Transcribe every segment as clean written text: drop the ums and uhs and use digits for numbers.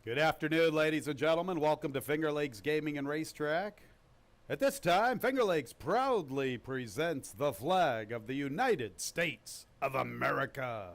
Good afternoon, ladies and gentlemen. Welcome to Finger Lakes Gaming and Racetrack. At this time, Finger Lakes proudly presents the flag of the United States of America.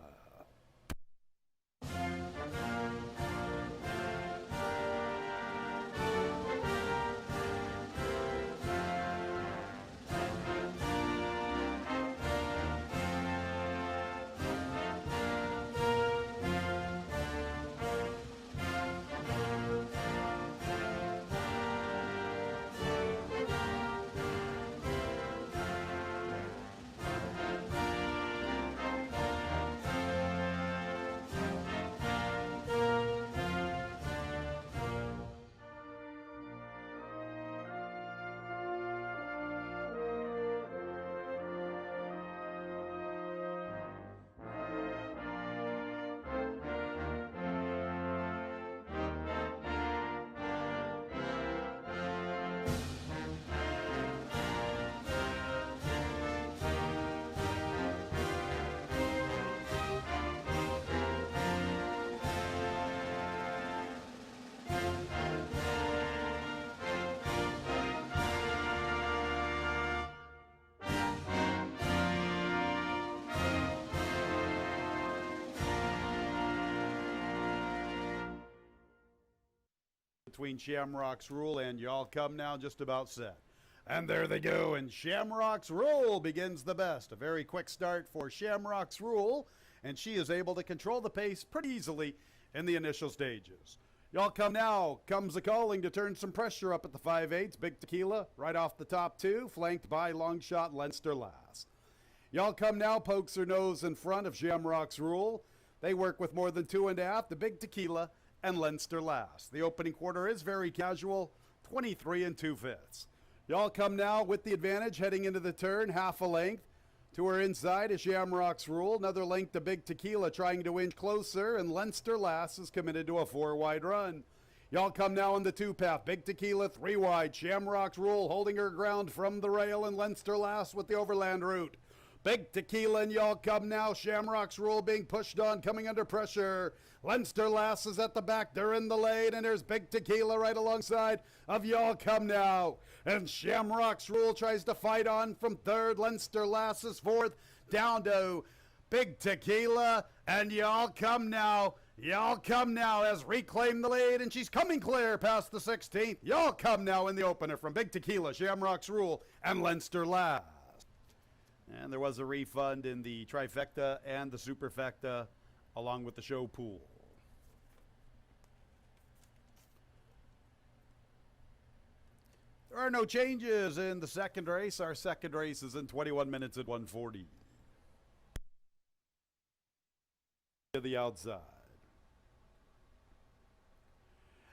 Between Shamrock's Rule and Y'all Come Now just about set. And there they go, and Shamrock's Rule begins the best. A very quick start for Shamrock's Rule, and she is able to control the pace pretty easily in the initial stages. Y'all Come Now comes a calling to turn some pressure up at the 5/8. Big Tequila right off the top two, flanked by long shot Leinster Lass. Y'all Come Now pokes her nose in front of Shamrock's Rule. They work with more than 2.5, the Big Tequila and Leinster Lass. The opening quarter is very casual, 23 2/5. Y'all Come Now with the advantage heading into the turn, half a length. To her inside is Shamrock's Rule. Another length to Big Tequila trying to inch closer, and Leinster Lass is committed to a 4-wide run. Y'all Come Now on the two-path. Big Tequila 3 wide. Shamrock's Rule holding her ground from the rail, and Leinster Lass with the overland route. Big Tequila and Y'all Come Now. Shamrock's Rule being pushed on, coming under pressure. Leinster Lass is at the back. They're in the lane, and there's Big Tequila right alongside of Y'all Come Now. And Shamrock's Rule tries to fight on from third. Leinster Lass is fourth. Down to Big Tequila and Y'all Come Now. Y'all Come Now has reclaimed the lead, and she's coming clear past the 16th. Y'all Come Now in the opener from Big Tequila, Shamrock's Rule, and Leinster Lass. And there was a refund in the trifecta and the superfecta, along with the show pool. There are no changes in the second race. Our second race is in 21 minutes at 140. To the outside.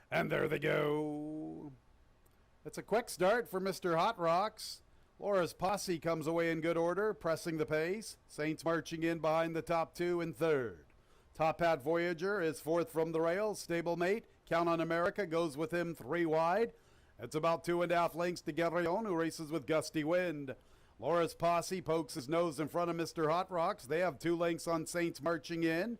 And there they go. It's a quick start for Mr. Hot Rocks. Laura's Posse comes away in good order, pressing the pace. Saints marching in behind the top two in third. Top Hat Voyager is fourth from the rails. Stablemate, Count on America, goes with him 3 wide. It's about 2.5 lengths to Guerrillon, who races with Gusty Wind. Laura's Posse pokes his nose in front of Mr. Hot Rocks. They have 2 lengths on Saints marching in.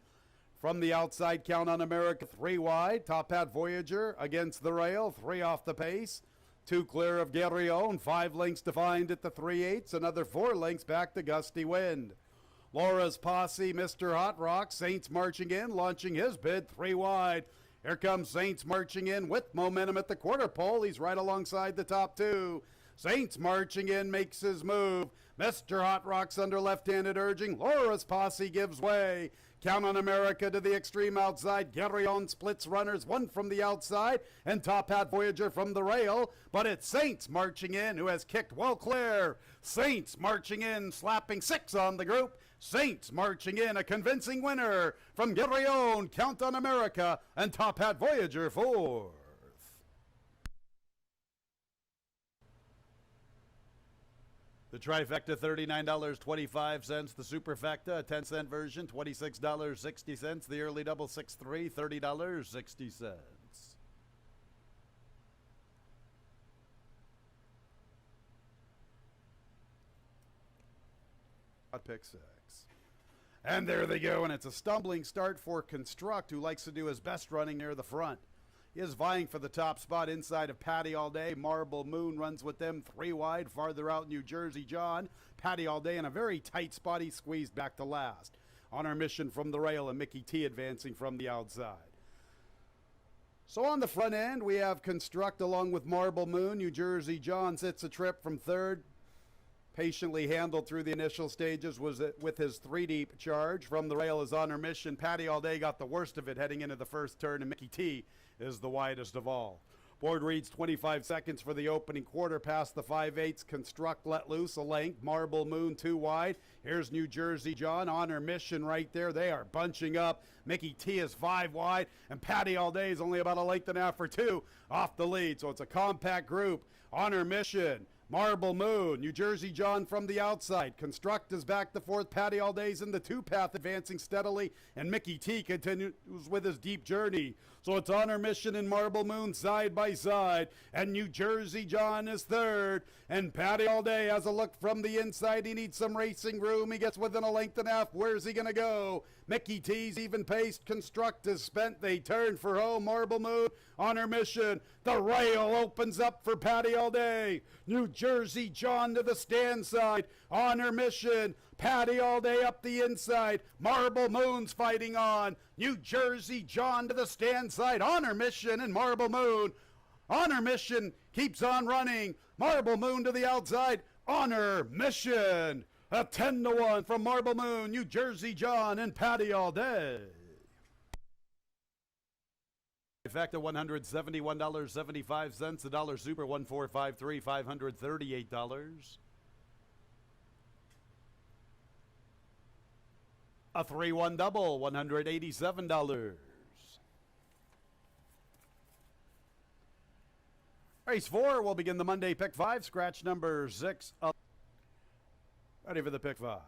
From the outside, Count on America 3 wide. Top Hat Voyager against the rail, 3 off the pace. 2 clear of Guerrillon, 5 lengths defined at the 3/8, another 4 lengths back to Gusty Wind. Laura's Posse, Mr. Hot Rock, Saints marching in, launching his bid 3 wide. Here comes Saints marching in with momentum at the quarter pole. He's right alongside the top two. Saints marching in, makes his move. Mr. Hot Rocks under left-handed urging. Laura's Posse gives way. Count on America to the extreme outside. Guerrillon splits runners, one from the outside, and Top Hat Voyager from the rail. But it's Saints marching in, who has kicked well clear. Saints marching in, slapping 6 on the group. Saints marching in, a convincing winner from Guerrillon, Count on America, and Top Hat Voyager fourth. The trifecta, $39.25. The superfecta, a 10-cent version, $26.60. The early double 6-3, $30.60. Pick 6. And there they go, and it's a stumbling start for Construct, who likes to do his best running near the front. He is vying for the top spot inside of Patty All Day. Marble Moon runs with them 3 wide. Farther out, New Jersey John. Patty All Day in a very tight spot. He squeezed back to last. On Our Mission from the rail, and Mickey T advancing from the outside. So on the front end, we have Construct along with Marble Moon. New Jersey John sits a trip from third. Patiently handled through the initial stages with his 3-deep charge. From the rail is On Our Mission. Patty All Day got the worst of it heading into the first turn, and Mickey T is the widest of all. Board reads 25 seconds for the opening quarter past the 5/8. Construct let loose a length. Marble Moon 2 wide. Here's New Jersey John. On Our Mission right there. They are bunching up. Mickey T is 5 wide, and Patty All Day is only about a length and a half or 2 off the lead. So it's a compact group. On Our Mission. Marble Moon, New Jersey John from the outside. Construct is back to fourth. Patty All Day's in the 2-path, advancing steadily, and Mickey T continues with his deep journey. So it's On Our Mission and Marble Moon side by side, and New Jersey John is third, and Patty All Day has a look from the inside. He needs some racing room. He gets within a length and a half. Where's he going to go? Mickey T's even paced. Construct is spent. They turn for home. Marble Moon, On Our Mission. The rail opens up for Patty All Day. New Jersey John to the stand side. On Our Mission. Patty All Day up the inside. Marble Moon's fighting on. New Jersey John to the stand side. On Our Mission and Marble Moon. On Our Mission keeps on running. Marble Moon to the outside. On Our Mission. A 10-1 from Marble Moon, New Jersey John, and Patty All Day. Effective $171.75. The dollar super 1453, $538. A 3-1 double, $187. Race 4 will begin the Monday pick 5, scratch number 6. Ready for the pick 5.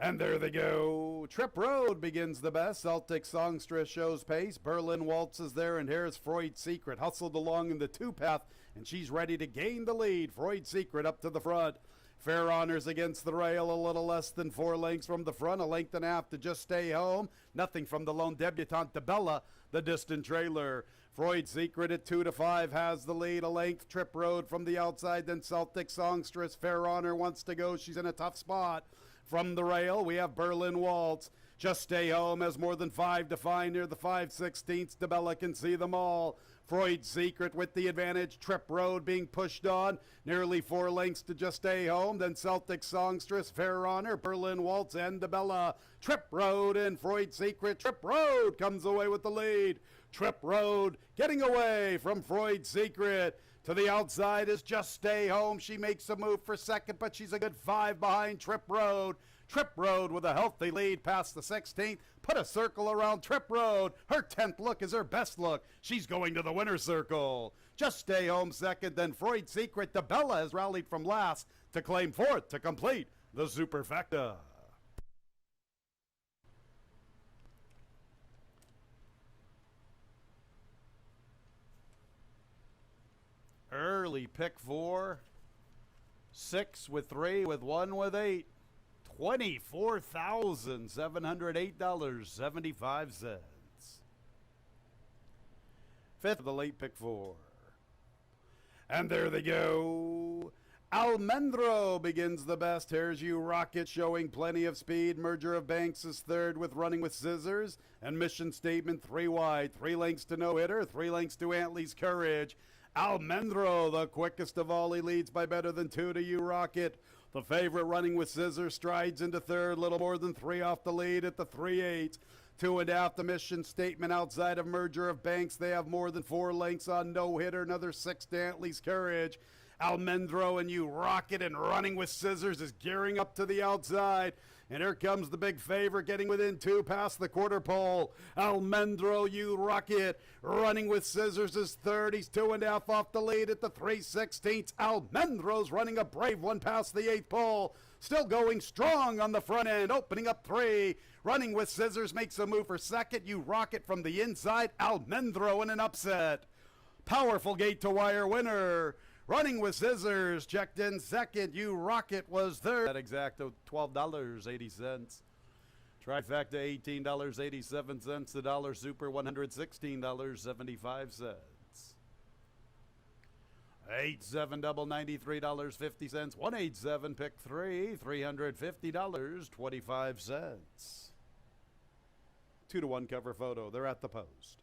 And there they go. Trip Road begins the best. Celtic Songstress shows pace. Berlin Waltz is there, and here's Freud's Secret. Hustled along in the 2-path, and she's ready to gain the lead. Freud's Secret up to the front. Fair Honors against the rail, a little less than 4 lengths from the front, a length and a half to Just Stay Home. Nothing from the lone debutante, Bella, the distant trailer. Freud's Secret at 2 to 5 has the lead, a length. Trip Road from the outside, then Celtic Songstress. Fair Honor wants to go. She's in a tough spot. From the rail, we have Berlin Waltz. Just Stay Home has more than 5 to find near the 5/16. DeBella can see them all. Freud's Secret with the advantage. Trip Road being pushed on. Nearly 4 lengths to Just Stay Home. Then Celtic Songstress, Fair Honor, Berlin Waltz, and DeBella. Trip Road and Freud's Secret. Trip Road comes away with the lead. Trip Road getting away from Freud's Secret. To the outside is Just Stay Home. She makes a move for second, but she's a good 5 behind Trip Road. Trip Road with a healthy lead past the 16th. Put a circle around Trip Road. Her 10th look is her best look. She's going to the winner's circle. Just Stay Home second, then Freud's Secret. DeBella has rallied from last to claim fourth to complete the superfecta. Early pick 4. 6 with 3 with 1 with 8. $24,708.75. Fifth of the late pick 4. And there they go. Almendro begins the best. Here's You Rocket showing plenty of speed. Merger of Banks is third with Running with Scissors. And Mission Statement 3 wide. 3 lengths to No Hitter. 3 lengths to Antley's Courage. Almendro, the quickest of all, he leads by better than 2 to You Rocket. The favorite Running with Scissors strides into third, little more than 3 off the lead at the 3/8. 2.5 the Mission Statement outside of Merger of Banks. They have more than 4 lengths on No Hitter, another 6 to Antley's Courage. Almendro and You Rocket and Running with Scissors is gearing up to the outside. And here comes the big favorite getting within 2 past the quarter pole. Almendro, You Rocket. Running with Scissors is third. He's 2.5 off the lead at the 3/16. Almendro's running a brave one past the 8th pole. Still going strong on the front end. Opening up 3. Running with Scissors makes a move for second. You Rocket from the inside. Almendro in an upset. Powerful gate to wire winner. Running with Scissors checked in second. You Rocket was third. That exact $12.80. Trifecta $18.87. The dollar super $116.75. 8-7 double $93.50. 187 pick 3 $350.25. 2-1 cover photo. They're at the post.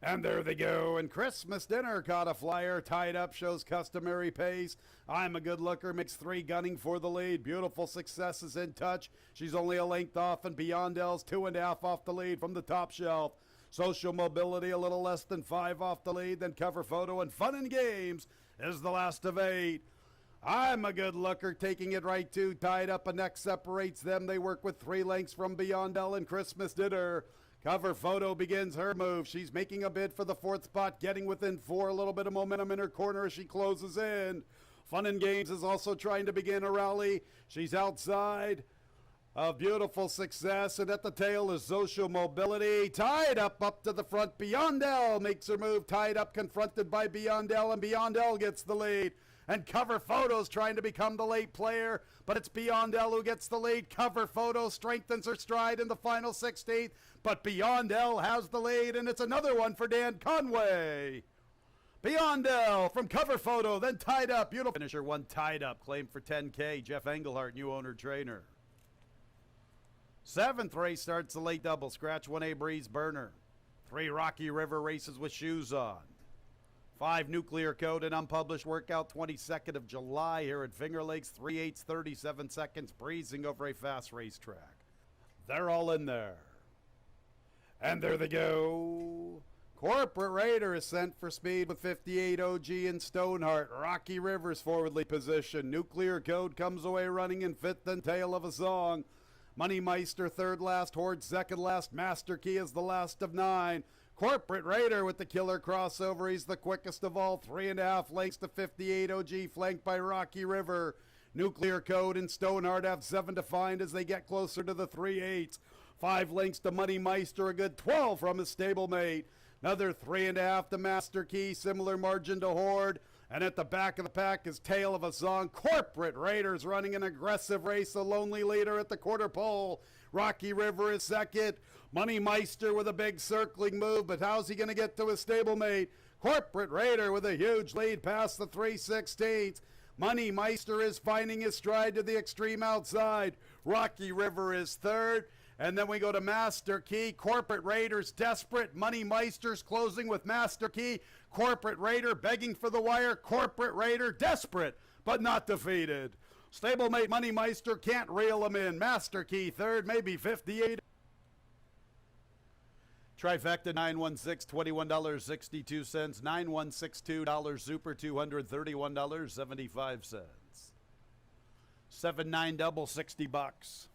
And there they go. And Christmas dinner caught a flyer. Tied up, shows customary pace. I'm a good looker, makes 3 gunning for the lead. Beautiful Success is in touch. She's only a length off, and Beyondell's 2.5 off the lead from the top shelf. Social Mobility a little less than 5 off the lead. Then Cover Photo and Fun and Games is the last of 8. I'm a good looker, taking it right to tied up. A neck separates them. They work with 3 lengths from Beyondell and Christmas Dinner. Cover Photo begins her move. She's making a bid for the 4th spot, getting within 4. A little bit of momentum in her corner as she closes in. Fun and Games is also trying to begin a rally. She's outside of Beautiful Success, and at the tail is Social Mobility. Tied up to the front. Beyondell makes her move. Tied up, confronted by Beyondell, and Beyondell gets the lead. And Cover Photo's trying to become the late player, but it's Beyondell who gets the lead. Cover Photo strengthens her stride in the final 16th, but Beyondell has the lead, and it's another one for Dan Conway. Beyondell from Cover Photo, then tied up. Beautiful finisher, one tied up, claimed for $10K. Jeff Engelhardt, new owner trainer. 7th race starts the late double. Scratch 1A Breeze Burner. 3 Rocky River races with shoes on. 5 Nuclear Code and unpublished workout, 22nd of July here at Finger Lakes, 3/8, 37 seconds, breezing over a fast racetrack. They're all in there. And there they go. Corporate Raider is sent for speed with 58 OG and Stoneheart. Rocky River's forwardly positioned. Nuclear Code comes away running in 5th and Tale of a Song. Money Meister 3rd last, Horde 2nd last, Master Key is the last of 9. Corporate Raider with the killer crossover. He's the quickest of all. 3.5 lengths to 58 OG, flanked by Rocky River. Nuclear Code and Stoneheart have 7 to find as they get closer to the 3/8. 5 lengths to Money Meister, a good 12 from his stablemate. Another 3.5 to Master Key, similar margin to Horde. And at the back of the pack is Tale of a Song. Corporate Raiders running an aggressive race, a lonely leader at the quarter pole. Rocky River is 2nd. Money Meister with a big circling move, but how's he going to get to his stablemate? Corporate Raider with a huge lead past the 3/16. Money Meister is finding his stride to the extreme outside. Rocky River is 3rd. And then we go to Master Key. Corporate Raiders desperate. Money Meister's closing with Master Key. Corporate Raider begging for the wire. Corporate Raider desperate, but not defeated. Stablemate Money Meister can't reel him in. Master Key 3rd, maybe 58. Trifecta 916, $21.62. 9162 super, $231.75. 7-9 double, $60.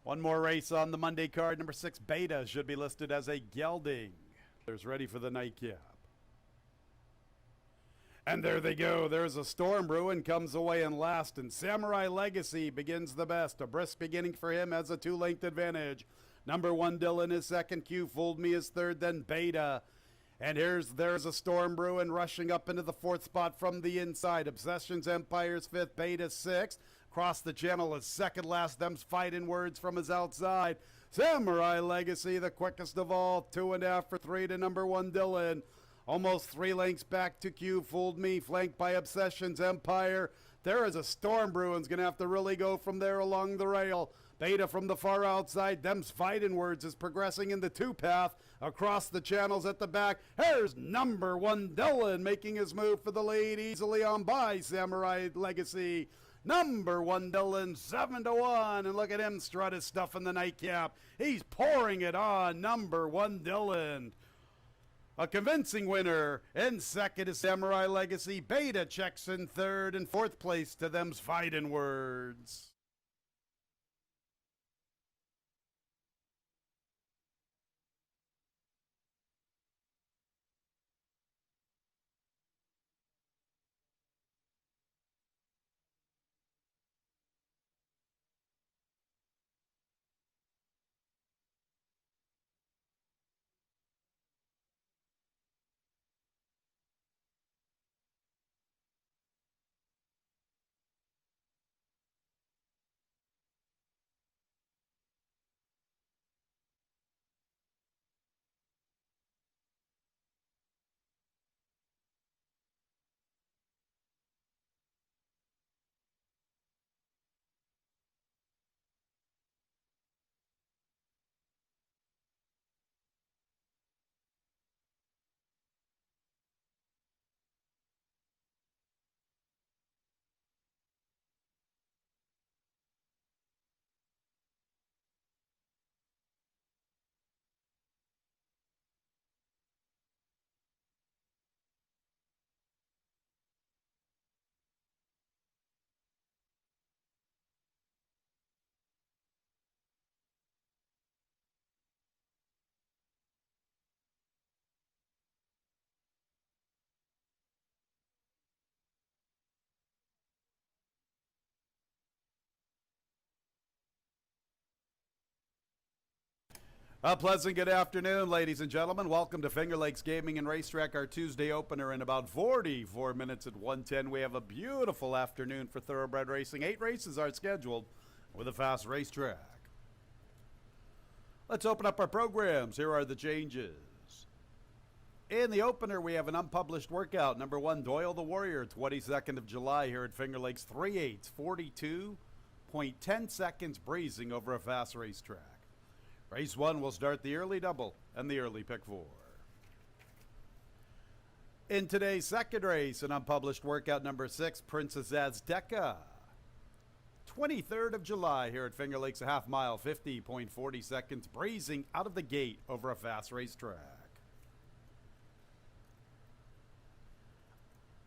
One more race on the Monday card. Number 6 Beta should be listed as a gelding. There's ready for the nightcap. And there they go. There's a storm brewing, comes away in last, and Samurai Legacy begins the best. A brisk beginning for him, has a 2-length advantage. Number 1 Dylan is 2nd. Q Fooled Me is 3rd, then Beta. And there's a storm brewing, rushing up into the 4th spot from the inside. Obsessions Empire's 5th, Beta 6th. Across the channel is 2nd last. Them's fighting words from his outside. Samurai Legacy, the quickest of all. 2.5 for 3 to number 1 Dylan. Almost 3 lengths back to Q Fooled Me, flanked by Obsessions Empire. There is a storm brewing's going to have to really go from there along the rail. Beta from the far outside. Them's Fighting Words is progressing in the 2-path across the channels at the back. Here's number 1 Dylan making his move for the lead, easily on by Samurai Legacy. Number 1 Dylan, 7-1, and look at him strut his stuff in the nightcap. He's pouring it on. Number 1 Dylan. A convincing winner. In 2nd is Samurai Legacy. Beta checks in 3rd, and 4th place to Them's Fighting Words. A pleasant good afternoon, ladies and gentlemen. Welcome to Finger Lakes Gaming and Racetrack, our Tuesday opener in about 44 minutes at 1:10. We have a beautiful afternoon for thoroughbred racing. 8 races are scheduled with a fast racetrack. Let's open up our programs. Here are the changes. In the opener, we have an unpublished workout. Number 1, Doyle the Warrior, 22nd of July here at Finger Lakes. 3/8, 42.10 seconds breezing over a fast racetrack. Race 1 will start the early double and the early pick 4. In today's second race, an unpublished workout, number 6, Princess Azteca. 23rd of July here at Finger Lakes, a half mile, 50.40 seconds, breezing out of the gate over a fast racetrack.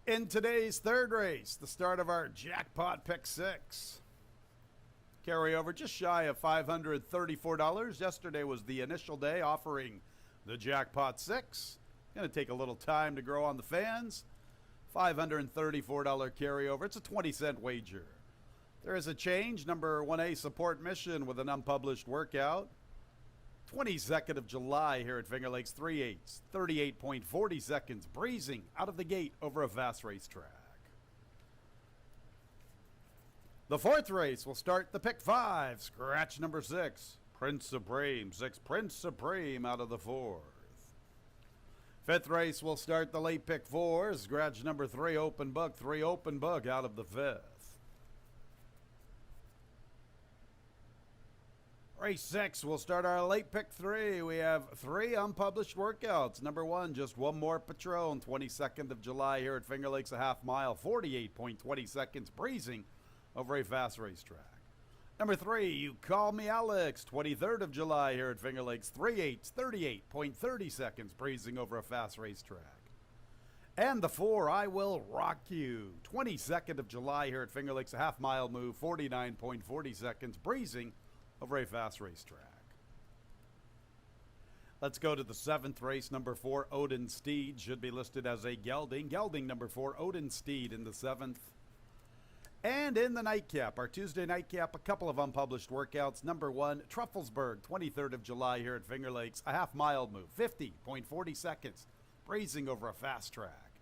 In today's third race, the start of our jackpot pick 6. Carryover just shy of $534. Yesterday was the initial day offering the jackpot 6. Going to take a little time to grow on the fans. $534 carryover. It's a 20-cent wager. There is a change. Number 1A support mission with an unpublished workout. 22nd of July here at Finger Lakes, 3/8, 38.40 seconds, breezing out of the gate over a fast racetrack. The fourth race will start the pick 5, scratch number 6, Prince Supreme. 6, Prince Supreme out of the 4th. Fifth race will start the late pick 4, scratch number 3, Open Book. 3, Open Book out of the 5th. Race 6 will start our late pick 3. We have 3 unpublished workouts. Number 1, just one more Patron. 22nd of July here at Finger Lakes, a half mile, 48.20 seconds, breezing over a fast racetrack. Number 3, You Call Me Alex, 23rd of July here at Finger Lakes, 3/8, 38.30 seconds, breezing over a fast racetrack. And the 4, I Will Rock You, 22nd of July here at Finger Lakes, a half mile move, 49.40 seconds, breezing over a fast racetrack. Let's go to the 7th race. Number 4, Odin Steed, should be listed as a gelding. Gelding number 4, Odin Steed in the 7th. And in the nightcap, our Tuesday nightcap, a couple of unpublished workouts. Number 1, Trufflesburg, 23rd of July here at Finger Lakes, a half mile move, 50.40 seconds, breezing over a fast track.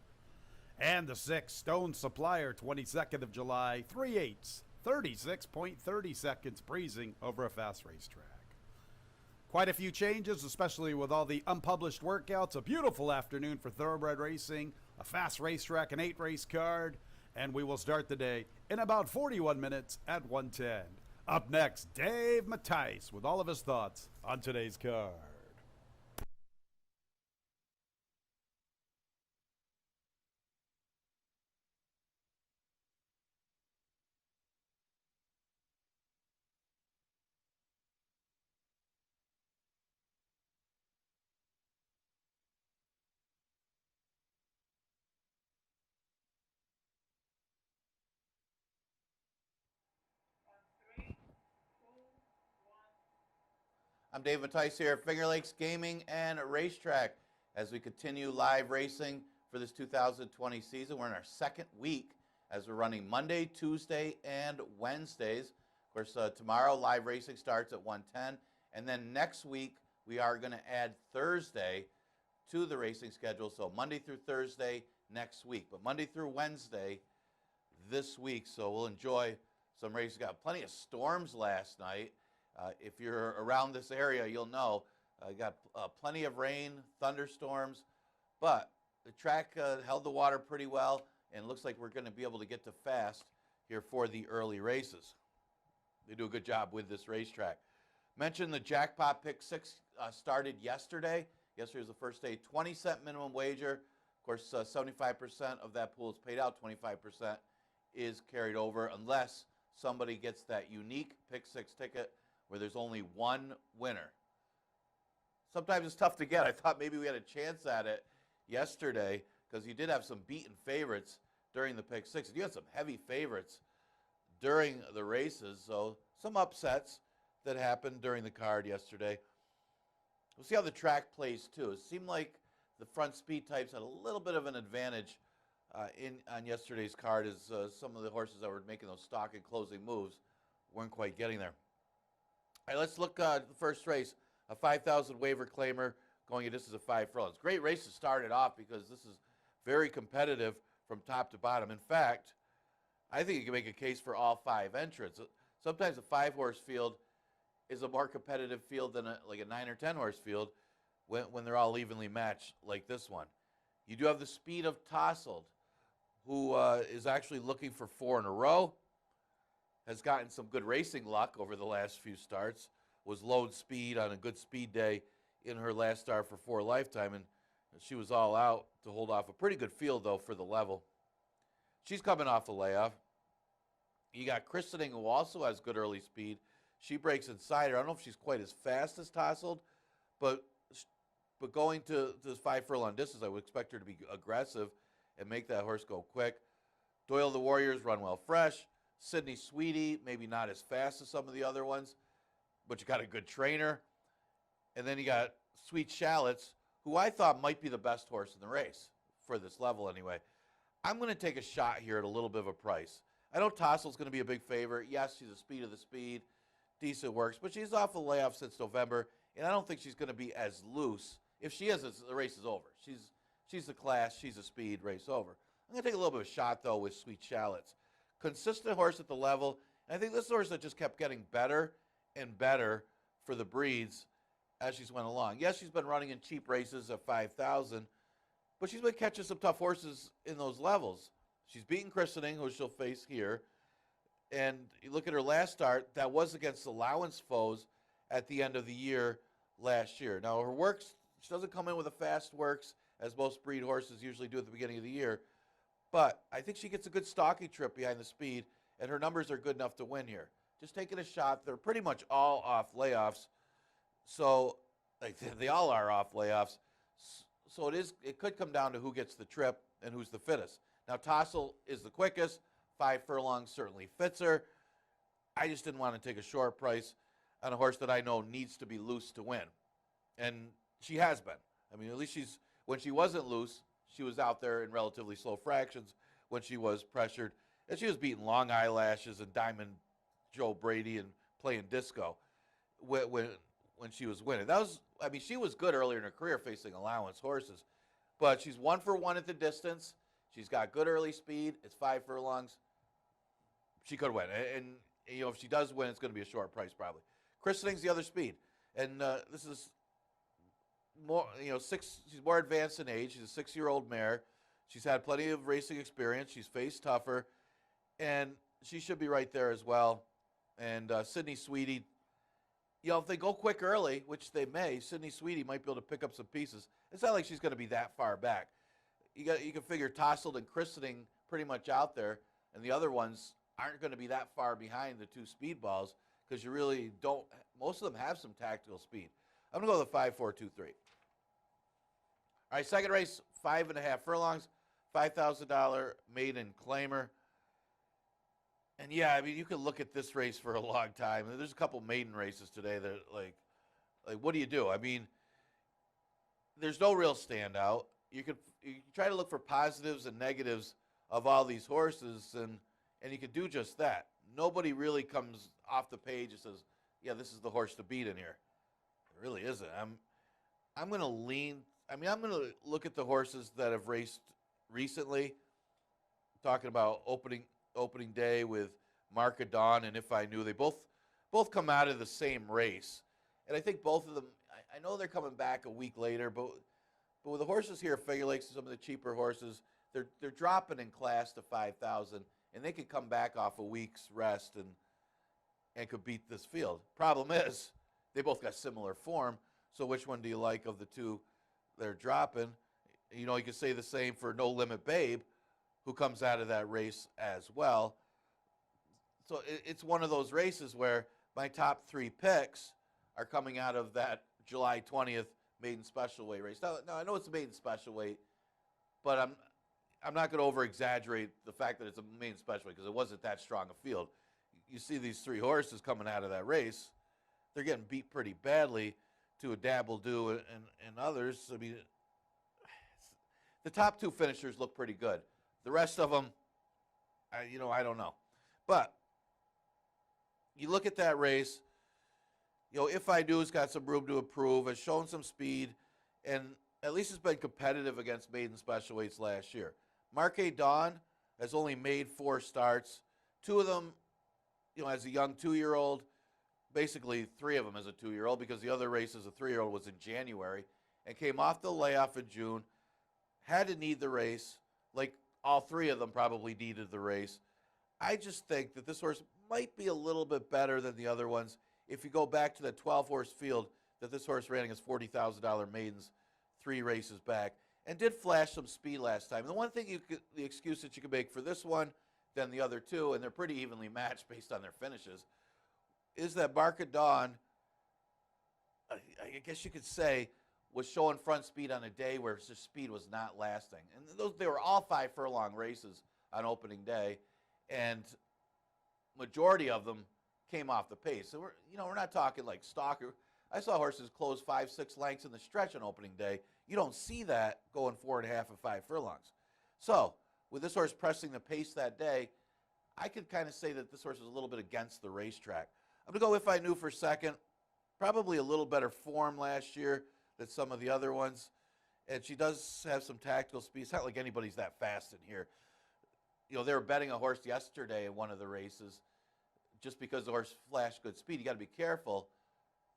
And the 6, Stone Supplier, 22nd of July, 3/8, 36.30 seconds, breezing over a fast racetrack. Quite a few changes, especially with all the unpublished workouts. A beautiful afternoon for thoroughbred racing, a fast racetrack, an 8-race card. And we will start the day in about 41 minutes at 1:10. Up next, Dave Mattice with all of his thoughts on today's card. I'm Dave Mattice here at Finger Lakes Gaming and Racetrack as we continue live racing for this 2020 season. We're in our second week as we're running Monday, Tuesday, and Wednesdays. Of course, tomorrow live racing starts at 1:10, and then next week we are going to add Thursday to the racing schedule, so Monday through Thursday next week, but Monday through Wednesday this week, so we'll enjoy some races. Got plenty of storms last night. If you're around this area, you'll know. Got plenty of rain, thunderstorms, but the track held the water pretty well, and it looks like we're going to be able to get to fast here for the early races. They do a good job with this racetrack. Mentioned the jackpot pick 6 started yesterday. Yesterday was the first day, 20-cent minimum wager. Of course, 75% of that pool is paid out, 25% is carried over unless somebody gets that unique pick 6 ticket where there's only one winner. Sometimes it's tough to get. I thought maybe we had a chance at it yesterday because you did have some beaten favorites during the pick 6. And you had some heavy favorites during the races, so some upsets that happened during the card yesterday. We'll see how the track plays too. It seemed like the front speed types had a little bit of an advantage on yesterday's card as some of the horses that were making those stock and closing moves weren't quite getting there. All right, let's look at the first race. a 5,000 waiver claimer going at this is a 5 furlongs. Great race to start it off because this is very competitive from top to bottom. In fact, I think you can make a case for all 5 entrants. Sometimes a 5-horse field is a more competitive field than like a 9 or 10-horse field when they're all evenly matched like this one. You do have the speed of Tousled, who is actually looking for 4 in a row, has gotten some good racing luck over the last few starts, was load speed on a good speed day in her last start for 4 Lifetime, and she was all out to hold off a pretty good field, though, for the level. She's coming off the layoff. You got Christening, who also has good early speed. She breaks inside her. I don't know if she's quite as fast as Tousled, but going to this 5 furlong distance, I would expect her to be aggressive and make that horse go quick. Doyle the Warriors run well fresh. Sydney Sweetie, maybe not as fast as some of the other ones, but you got a good trainer. And then you got Sweet Shallots, who I thought might be the best horse in the race, for this level anyway. I'm going to take a shot here at a little bit of a price. I know Tousled's going to be a big favorite. Yes, she's a speed of the speed. Decent works, but she's off the layoff since November, and I don't think she's going to be as loose. If she is, the race is over. She's the class, she's a speed, race over. I'm going to take a little bit of a shot, though, with Sweet Shallots. Consistent horse at the level, and I think this horse that just kept getting better and better for the breeds as she's went along. Yes, she's been running in cheap races at 5,000, but she's been catching some tough horses in those levels. She's beaten Christening, who she'll face here, and you look at her last start, that was against allowance foes at the end of the year last year. Now, her works, she doesn't come in with a fast works, as most breed horses usually do at the beginning of the year, but I think she gets a good stalking trip behind the speed, and her numbers are good enough to win here. Just taking a shot. They're pretty much all off layoffs, so like, they all are off layoffs. So it could come down to who gets the trip and who's the fittest. Now, Tousle is the quickest. 5 furlongs certainly fits her. I just didn't want to take a short price on a horse that I know needs to be loose to win, and she has been. I mean, at least when she wasn't loose, she was out there in relatively slow fractions when she was pressured, and she was beating Long Eyelashes and Diamond Joe Brady and playing disco when she was winning. She was good earlier in her career facing allowance horses, but she's 1 for 1 at the distance. She's got good early speed. It's 5 furlongs. She could win, and if she does win, it's going to be a short price probably. Christening's the other speed, and this is more, she's more advanced in age. She's a 6-year-old mare. She's had plenty of racing experience. She's faced tougher, and she should be right there as well. And Sydney Sweetie, if they go quick early, which they may, Sydney Sweetie might be able to pick up some pieces. It's not like she's going to be that far back. You can figure Tousled and Christening pretty much out there, and the other ones aren't going to be that far behind the 2 speedballs because you really don't. Most of them have some tactical speed. I'm going to go with a 5, 4, 2, 3. All right, second race, 5.5 furlongs, $5,000 maiden claimer. And yeah, you can look at this race for a long time. There's a couple maiden races today that like what do you do? There's no real standout. You try to look for positives and negatives of all these horses, and you can do just that. Nobody really comes off the page and says, yeah, this is the horse to beat in here. It really isn't. I'm going to lean. I'm going to look at the horses that have raced recently. Talking about opening day with Mark Dawn and If I Knew, they both come out of the same race, and I think both of them. I know they're coming back a week later, but with the horses here, Finger Lakes, some of the cheaper horses, they're dropping in class to 5,000, and they could come back off a week's rest and could beat this field. Problem is, they both got similar form. So which one do you like of the two they're dropping? You could say the same for No Limit Babe, who comes out of that race as well. So it's one of those races where my top 3 picks are coming out of that July 20th maiden special weight race. Now I know it's a maiden special weight, but I'm not going to over-exaggerate the fact that it's a maiden special weight because it wasn't that strong a field. You see these 3 horses coming out of that race, they're getting beat pretty badly to a Dabble Do and others. The top 2 finishers look pretty good. The rest of them, I don't know. But you look at that race, If I Do's got some room to improve, has shown some speed, and at least has been competitive against maiden special weights last year. Marque Dawn has only made 4 starts, 2 of them, as a young 2-year-old, basically 3 of them as a 2-year-old, because the other race as a 3-year-old was in January, and came off the layoff in June, had to need the race, like all 3 of them probably needed the race. I just think that this horse might be a little bit better than the other ones. If you go back to the 12-horse field that this horse ran against $40,000 maidens 3 races back, and did flash some speed last time. The one thing the excuse that you can make for this one than the other 2, and they're pretty evenly matched based on their finishes, is that Marque Dawn, I guess you could say, was showing front speed on a day where the speed was not lasting. And they were all 5 furlong races on opening day, and majority of them came off the pace. So we're not talking like stalker. I saw horses close 5-6 lengths in the stretch on opening day. You don't see that going 4.5 and 5 furlongs. So with this horse pressing the pace that day, I could kind of say that this horse was a little bit against the racetrack. I'm going to go If I Knew for second. Probably a little better form last year than some of the other ones. And she does have some tactical speed. It's not like anybody's that fast in here. They were betting a horse yesterday in one of the races just because the horse flashed good speed. You got to be careful.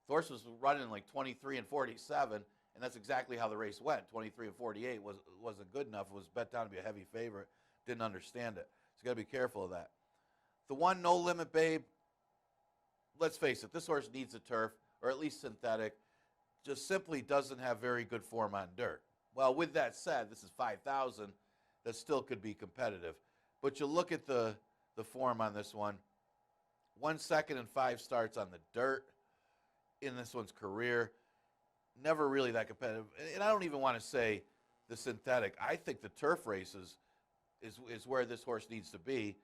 The horse was running like 23 and 47, and that's exactly how the race went. 23 and 48 wasn't good enough. It was bet down to be a heavy favorite. Didn't understand it. So you got to be careful of that. The one, No Limit Babe, let's face it, this horse needs a turf, or at least synthetic. Just simply doesn't have very good form on dirt. Well, with that said, this is 5,000. That still could be competitive. But you look at the form on this one. 1 second and 5 starts on the dirt in this one's career. Never really that competitive. And I don't even want to say the synthetic. I think the turf races is where this horse needs to be.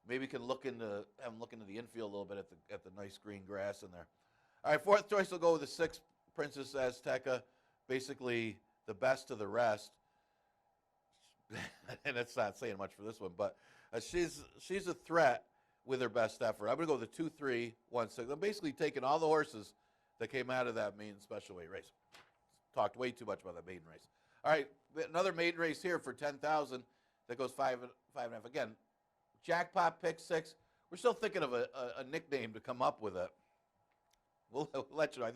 Maybe can have him look into the infield a little bit at the nice green grass in there. All right, 4th choice will go with the 6, Princess Azteca. Basically the best of the rest. And it's not saying much for this one, but she's a threat with her best effort. I'm going to go with the 2, 3, 1, 6. I'm basically taking all the horses that came out of that maiden special weight race. Talked way too much about that maiden race. All right, another maiden race here for 10,000 that goes 5.5. Again, jackpot pick 6. We're still thinking of a nickname to come up with it. We'll let you know. I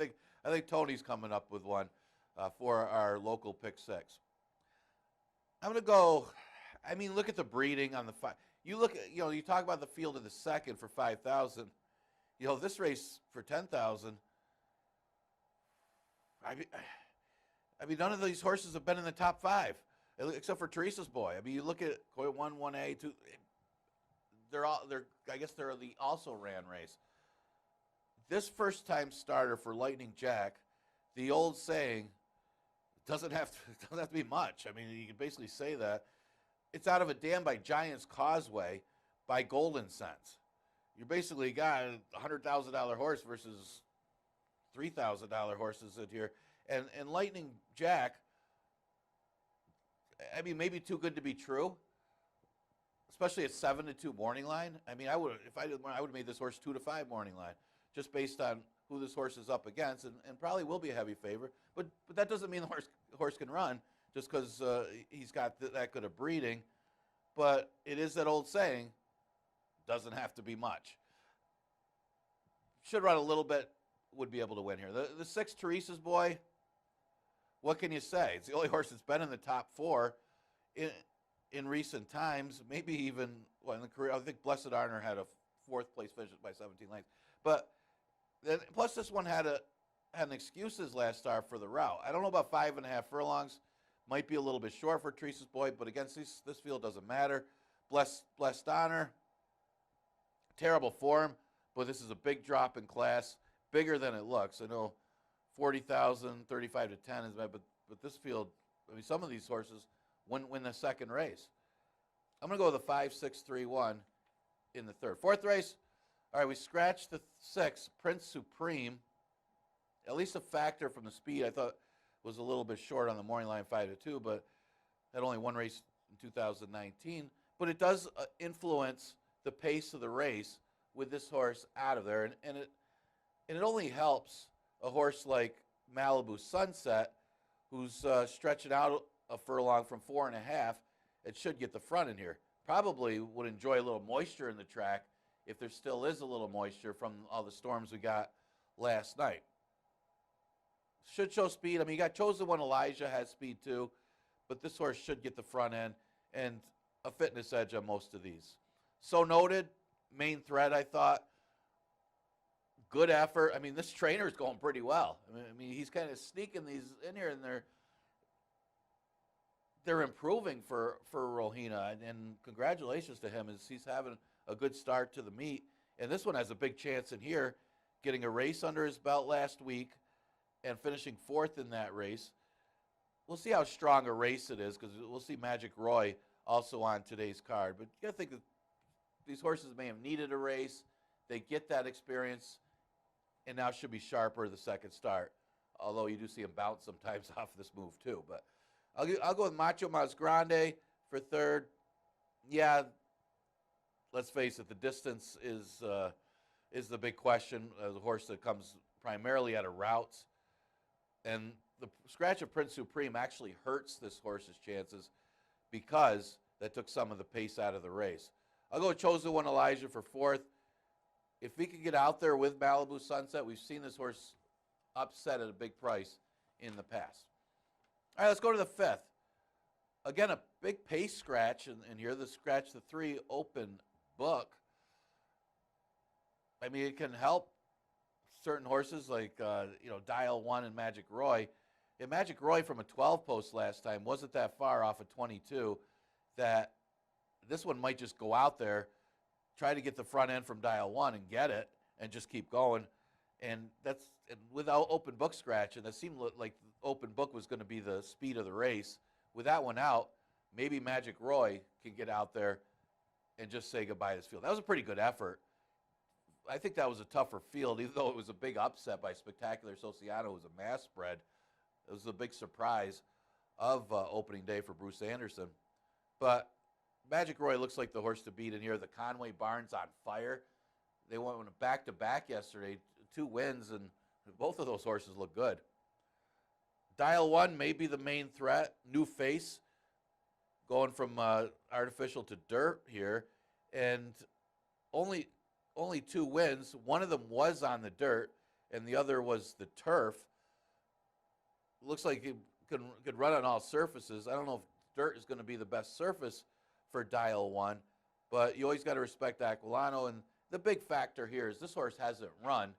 think Tony's coming up with one for our local pick 6. I'm going to go. Look at the breeding on the 5. You look at, you talk about the field of the second for 5,000. This race for 10,000. None of these horses have been in the top 5, except for Teresa's Boy. You look at Coy 1, 1A, 2. I guess they're the also ran race. This first-time starter for Lightning Jack, the old saying, doesn't have to be much. You can basically say that. It's out of a dam by Giant's Causeway by Golden Sense. You basically got a $100,000 horse versus $3,000 horses in here. And Lightning Jack, maybe too good to be true, especially at 7-2 morning line. I would have made this horse 2-5 morning line, just based on who this horse is up against, and probably will be a heavy favorite. But that doesn't mean the horse can run just because he's got that good of breeding. But it is that old saying, doesn't have to be much. Should run a little bit, would be able to win here. The 6, Teresa's Boy, what can you say? It's the only horse that's been in the top 4 in recent times, maybe even in the career. I think Blessed Honor had a 4th place finish by 17 lengths. But then, plus this one had an excuses last start for the route. I don't know about 5.5 furlongs. Might be a little bit short for Teresa's Boy, but against this field doesn't matter. Blessed Honor, terrible form, but this is a big drop in class, bigger than it looks. I know 40,000, 35 to 10 is bad, but this field, some of these horses win the second race. I'm going to go with a 5, 6, 3, 1 in the 3rd. 4th race, all right, we scratched the 6, Prince Supreme. At least a factor from the speed. I thought was a little bit short on the morning line 5-2, but had only one race in 2019. But it does influence the pace of the race with this horse out of there. And And it only helps a horse like Malibu Sunset, who's stretching out a furlong from 4.5. It should get the front in here. Probably would enjoy a little moisture in the track if there still is a little moisture from all the storms we got last night. Should show speed. I mean, you got Chosen One Elijah has speed too, but this horse should get the front end and a fitness edge on most of these. So Noted, main threat, I thought. Good effort. I mean, this trainer is going pretty well. I mean, he's kind of sneaking these in here, and they're improving for Rohina, and congratulations to him as he's having a good start to the meet. And this one has a big chance in here, getting a race under his belt last week and finishing 4th in that race. We'll see how strong a race it is, because we'll see Magic Roy also on today's card. But you got to think that these horses may have needed a race. They get that experience, and now should be sharper the second start. Although you do see him bounce sometimes off this move too. But I'll go with Macho Mas Grande for 3rd. Yeah, let's face it, the distance is the big question. The horse that comes primarily out of routes. And the scratch of Prince Supreme actually hurts this horse's chances because that took some of the pace out of the race. I'll go with Chosen One Elijah for 4th. If he can get out there with Malibu Sunset, we've seen this horse upset at a big price in the past. All right, let's go to the 5th. Again, a big pace scratch, and here the scratch, the 3 Open Book. I mean, it can help certain horses like, Dial 1 and Magic Roy. And Magic Roy from a 12 post last time wasn't that far off of 22, that this one might just go out there, try to get the front end from Dial 1 and get it, and just keep going. And without Open Book scratch, and that seemed like Open Book was going to be the speed of the race. With that one out, maybe Magic Roy can get out there and just say goodbye to this field. That was a pretty good effort. I think that was a tougher field, even though it was a big upset by Spectacular Sociano. It was a mass spread. It was a big surprise of opening day for Bruce Anderson. But Magic Roy looks like the horse to beat in here. The Conway Barnes on fire. They went back-to-back yesterday, 2 wins, and both of those horses look good. Dial 1 may be the main threat. New face, going from artificial to dirt here, and only 2 wins. One of them was on the dirt, and the other was the turf. Looks like he could run on all surfaces. I don't know if dirt is going to be the best surface for Dial 1, but you always got to respect Aquilano. And the big factor here is this horse hasn't run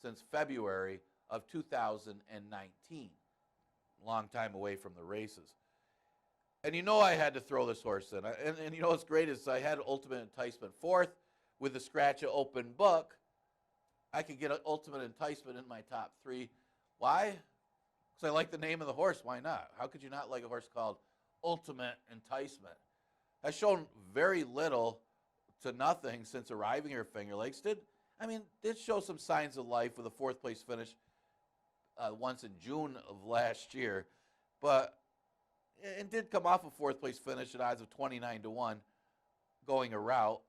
since February of 2019. Long time away from the races. And I had to throw this horse in. And what's great is I had Ultimate Enticement 4th. With the scratch of Open Book, I could get an Ultimate Enticement in my top 3. Why? Because I like the name of the horse. Why not? How could you not like a horse called Ultimate Enticement? Has shown very little to nothing since arriving here at Finger Lakes. Did show some signs of life with a 4th place finish once in June of last year, but it did come off a 4th place finish at odds of 29-1 going a route.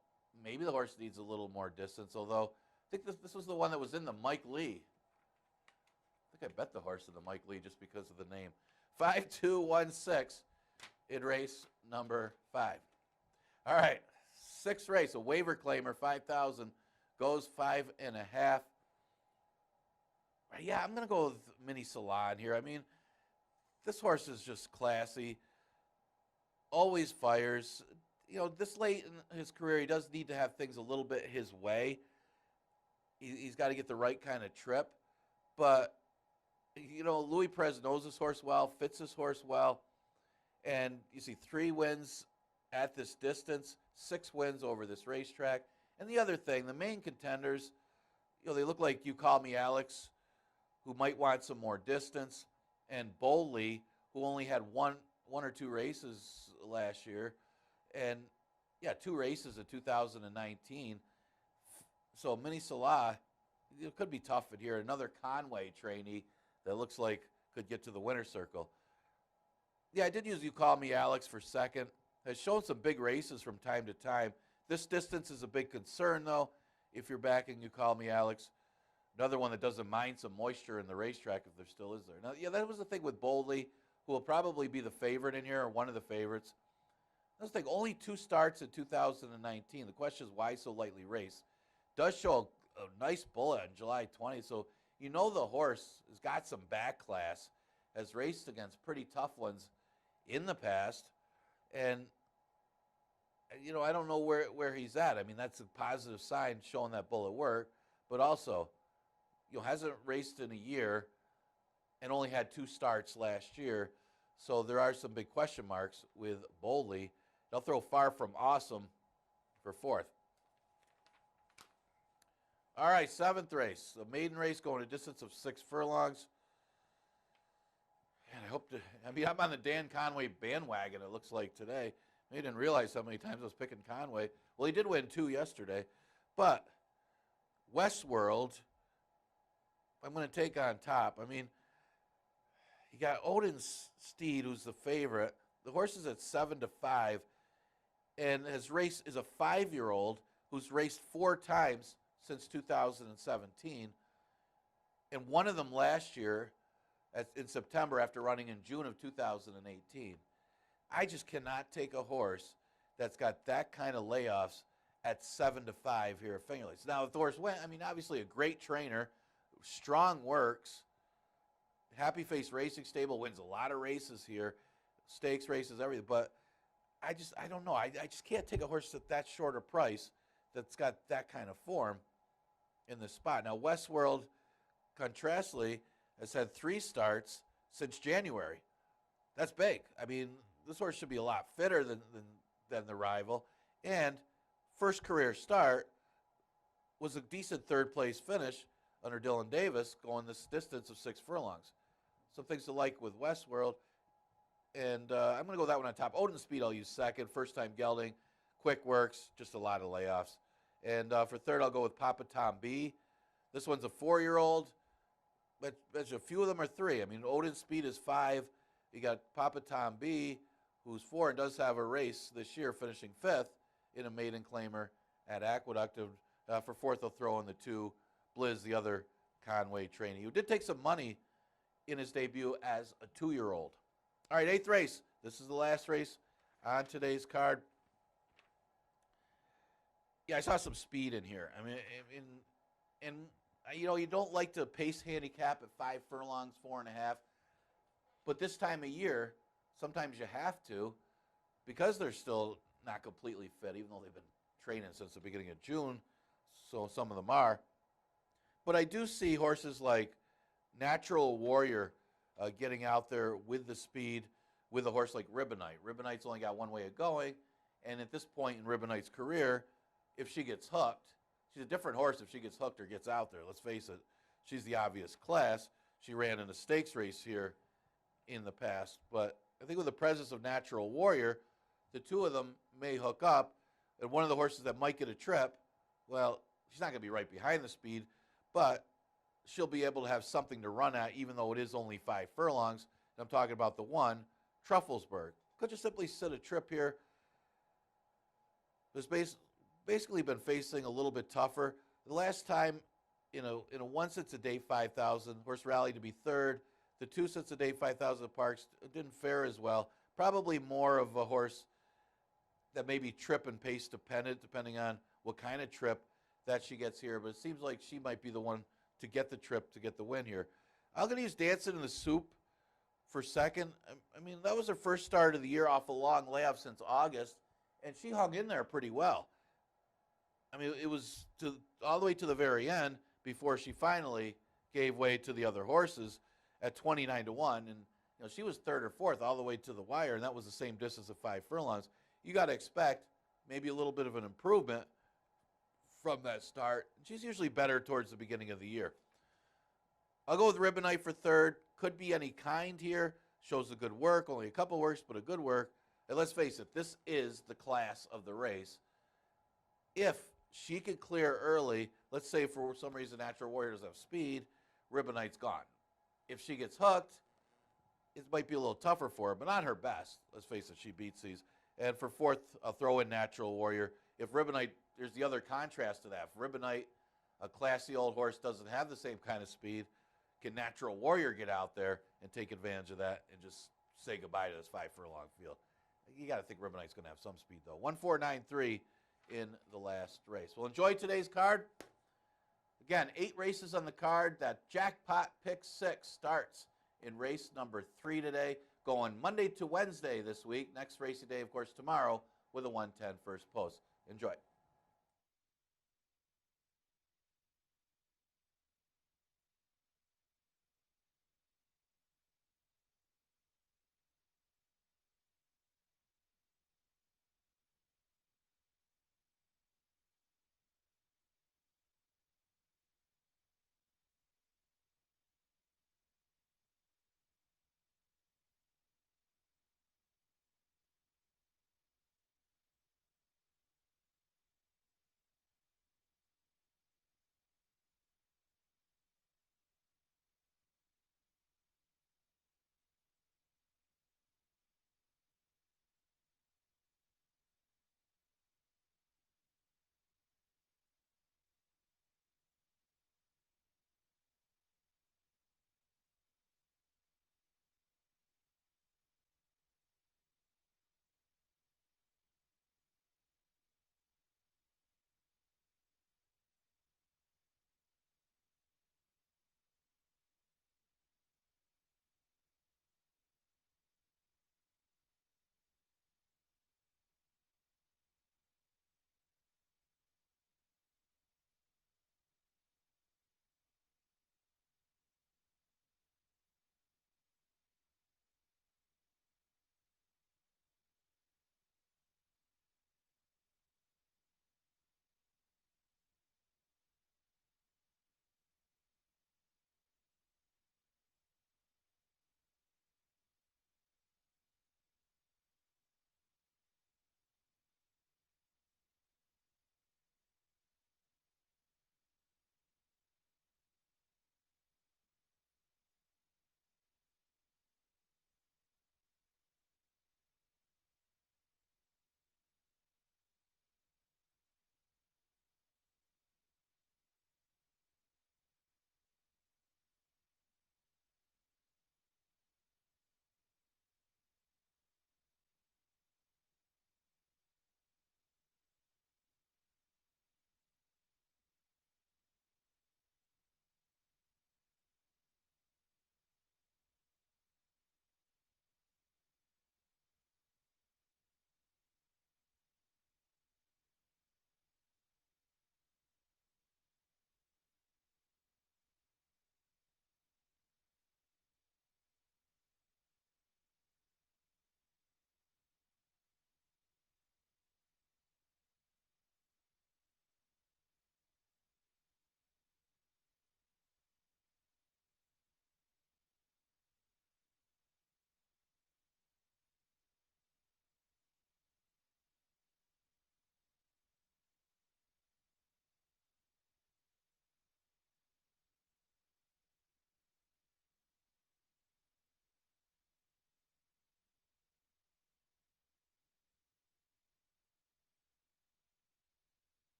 Maybe the horse needs a little more distance, although I think this was the one that was in the Mike Lee. I think I bet the horse in the Mike Lee just because of the name. 5216 in race number 5. All right, 6th race, a waiver claimer, 5,000, goes 5.5. Yeah, I'm going to go with Mini Salon here. I mean, this horse is just classy, always fires. This late in his career, he does need to have things a little bit his way. He's got to get the right kind of trip. But, Louis Perez knows this horse well, fits this horse well. And you see 3 wins at this distance, 6 wins over this racetrack. And the other thing, the main contenders, they look like You Call Me Alex, who might want some more distance, and Bowley, who only had one or 2 races last year. And, 2 races in 2019. So Mini Salah, it could be tough in here. Another Conway trainee that looks like could get to the winner's circle. Yeah, I did use You Call Me Alex for 2nd. Has shown some big races from time to time. This distance is a big concern, though, if you're backing You Call Me Alex. Another one that doesn't mind some moisture in the racetrack if there still is there. Now, yeah, that was the thing with Boldly, who will probably be the favorite in here, or one of the favorites. That's the thing, only 2 starts in 2019. The question is, why so lightly raced? Does show a nice bullet on July 20th, so you know the horse has got some back class, has raced against pretty tough ones in the past, and I don't know where he's at. I mean, that's a positive sign showing that bullet work, but also, hasn't raced in a year and only had 2 starts last year, so there are some big question marks with Boldly. They'll throw Far From Awesome for 4th. All right, 7th race, the maiden race going a distance of 6 furlongs. And I'm on the Dan Conway bandwagon, it looks like, today. I didn't realize how many times I was picking Conway. Well, he did win 2 yesterday. But Westworld, I'm going to take on top. I mean, you got Odin Steed, who's the favorite. The horse is at 7-5 and is a 5-year-old who's raced 4 times since 2017. And one of them last year in September after running in June of 2018. I just cannot take a horse that's got that kind of layoffs at 7-5 here at Finger Lakes. Now, if the horse went, I mean, obviously a great trainer, strong works, Happy Face Racing Stable wins a lot of races here, stakes races, everything. But I don't know. I just can't take a horse at that short a price that's got that kind of form in this spot. Now, Westworld, contrastly, has had 3 starts since January. That's big. I mean, this horse should be a lot fitter than the rival. And first career start was a decent 3rd place finish under Dylan Davis, going this distance of 6 furlongs. Some things to like with Westworld. And I'm going to go that one on top. Odin Speed I'll use 2nd. First time gelding. Quick works. Just a lot of layoffs. And for 3rd, I'll go with Papa Tom B. This one's a 4-year-old. But a few of them are 3. I mean, Odin Speed is 5. You got Papa Tom B, who's 4 and does have a race this year, finishing 5th in a maiden claimer at Aqueduct. For 4th, they'll throw in the 2, Blizz, the other Conway trainee, who did take some money in his debut as a 2-year-old. All right, 8th race. This is the last race on today's card. Yeah, I saw some speed in here. I mean, you don't like to pace handicap at 5 furlongs, 4.5. But this time of year, sometimes you have to, because they're still not completely fit, even though they've been training since the beginning of June, so some of them are. But I do see horses like Natural Warrior getting out there with the speed with a horse like Ribbonite. Ribbonite's only got one way of going, and at this point in Ribbonite's career, if she gets hooked, she's a different horse if she gets hooked or gets out there. Let's face it, she's the obvious class. She ran in a stakes race here in the past, but I think with the presence of Natural Warrior, the 2 of them may hook up, and one of the horses that might get a trip, well, she's not going to be right behind the speed, but she'll be able to have something to run at, even though it is only 5 furlongs. And I'm talking about the 1, Trufflesburg. Could just simply sit a trip here. There's basically been facing a little bit tougher. The last time, in a 1 sits a day 5,000, horse rallied to be 3rd. The 2 sits a day 5,000 Parks didn't fare as well. Probably more of a horse that may be trip and pace dependent, depending on what kind of trip that she gets here. But it seems like she might be the one to get the trip, to get the win here. I'm going to use Dancing in the Soup for 2nd. I mean, that was her first start of the year off a long layoff since August, and she hung in there pretty well. I mean, it was all the way to the very end before she finally gave way to the other horses at 29-1. And she was 3rd or 4th all the way to the wire, and that was the same distance of 5 furlongs. You got to expect maybe a little bit of an improvement from that start. She's usually better towards the beginning of the year. I'll go with Ribbonite for 3rd. Could be any kind here. Shows a good work. Only a couple works, but a good work. And let's face it, this is the class of the race. If she could clear early, let's say for some reason Natural Warrior doesn't have speed, Ribbonite's gone. If she gets hooked, it might be a little tougher for her, but not her best. Let's face it, she beats these. And for 4th, I'll throw in Natural Warrior. If Ribbonite, there's the other contrast to that. If Ribbonite a classy old horse doesn't have the same kind of speed, can Natural Warrior get out there and take advantage of that and just say goodbye to this 5 furlong field? You got to think Ribbonite's going to have some speed, though. 1-4-9-3 in the last race. Well, enjoy today's card. Again, 8 races on the card. That jackpot pick 6 starts in race number 3 today, going Monday to Wednesday this week. Next racing day, of course, tomorrow with a 110 first post. Enjoy.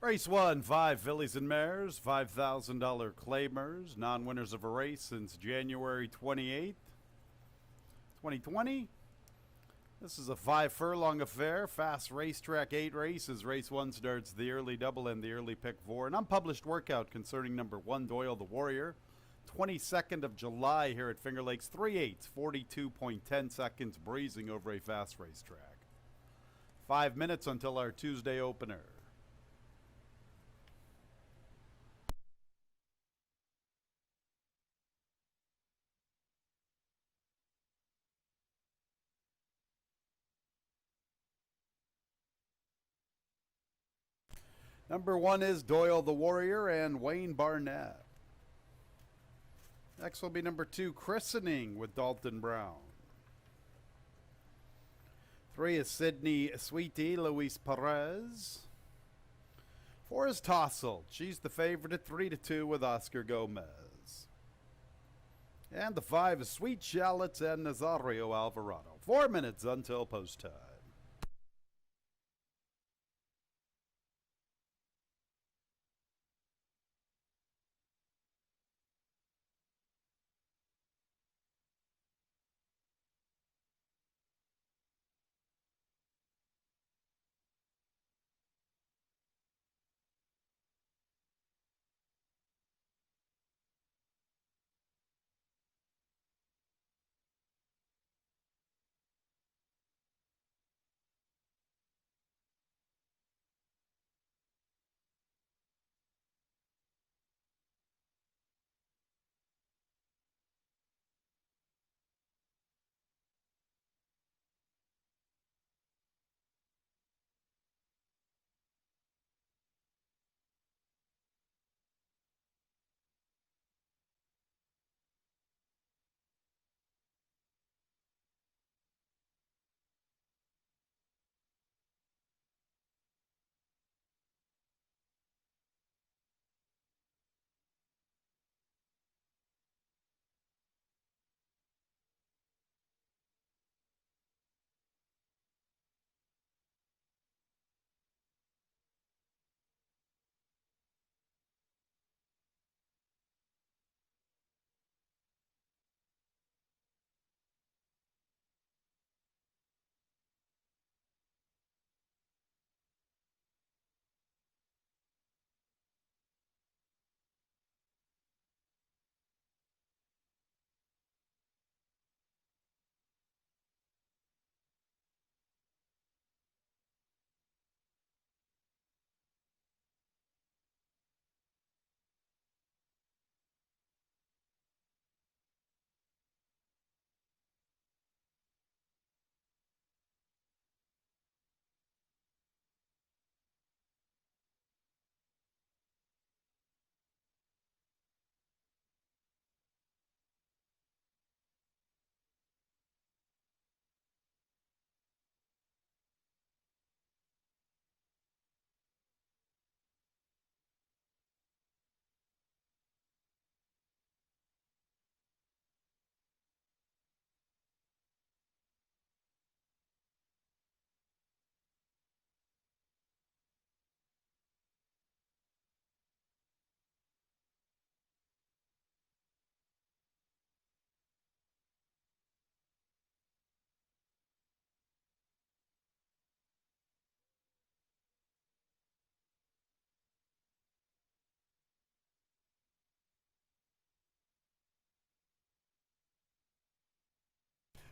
Race 1, 5 fillies and mares, $5,000 claimers, non winners of a race since January 28th, 2020. This is a 5 furlong affair, fast racetrack, 8 races. Race 1 starts the early double and the early pick 4. An unpublished workout concerning number 1, Doyle the Warrior. 22nd of July here at Finger Lakes, 3/8, 42.10 seconds, breezing over a fast racetrack. 5 minutes until our Tuesday opener. Number 1 is Doyle the Warrior and Wayne Barnett. Next will be number 2, Christening with Dalton Brown. 3 is Sydney Sweetie, Luis Perez. 4 is Tossel. She's the favorite at 3-2 with Oscar Gomez. And the 5 is Sweet Shallots and Nazario Alvarado. 4 minutes until post time.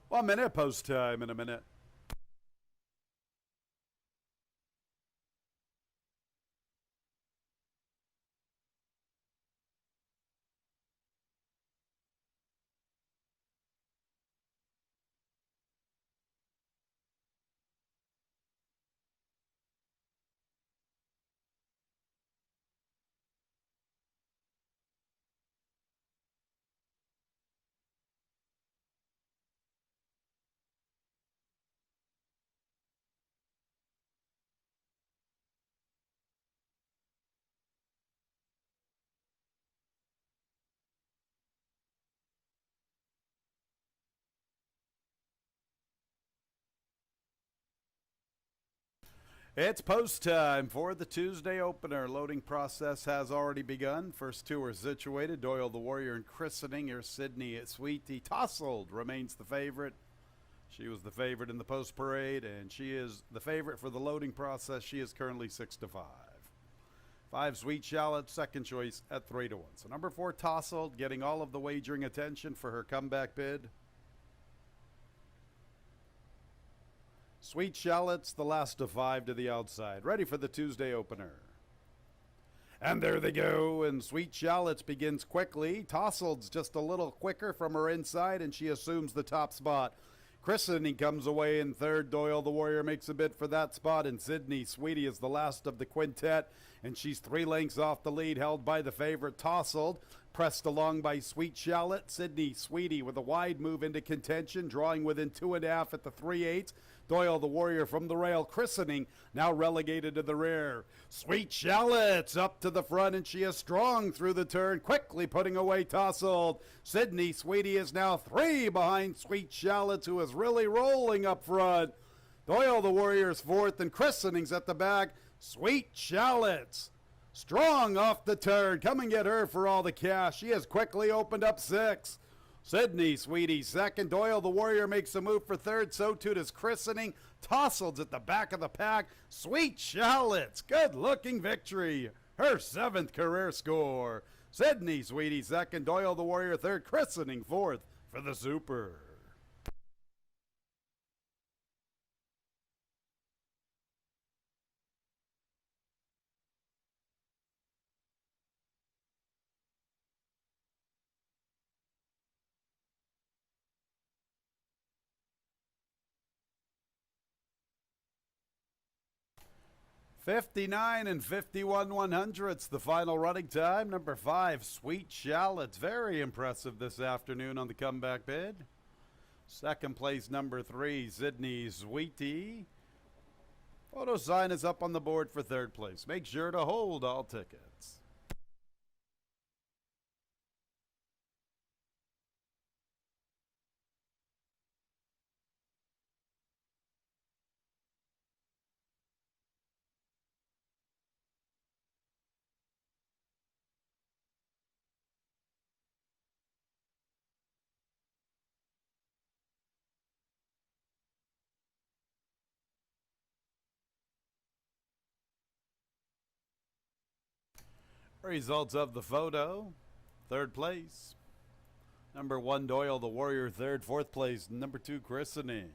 One minute, post time in a minute. It's post time for the Tuesday opener. Loading process has already begun. First two are situated. Doyle the Warrior and Christening. Here's Sydney Sweetie. Tousled remains the favorite. She was the favorite in the post parade, and she is the favorite for the loading process. She is currently 6-5. 5 Sweet Shallot, second choice at 3-1. So number 4 Tousled getting all of the wagering attention for her comeback bid. Sweet Shallots, the last of 5 to the outside. Ready for the Tuesday opener. And there they go, and Sweet Shallots begins quickly. Tousled's just a little quicker from her inside, and she assumes the top spot. Christening comes away in third. Doyle the Warrior makes a bid for that spot, and Sydney Sweetie is the last of the quintet, and she's 3 lengths off the lead, held by the favorite Tousled. Pressed along by Sweet Shallot. Sydney Sweetie with a wide move into contention, drawing within 2.5 at the 3/8. Doyle the Warrior from the rail. Christening now relegated to the rear. Sweet Shallot's up to the front, and she is strong through the turn, quickly putting away Tousled. Sydney Sweetie is now 3 behind Sweet Shallot, who is really rolling up front. Doyle the Warrior's 4th, and Christening's at the back. Sweet Shallot's strong off the turn. Come and get her for all the cash. She has quickly opened up 6. Sydney Sweetie second. Doyle the Warrior makes a move for third. So too does Christening. Tousled's at the back of the pack. Sweet Shallot's good looking victory. Her 7th career score. Sydney Sweetie second. Doyle the Warrior third. Christening 4th for the Super. $59 and 51 100ths, the final running time. Number 5, Sweet Shallot's very impressive this afternoon on the comeback bid. Second place, number 3, Sydney Sweetie. Photo sign is up on the board for third place. Make sure to hold all tickets. Results of the photo. Third place, number 1, Doyle the Warrior. Third. Fourth place, number 2, Christening.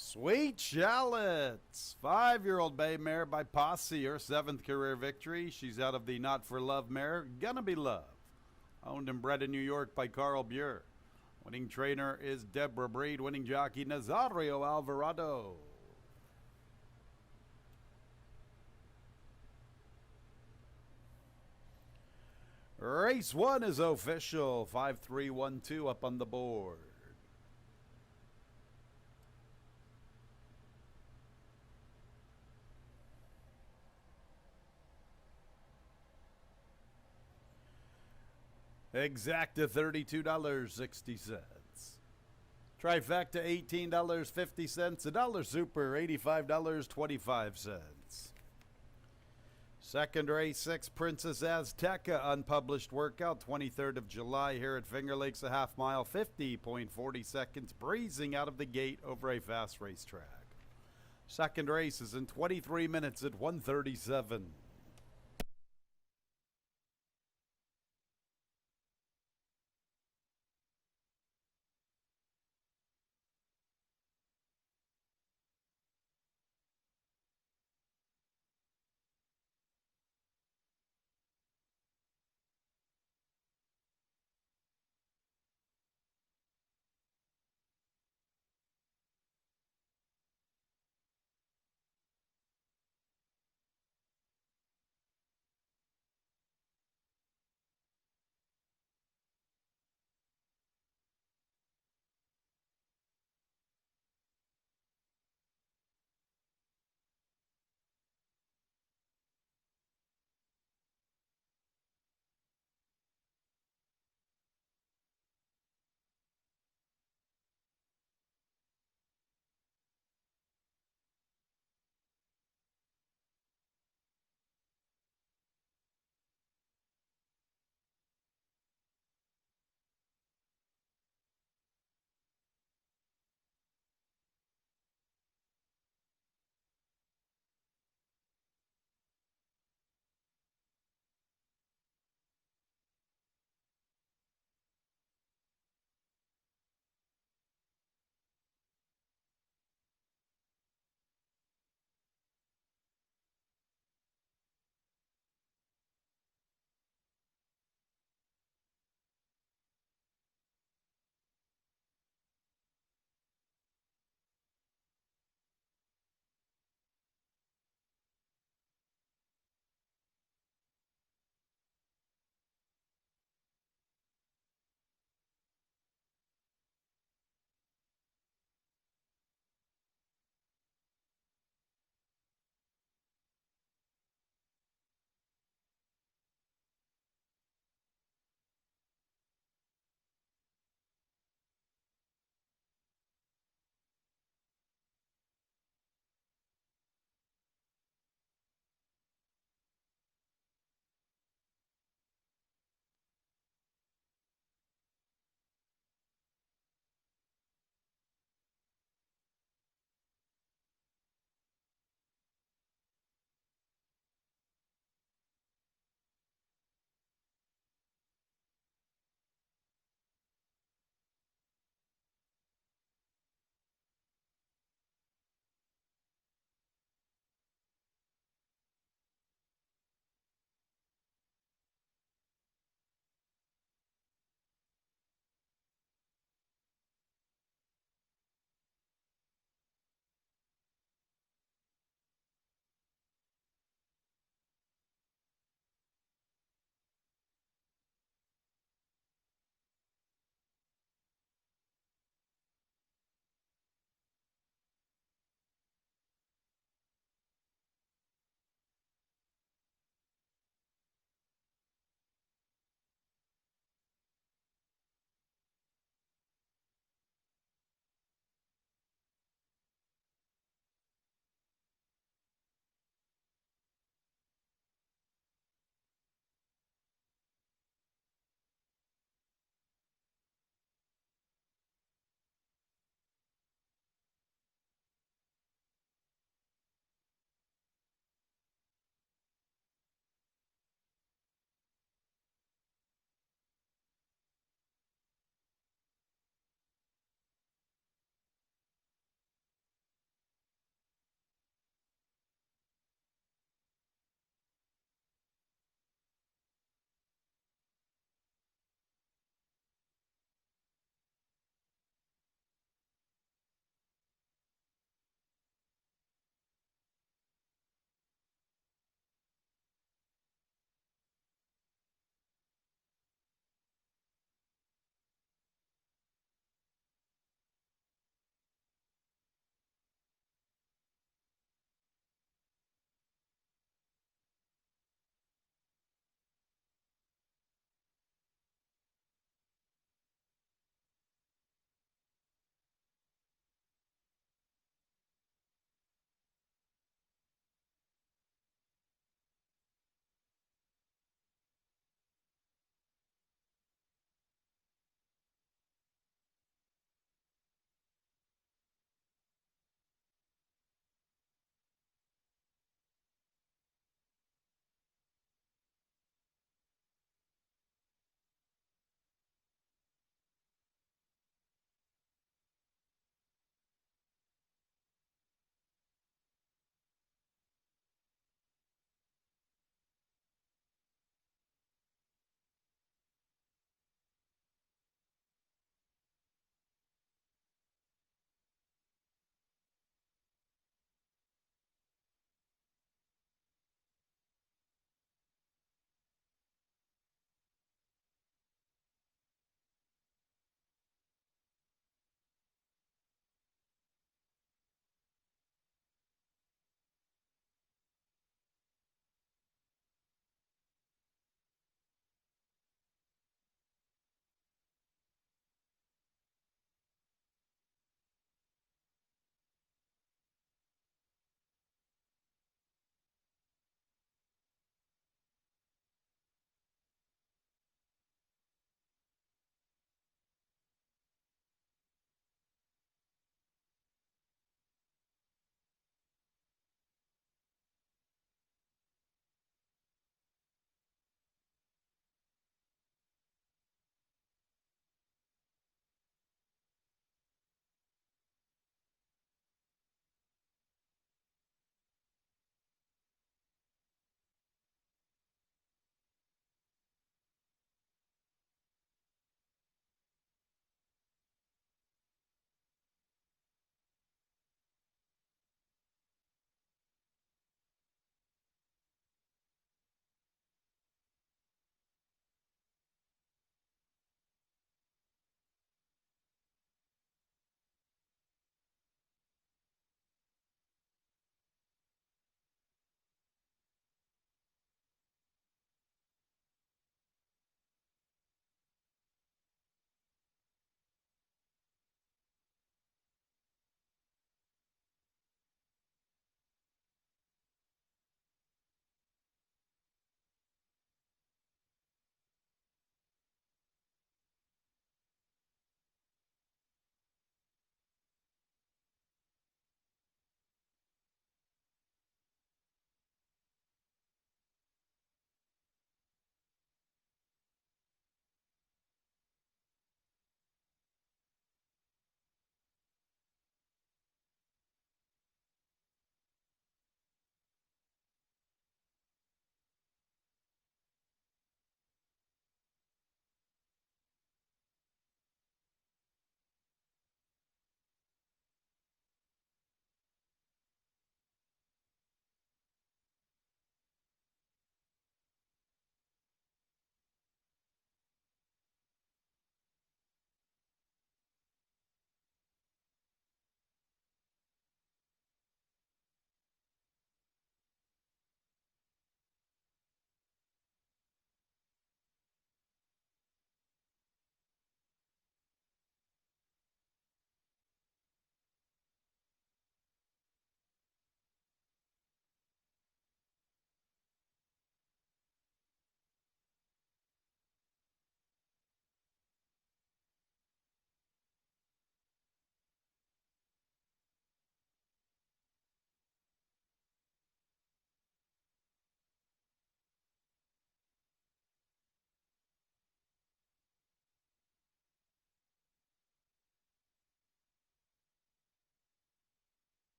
Sweet Shallots, 5-year-old bay mare by Posse, her 7th career victory. She's out of the Not for Love mare, Gonna Be Love. Owned and bred in New York by Carl Buer. Winning trainer is Deborah Breed. Winning jockey Nazario Alvarado. Race 1 is official. 5-3-1-2 up on the board. Exacta $32.60. Trifecta $18.50. A dollar super $85.25. Second race 6, Princess Azteca unpublished workout, 23rd of July here at Finger Lakes, a half mile, 50.40 seconds, breezing out of the gate over a fast racetrack. Second race is in 23 minutes at 1:37.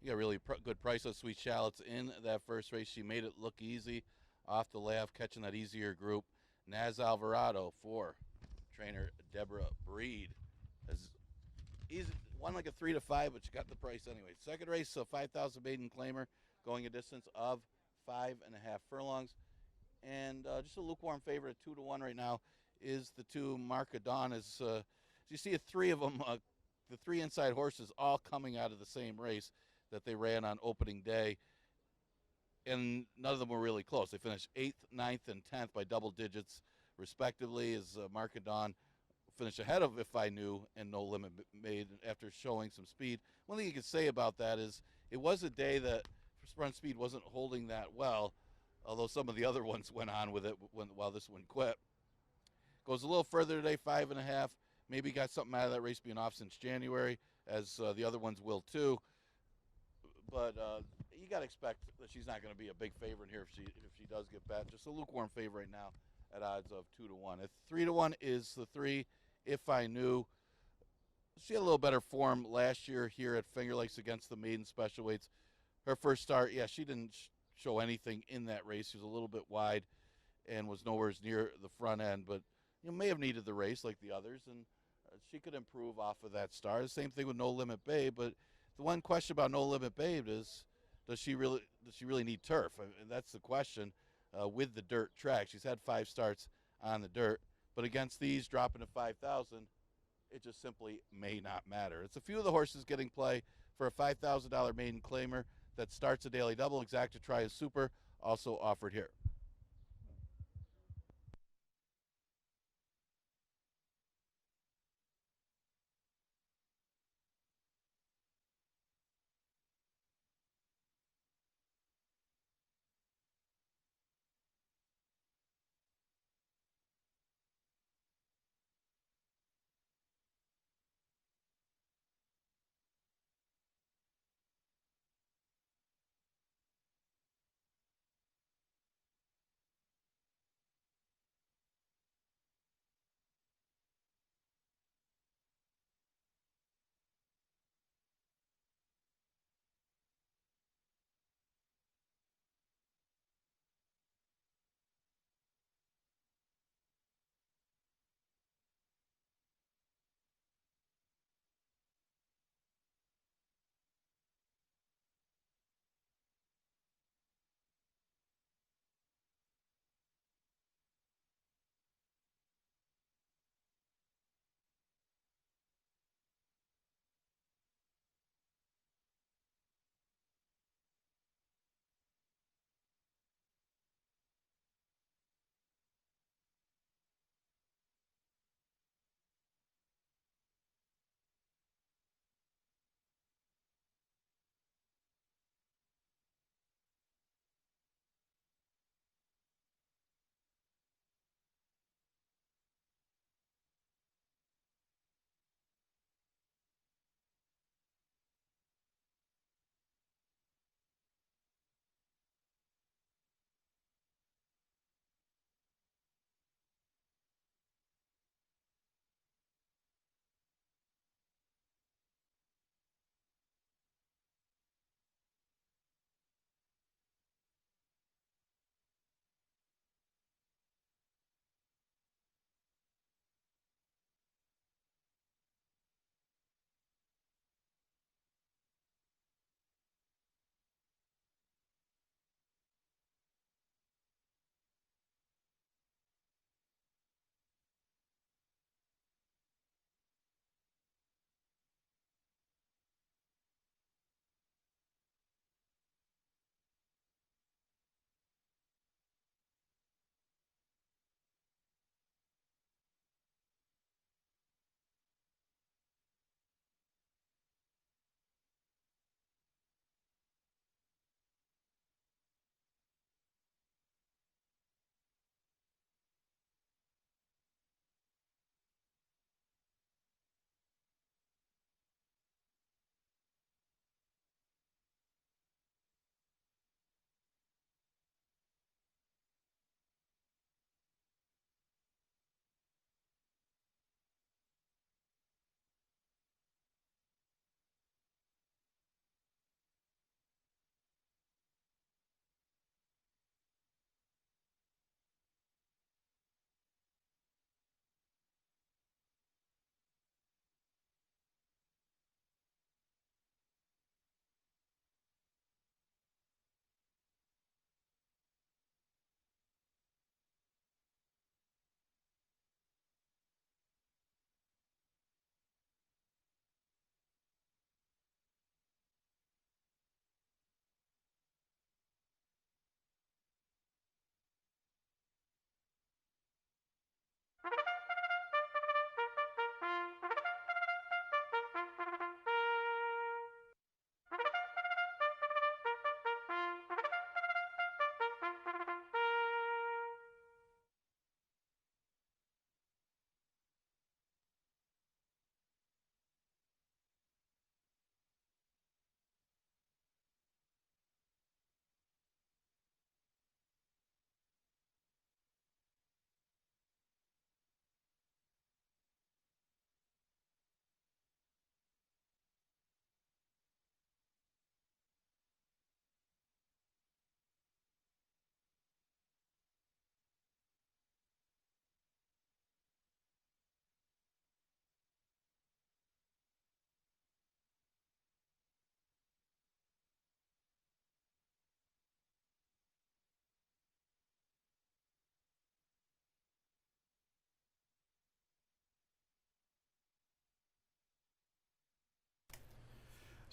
She got really good price on Sweet Shallots in that first race. She made it look easy off the layoff, catching that easier group. Naz Alvarado for trainer Deborah Breed has easy, won like a 3 to 5, but she got the price anyway. Second race, so 5,000 maiden claimer, going a distance of 5.5 furlongs, and just a lukewarm favorite at 2 to 1 right now is the two Marcadon. As you see, three of them, the three inside horses, all coming out of the same race that they ran on opening day, and none of them were really close. They finished 8th, 9th, and 10th by double digits, respectively, as Marcadon finished ahead of If I Knew and No Limit Made after showing some speed. One thing you could say about that is it was a day that Sprint Speed wasn't holding that well, although some of the other ones went on with it while this one quit. Goes a little further today, 5.5. Maybe got something out of that race being off since January, as the other ones will too. But you got to expect that she's not going to be a big favorite here if she does get bet. Just a lukewarm favorite right now at odds of 2 to 1. At 3 to 1 is the 3, If I Knew. She had a little better form last year here at Finger Lakes against the maiden special weights. Her first start, yeah, she didn't show anything in that race. She was a little bit wide and was nowhere near the front end, but may have needed the race like the others, and she could improve off of that start. The same thing with No Limit Babe, but the one question about No Limit Babe is, does she really need turf? And that's the question with the dirt track. She's had 5 starts on the dirt, but against these dropping to 5,000, it just simply may not matter. It's a few of the horses getting play for a $5,000 maiden claimer that starts a daily double. Exacta Try is Super, also offered here.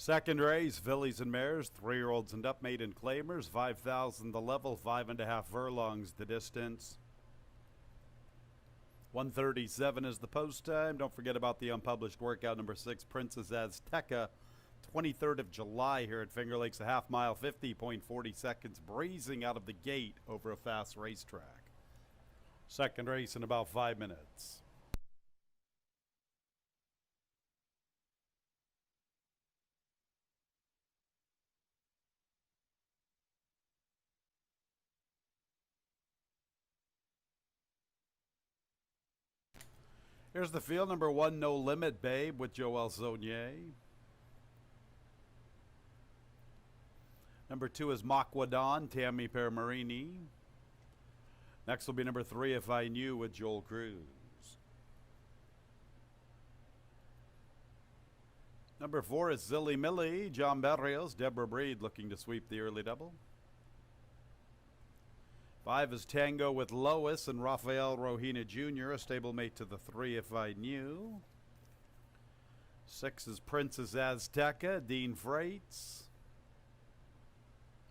Second race, fillies and mares, 3-year-olds and up, maiden claimers, 5,000 the level, 5.5 furlongs the distance. 1:37 is the post time. Don't forget about the unpublished workout number 6, Princess Azteca, 23rd of July here at Finger Lakes, a half mile, 50.40 seconds, breezing out of the gate over a fast racetrack. Second race in about 5 minutes. Here's the field. Number 1, No Limit Babe with Joel Saunier. Number 2 is Makwadon, Tammy Permarini. Next will be number 3, If I Knew, with Joel Cruz. Number 4 is Zilly Millie, John Berrios, Deborah Breed looking to sweep the early double. 5 is Tango with Lois and Rafael Rohina Jr., a stablemate to the 3, If I Knew. 6 is Princess Azteca, Dean Freites.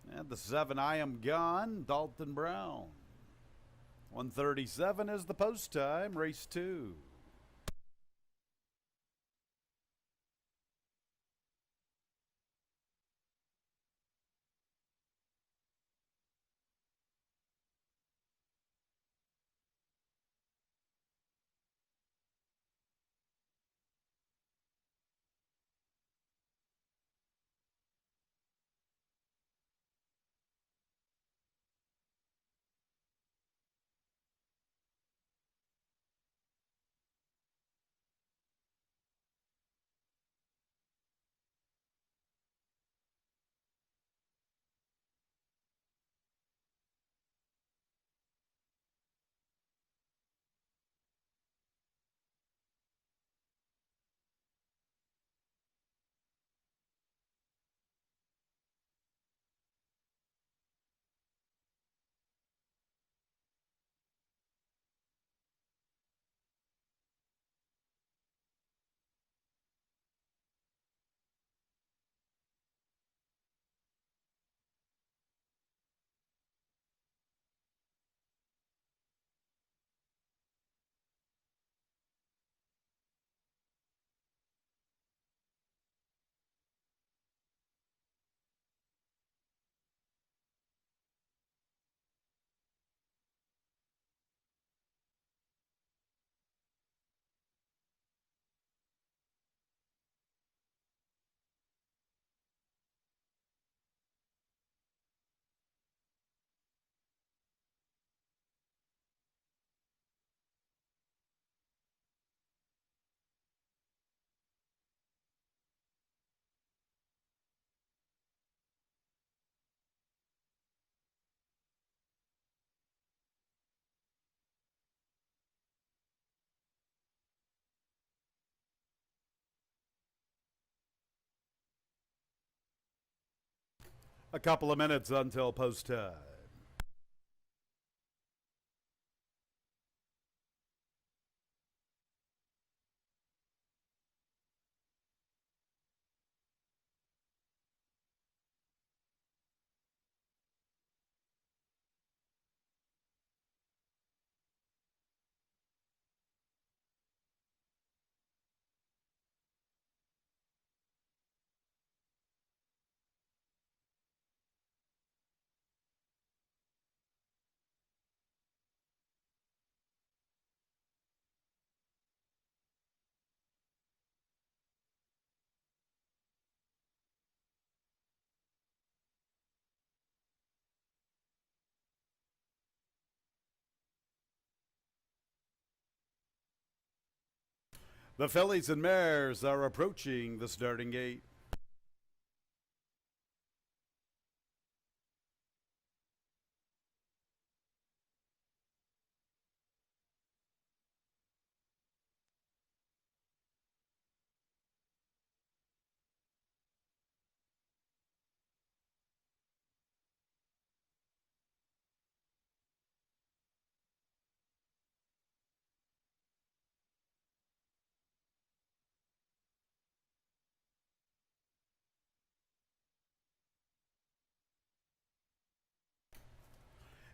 And the 7, I Am Gone, Dalton Brown. 1:37 is the post time, race 2. A couple of minutes until post time. The fillies and mares are approaching the starting gate.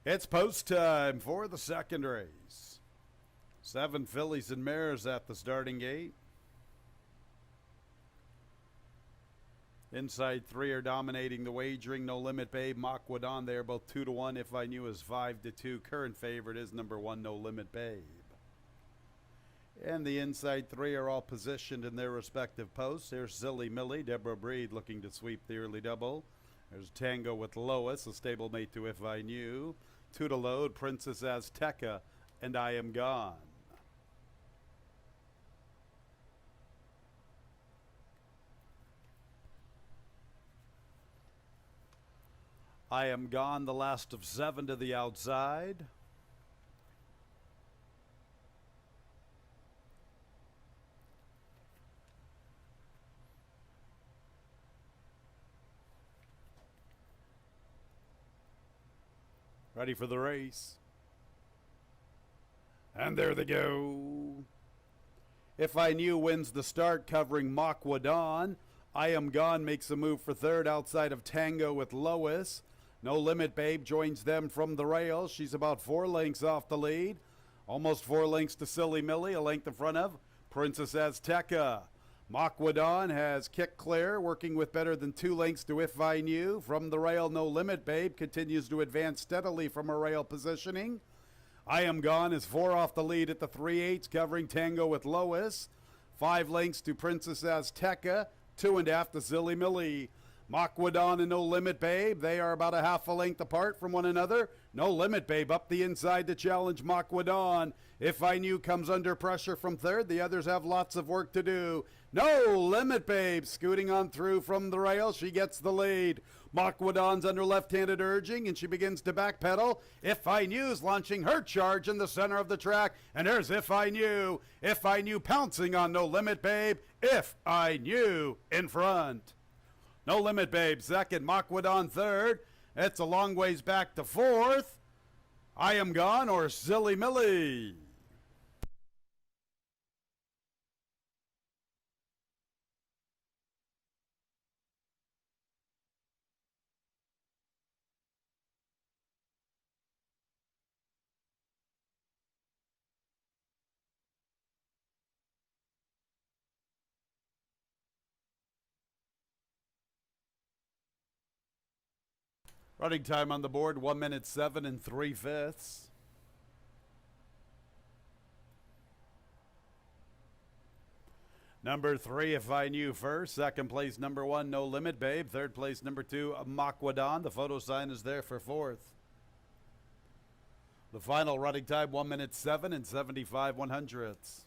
It's post time for the second race. 7 fillies and mares at the starting gate. Inside 3 are dominating the wagering. No Limit Babe, Makwadon, they are both 2-1. If I Knew is 5-2. Current favorite is number 1, No Limit Babe. And the inside 3 are all positioned in their respective posts. Here's Silly Millie, Deborah Breed looking to sweep the early double. There's Tango with Lois, a stablemate to If I Knew. 2 to load, Princess Azteca, and I Am Gone. I Am Gone, the last of 7 to the outside. Ready for the race. And there they go. If I Knew wins the start, covering Makwadon. I Am Gone makes a move for third outside of Tango with Lois. No Limit Babe joins them from the rails. She's about 4 lengths off the lead. Almost 4 lengths to Silly Millie, a length in front of Princess Azteca. Makwadon has kicked clear, working with better than 2 lengths to If I Knew. From the rail, No Limit Babe continues to advance steadily from her rail positioning. I Am Gone is 4 off the lead at the 3/8, covering Tango with Lois. 5 lengths to Princess Azteca, 2.5 to Silly Millie. Makwadon and No Limit Babe, they are about a half a length apart from one another. No Limit Babe up the inside to challenge Makwadon. If I Knew comes under pressure from third. The others have lots of work to do. No Limit Babe scooting on through from the rail. She gets the lead. Makwadon's under left-handed urging, and she begins to backpedal. If I Knew's launching her charge in the center of the track, and there's If I Knew. If I Knew pouncing on No Limit Babe. If I Knew in front. No Limit Babe second, Makwadon third. It's a long ways back to fourth. I Am Gone or Silly Millie. Running time on the board, 1 minute 7 3/5. Number 3, If I Knew first. Second place, number 1, No Limit Babe. Third place, number 2, Makwadon. The photo sign is there for fourth. The final running time, 1 minute 7 75 100ths.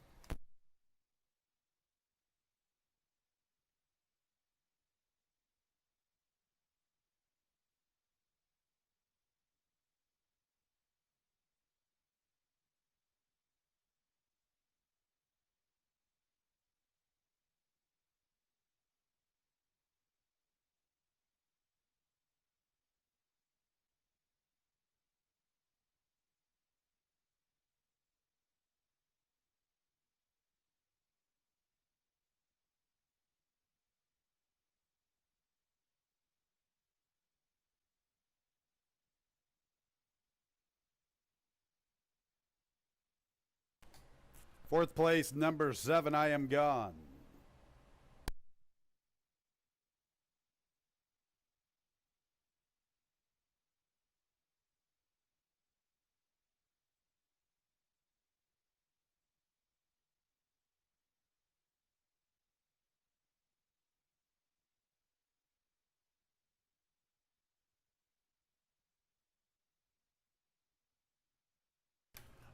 Fourth place, number 7, I Am Gone.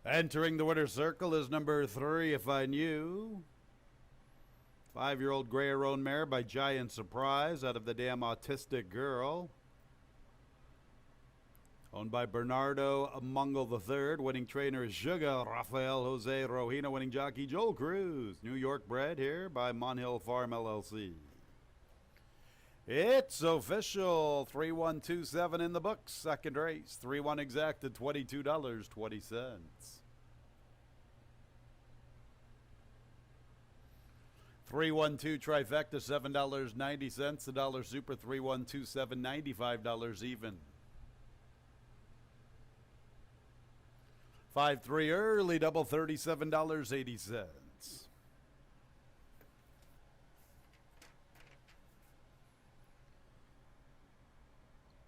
Entering the winner's circle is number 3, If I Knew. 5-year-old Gray Roan mare by Giant Surprise out of the Damn Autistic Girl. Owned by Bernardo Mungle III. Winning trainer is Sugar Rafael Jose Rojina. Winning jockey Joel Cruz. New York bred here by Monhill Farm LLC. It's official. 3-1-2-7 in the books. Second race. 3-1 exacted. $22.20. 3-1-2 trifecta, $7.90. The dollar super 3-1-2-7, $95 even. 5-3 early double, $37.80.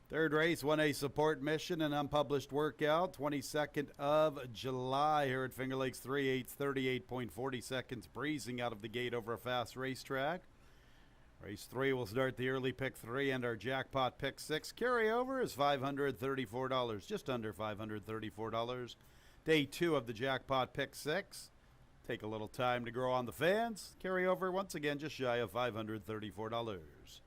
Third race, 1A support mission, an unpublished workout, 22nd of July here at Finger Lakes 3/8, 38.40 seconds, breezing out of the gate over a fast racetrack. Race 3 will start the early pick 3 and our jackpot pick 6. Carryover is $534, just under $534. Day 2 of the jackpot pick 6. Take a little time to grow on the fans. Carryover, once again, just shy of $534.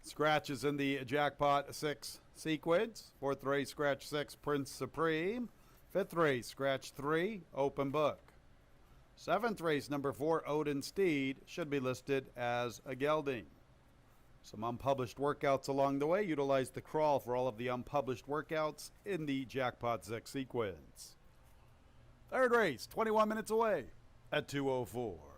Scratches in the jackpot 6 sequence. Fourth race, scratch 6, Prince Supreme. Fifth race, scratch 3, Open Book. Seventh race, number 4, Odin Steed, should be listed as a gelding. Some unpublished workouts along the way. Utilize the crawl for all of the unpublished workouts in the jackpot 6 sequence. Third race, 21 minutes away at 2:04.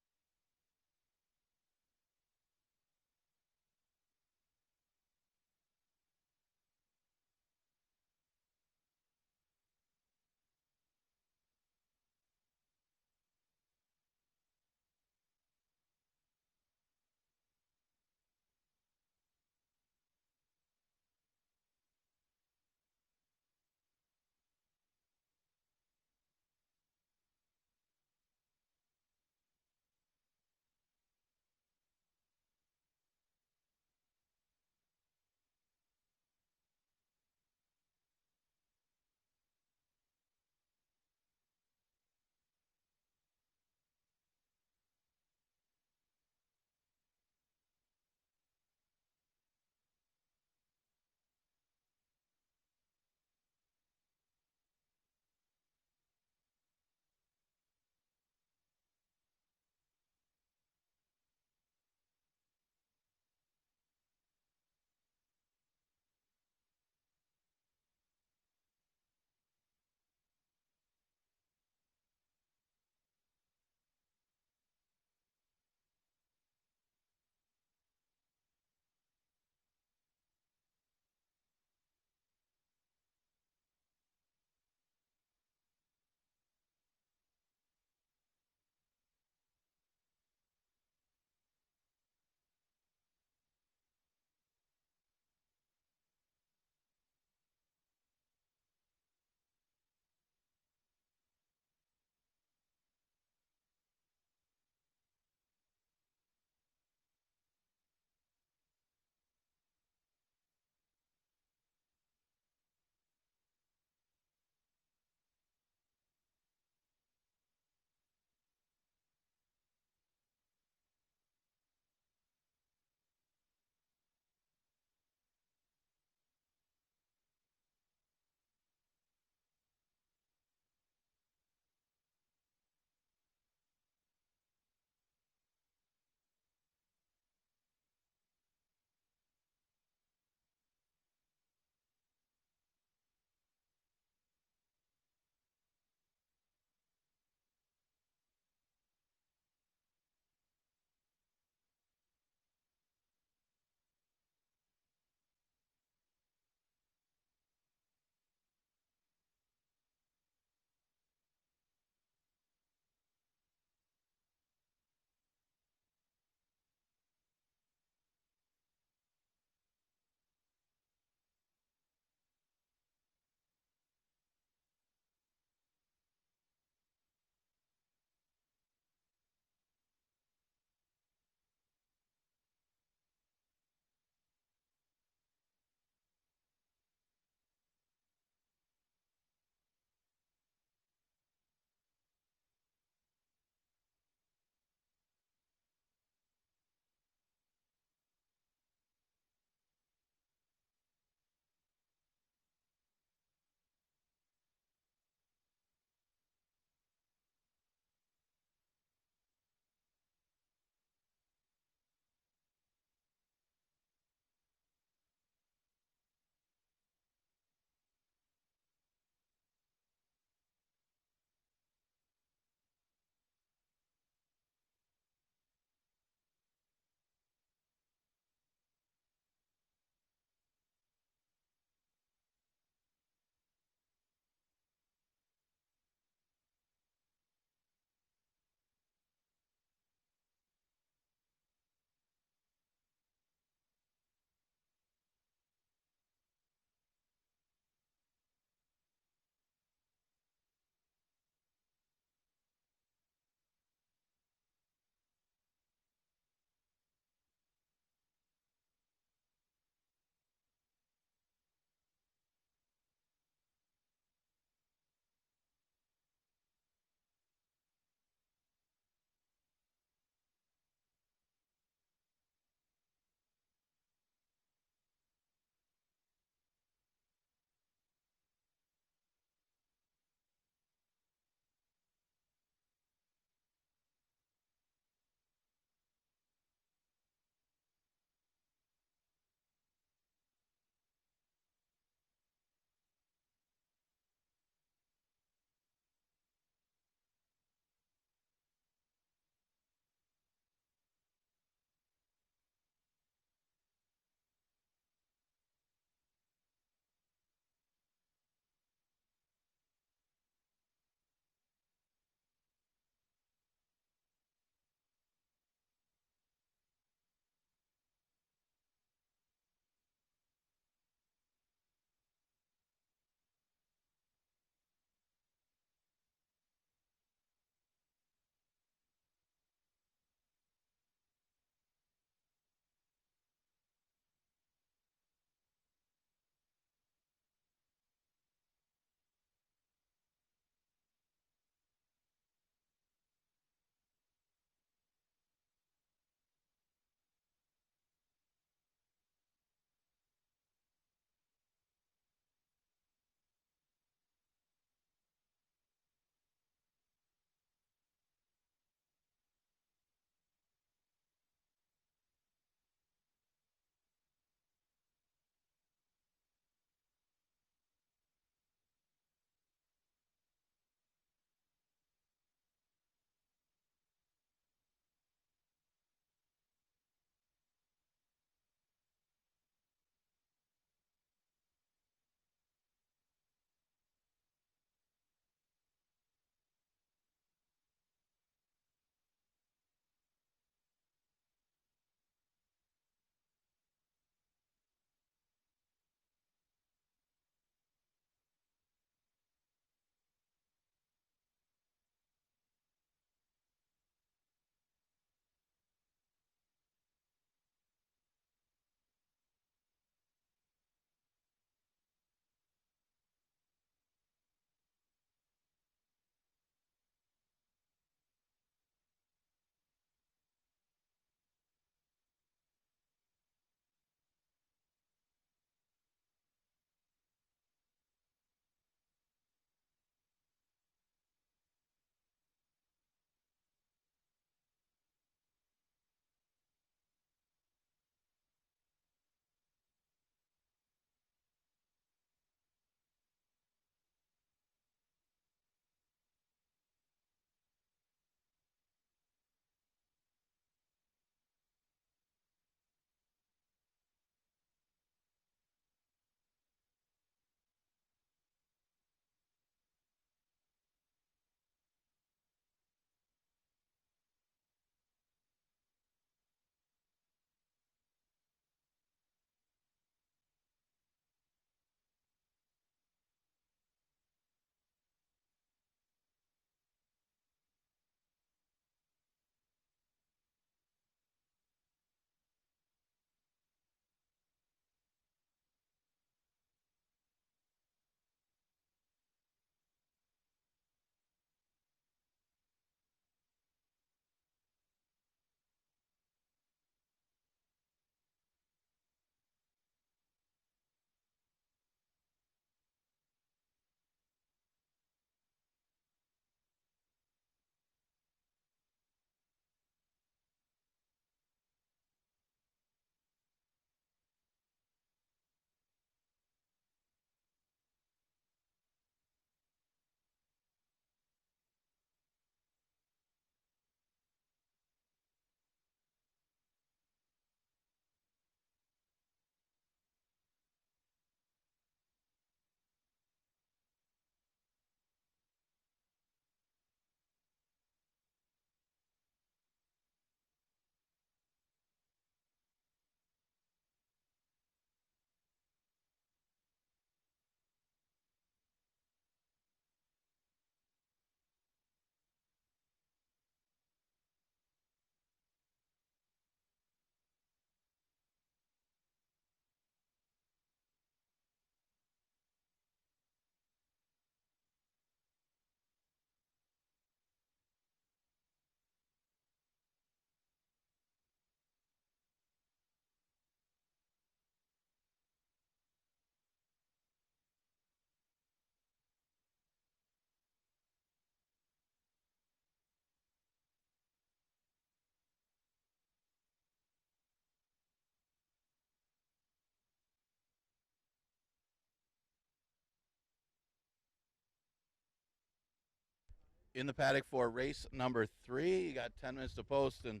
In the paddock for race number 3. You got 10 minutes to post, and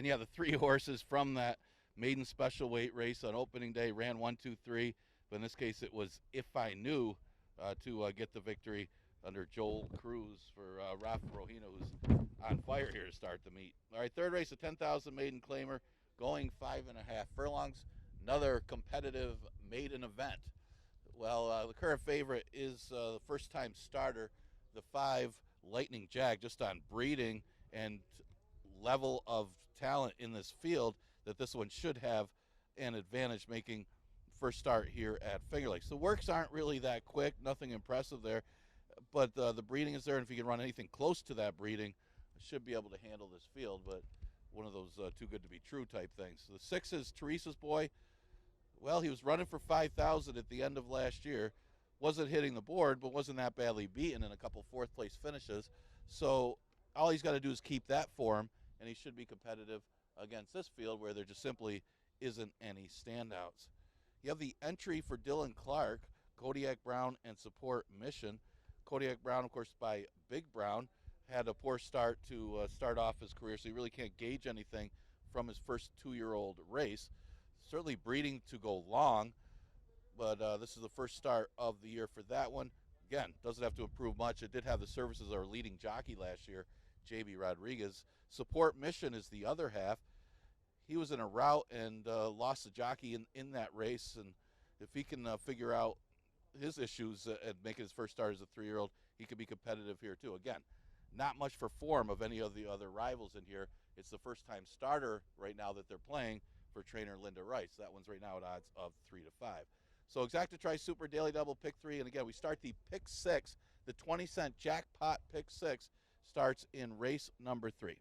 yeah, the 3 horses from that maiden special weight race on opening day ran 1, 2, 3. But in this case, it was If I Knew to get the victory under Joel Cruz for Rafa Rohino, who's on fire here to start the meet. All right, third race, a 10,000 maiden claimer, going 5.5 furlongs. Another competitive maiden event. Well, the current favorite is the first-time starter, the 5 Lightning Jag, just on breeding and level of talent in this field, that this one should have an advantage making first start here at Finger Lakes. The works aren't really that quick, nothing impressive there, but the breeding is there, and if you can run anything close to that breeding, should be able to handle this field, but one of those too good to be true type things. So the 6 is Teresa's Boy. Well, he was running for 5,000 at the end of last year. Wasn't hitting the board, but wasn't that badly beaten in a couple fourth place finishes. So all he's got to do is keep that form, and he should be competitive against this field where there just simply isn't any standouts. You have the entry for Dylan Clark, Kodiak Brown, and Support Mission. Kodiak Brown, of course, by Big Brown, had a poor start to start off his career, so you really can't gauge anything from his first 2-year-old race. Certainly breeding to go long, but this is the first start of the year for that one. Again, doesn't have to improve much. It did have the services of our leading jockey last year, J.B. Rodriguez. Support Mission is the other half. He was in a rout and lost the jockey in that race, and if he can figure out his issues at making his first start as a 3-year-old, he could be competitive here too. Again, not much for form of any of the other rivals in here. It's the first-time starter right now that they're playing for trainer Linda Rice. That one's right now at odds of 3 to 5. So Exacta Super Daily Double Pick 3, and again, we start the Pick 6. The 20-cent jackpot Pick 6 starts in race number 3.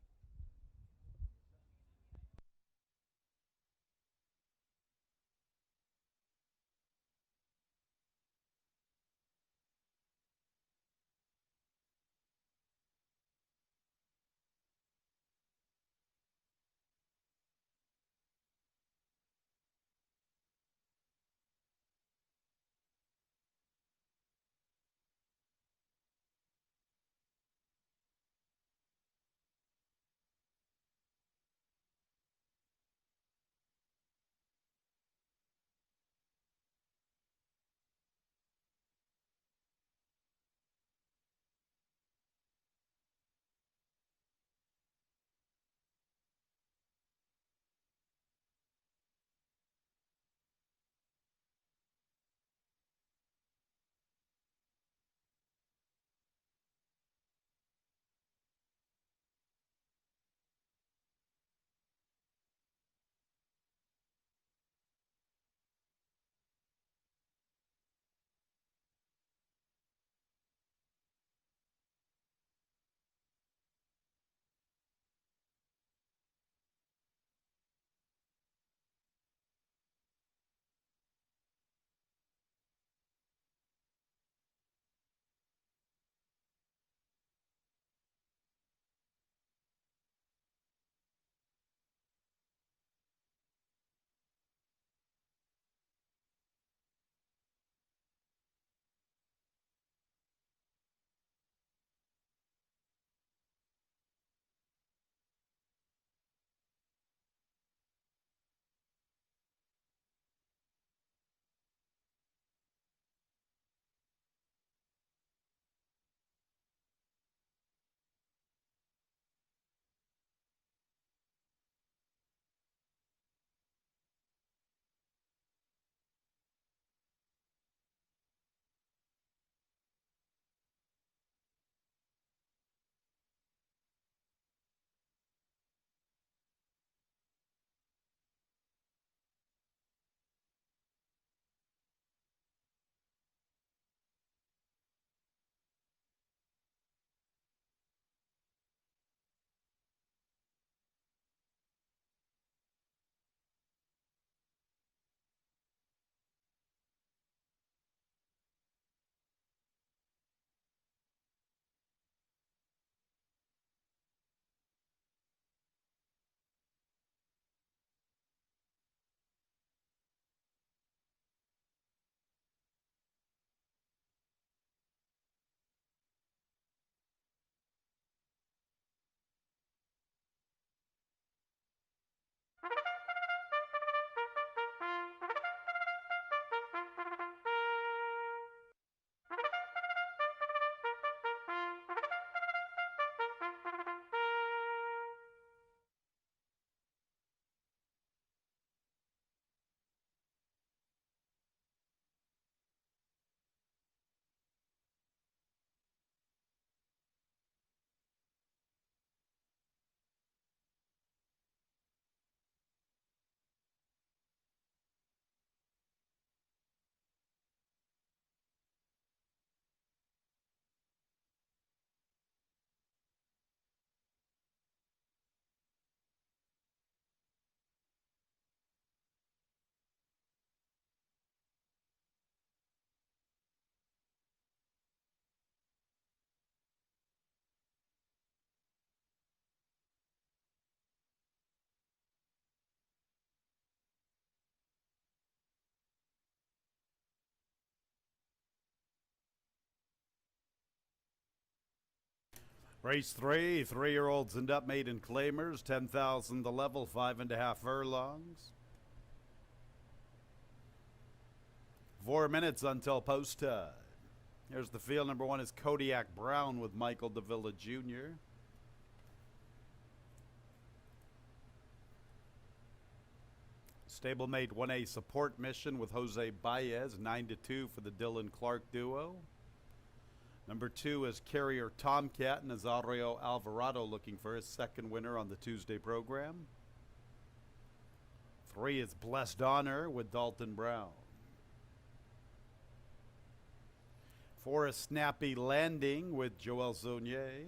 Race 3, 3-year-olds and up maiden claimers, 10,000 the level, 5.5 furlongs. 4 minutes until post time. Here's the field. Number 1 is Kodiak Brown with Michael Davila Jr. Stablemate 1A support mission with Jose Baez, 9-2 for the Dylan Clark duo. Number 2 is Carrier Tomcat and Nazario Alvarado looking for his second winner on the Tuesday program. 3 is Blessed Honor with Dalton Brown. 4 is Snappy Landing with Joel Zonier.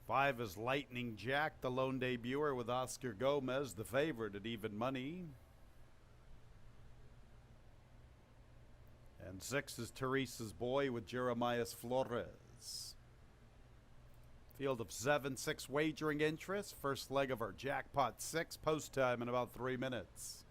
5 is Lightning Jack, the lone debuter with Oscar Gomez, the favorite at even money. And 6 is Teresa's Boy with Jeremias Flores. Field of 7, 6 wagering interest. First leg of our Jackpot 6, post time in about 3 minutes.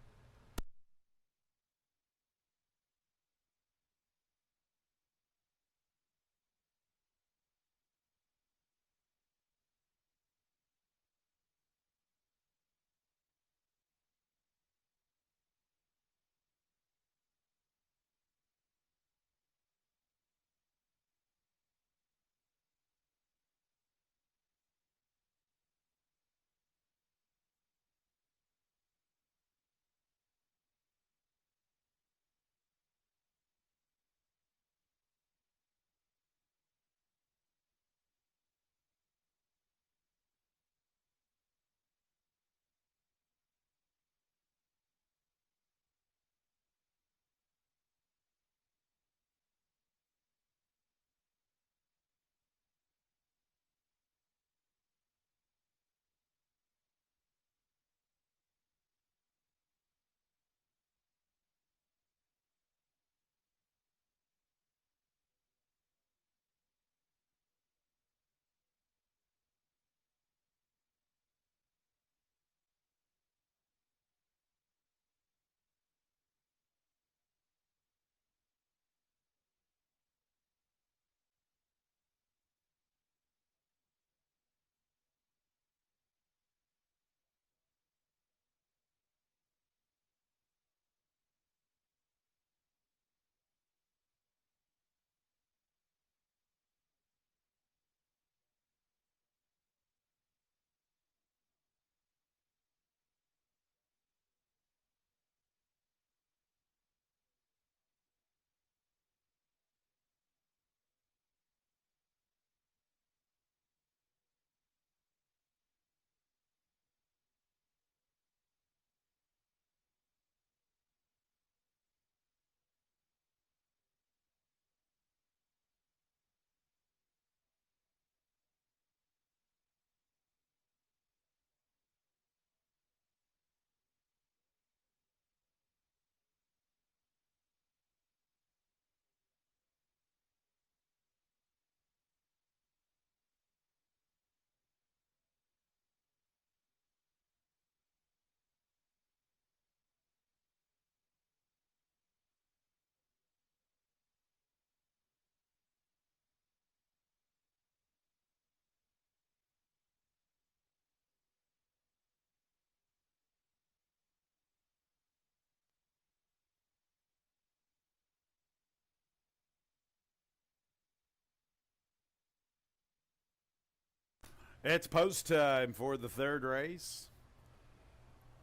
It's post time for the third race.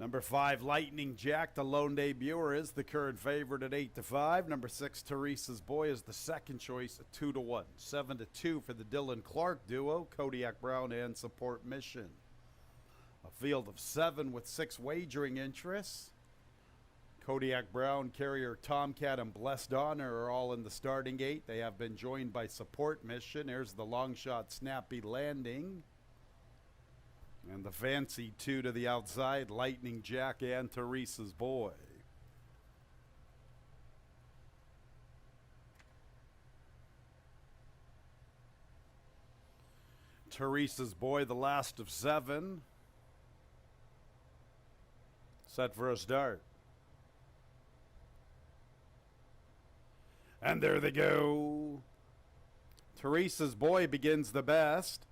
Number 5, Lightning Jack, the lone debuter, is the current favorite at 8-5. Number 6, Teresa's Boy, is the second choice at 2-1. 7-2 for the Dylan Clark duo, Kodiak Brown and Support Mission. A field of 7 with 6 wagering interests. Kodiak Brown, Carrier Tomcat, and Blessed Honor are all in the starting gate. They have been joined by Support Mission. Here's the long shot, Snappy Landing. And the fancy 2 to the outside, Lightning Jack and Teresa's Boy. Teresa's Boy, the last of 7. Set for a start. And there they go. Teresa's Boy begins the best.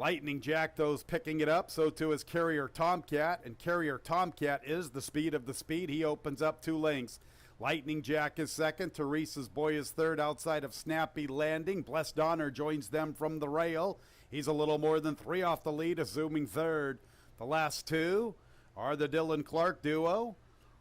Lightning Jack, those picking it up. So too is Carrier Tomcat. And Carrier Tomcat is the speed of the speed. He opens up 2 lengths. Lightning Jack is second. Teresa's Boy is third outside of Snappy Landing. Blessed Honor joins them from the rail. He's a little more than 3 off the lead, assuming third. The last 2 are the Dylan Clark duo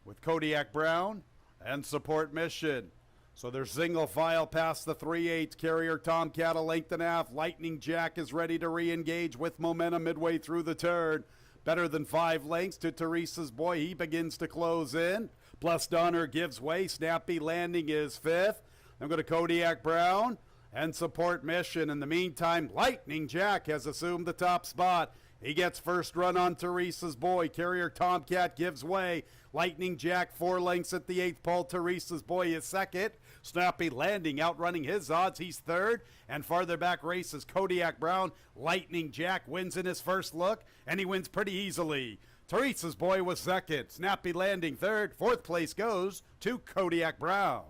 with Kodiak Brown and Support Mission. So they're single file past the 3/8. Carrier Tomcat a length and a half. Lightning Jack is ready to re-engage with momentum midway through the turn. Better than 5 lengths to Teresa's Boy. He begins to close in. Blessed Honor gives way. Snappy Landing is 5th. I'm going to Kodiak Brown and Support Mission. In the meantime, Lightning Jack has assumed the top spot. He gets first run on Teresa's Boy. Carrier Tomcat gives way. Lightning Jack 4 lengths at the 8th pole. Teresa's Boy is second. Snappy Landing outrunning his odds. He's third. And farther back races Kodiak Brown. Lightning Jack wins in his first look, and he wins pretty easily. Teresa's Boy was second. Snappy Landing third. 4th place goes to Kodiak Brown.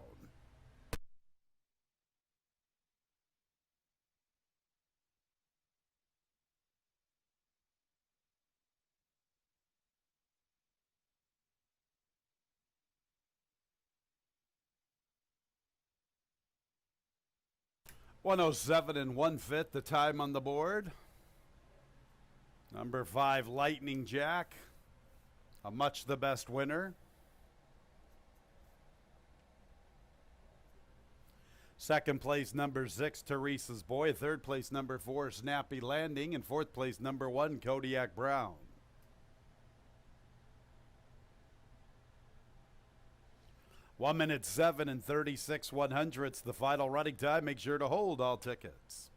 .107 and 1/5 the time on the board. Number 5, Lightning Jack, a much the best winner. Second place, number 6, Teresa's Boy. Third place, number 4, Snappy Landing. And 4th place, number 1, Kodiak Brown. One minute 7 and 36 100ths the final running time. Make sure to hold all tickets.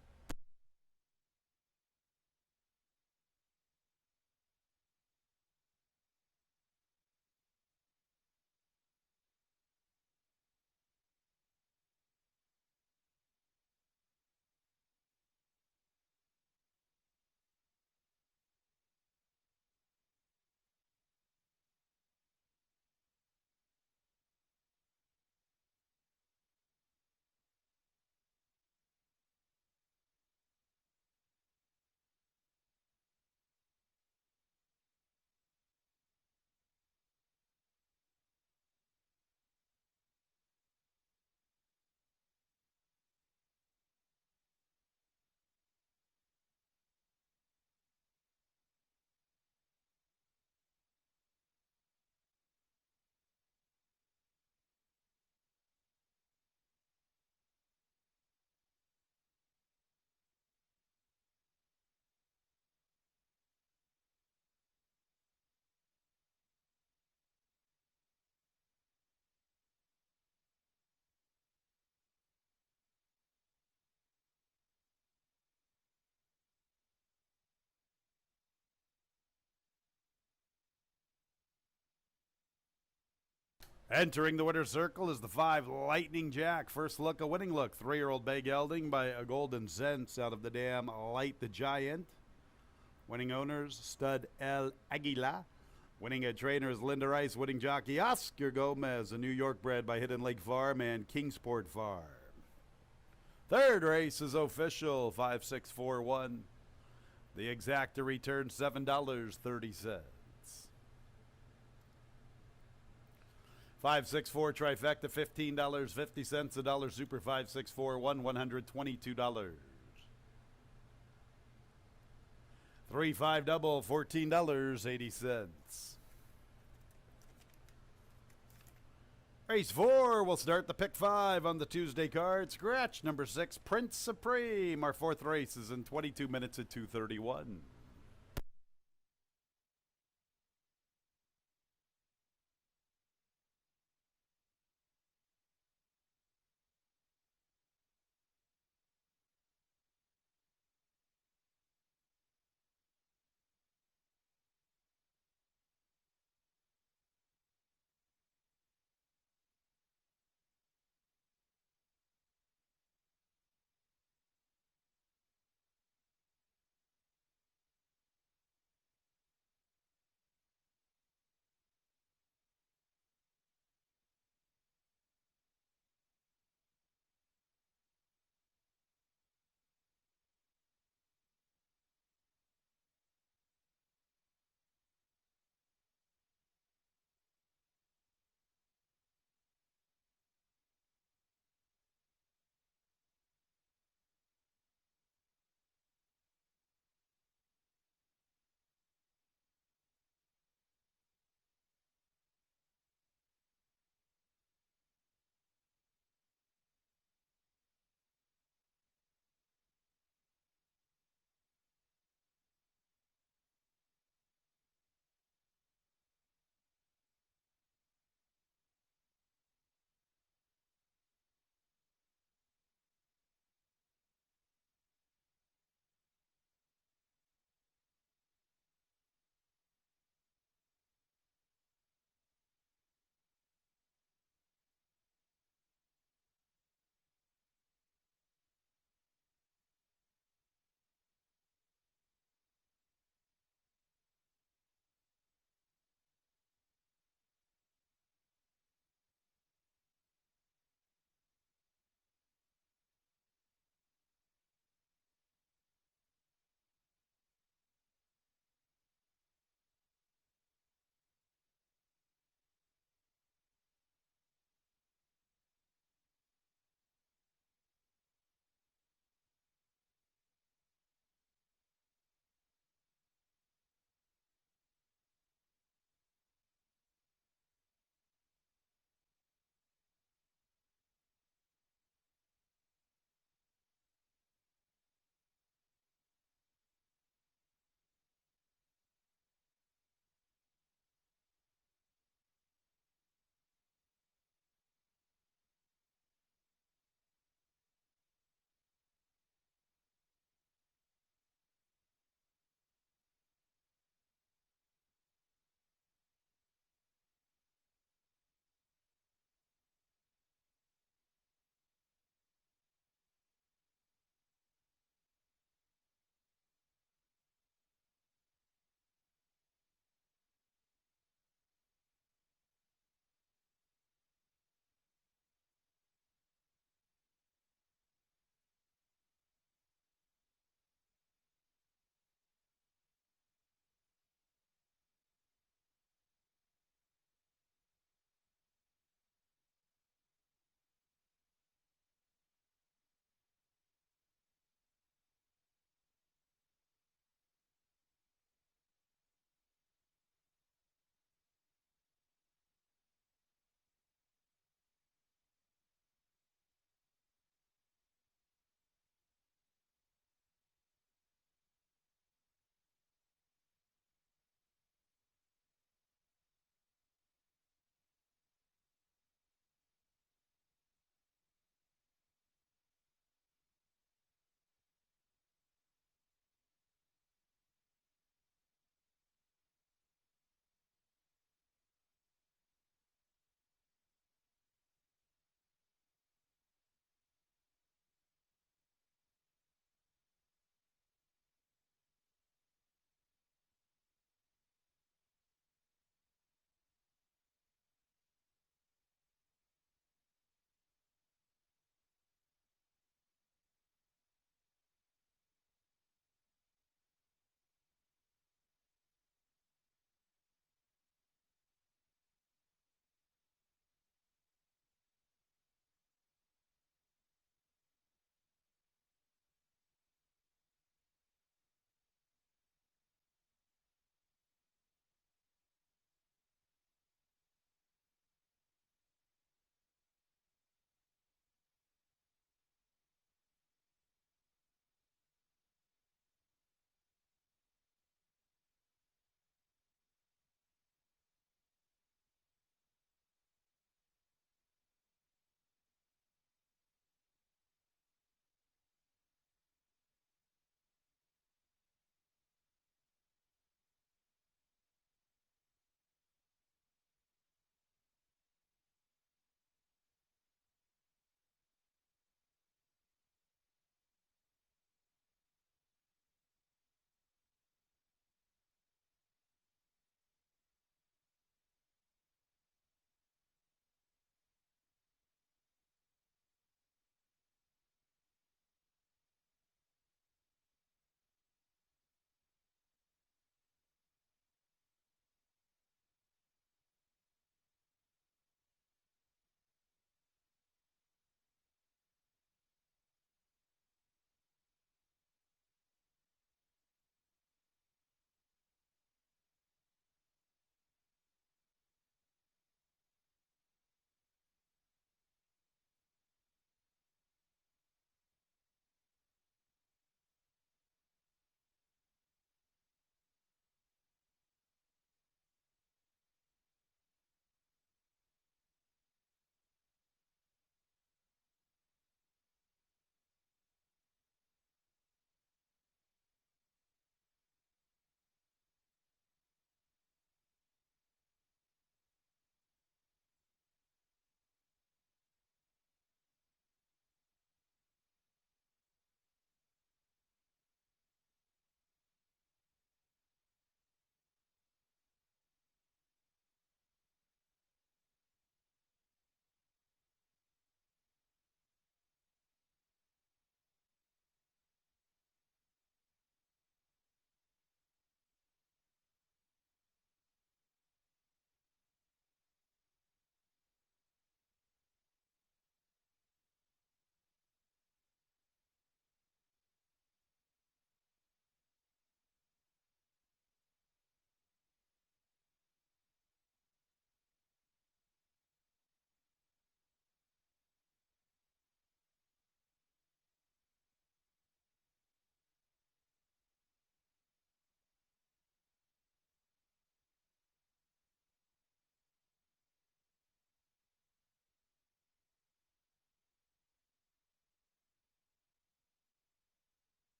Entering the winner's circle is the 5, Lightning Jack. First look, a winning look. 3-year-old bay gelding by a Golden Cents out of the dam Light the Giant. Winning owners, Stud El Aguila. Winning a trainer is Linda Rice. Winning jockey, Oscar Gomez, a New York bred by Hidden Lake Farm and Kingsport Farm. Third race is official, 5641. The exacta return, $7.30. 564 trifecta, $15.50. A dollar super 564 $122. 3-5 double, $14.80. Race 4 will start the pick 5 on the Tuesday card. Scratch number 6, Prince Supreme. Our fourth race is in 22 minutes at 2:31.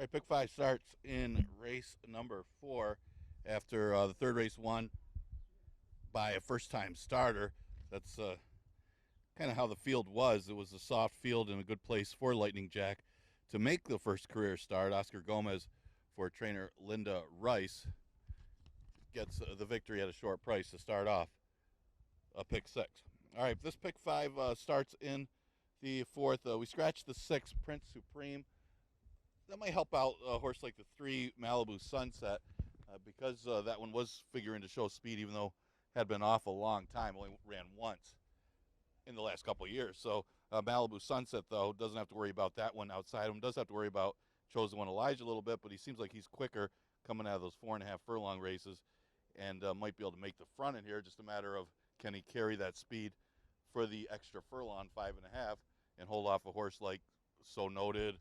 right, pick five starts in race number 4 after the third race won by a first-time starter. That's kind of how the field was. It was a soft field and a good place for Lightning Jack to make the first career start. Oscar Gomez for trainer Linda Rice gets the victory at a short price to start off pick 6. All right, this pick 5 starts in the 4th. We scratched the 6, Prince Supreme. That might help out a horse like the 3, Malibu Sunset, because that one was figuring to show speed, even though had been off a long time. Only ran once in the last couple of years. So Malibu Sunset, though, doesn't have to worry about that one outside him. Does have to worry about Chosen One Elijah a little bit, but he seems like he's quicker coming out of those 4.5 furlong races and might be able to make the front in here. Just a matter of can he carry that speed for the extra furlong, 5.5, and hold off a horse like So Noted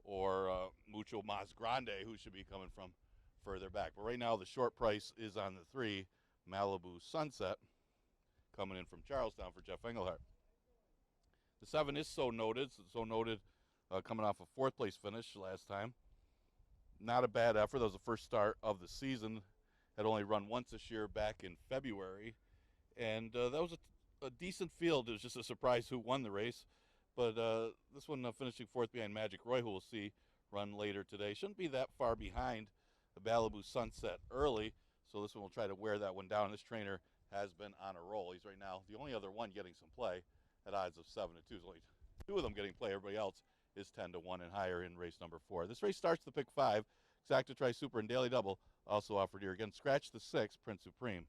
or Mucho Mas Grande, who should be coming from further back. But right now, the short price is on the 3, Malibu Sunset, coming in from Charlestown for Jeff Engelhardt. The 7 is So Noted. So Noted coming off a 4th place finish last time. Not a bad effort. That was the first start of the season. Had only run once this year back in February. And that was a decent field. It was just a surprise who won the race. But this one finishing 4th behind Magic Roy, who we'll see run later today. Shouldn't be that far behind the Malibu Sunset early. So this one will try to wear that one down. This trainer has been on a roll. He's right now the only other one getting some play at odds of 7-2. There's only 2 of them getting play. Everybody else is 10-1 and higher in race number 4. This race starts the pick 5. Exacta Tri Super and Daily Double also offered here. Again, scratch the 6, Prince Supreme.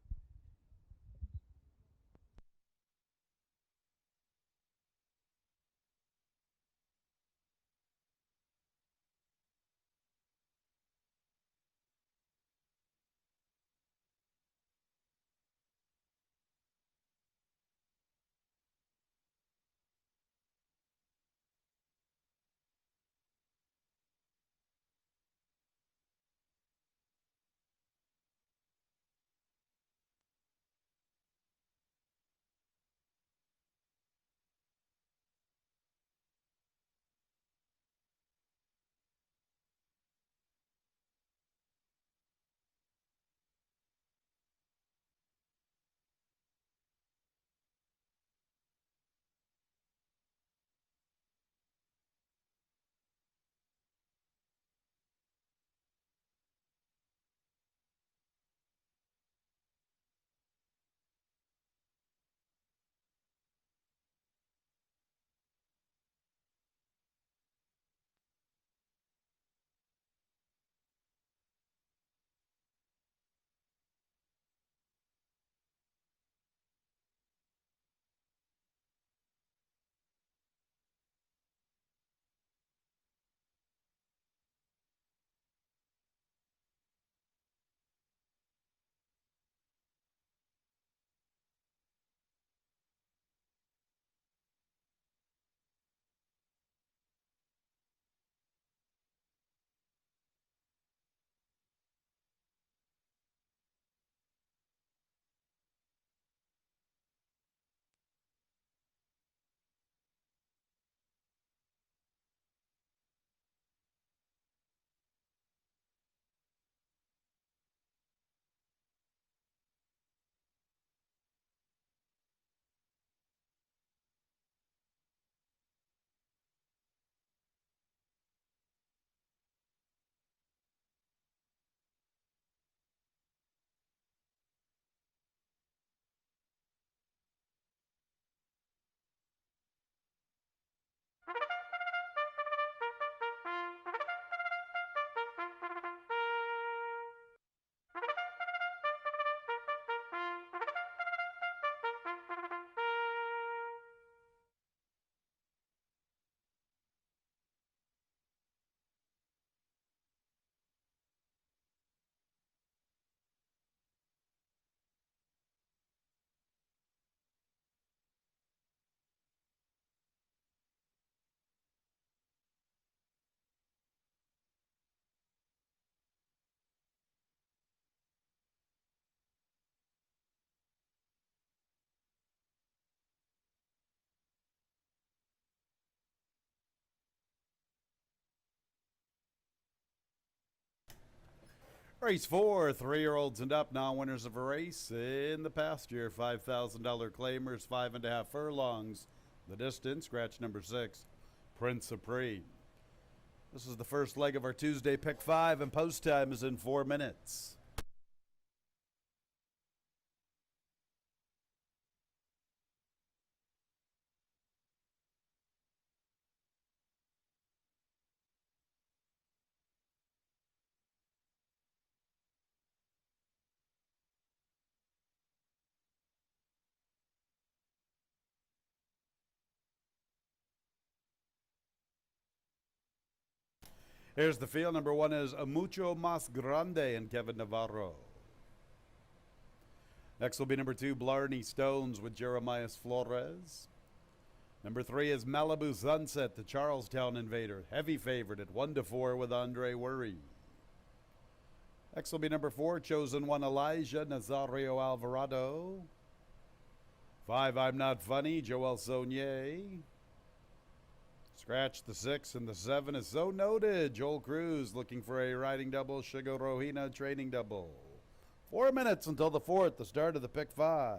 Race 4, 3-year-olds and up, non-winners of a race in the pasture. $5,000 claimers, 5.5 furlongs. The distance, scratch number 6, Prince Supreme. This is the first leg of our Tuesday Pick 5, and post time is in 4 minutes. Here's the field. Number 1 is Mucho Mas Grande and Kevin Navarro. Next will be number 2, Blarney Stones with Jeremias Flores. Number 3 is Malibu Sunset, the Charlestown Invader. Heavy favorite at 1-4 with Andre Worry. Next will be number 4, Chosen One Elijah, Nazario Alvarado. 5, I'm Not Funny, Joel Saunier. Scratch the 6, and the 7 is So Noted, Joel Cruz looking for a riding double, Shigo Rohina training double. 4 minutes until the 4th, the start of the Pick 5.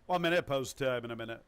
One minute post time in a minute.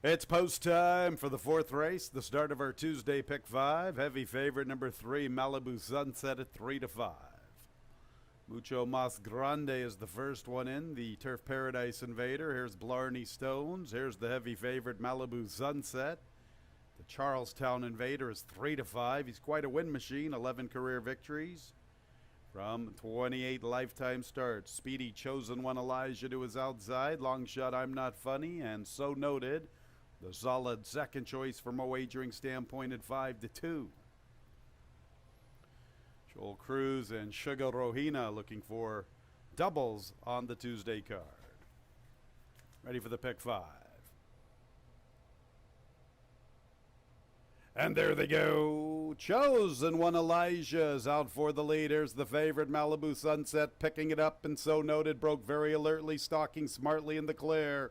It's post time for the 4th race, the start of our Tuesday Pick 5. Heavy favorite number 3, Malibu Sunset at 3-5. Mucho Mas Grande is the first one in, the Turf Paradise Invader. Here's Blarney Stones. Here's the heavy favorite Malibu Sunset. The Charlestown Invader is 3-5. He's quite a win machine, 11 career victories from 28 lifetime starts. Speedy Chosen One Elijah to his outside. Long Shot I'm Not Funny, and So Noted, the solid second choice from a wagering standpoint at 5-2. Joel Cruz and Sugar Rohina looking for doubles on the Tuesday card. Ready for the pick 5. And there they go. Chosen One Elijah is out for the lead. Here's the favorite Malibu Sunset picking it up, and So Noted broke very alertly, stalking smartly in the clear.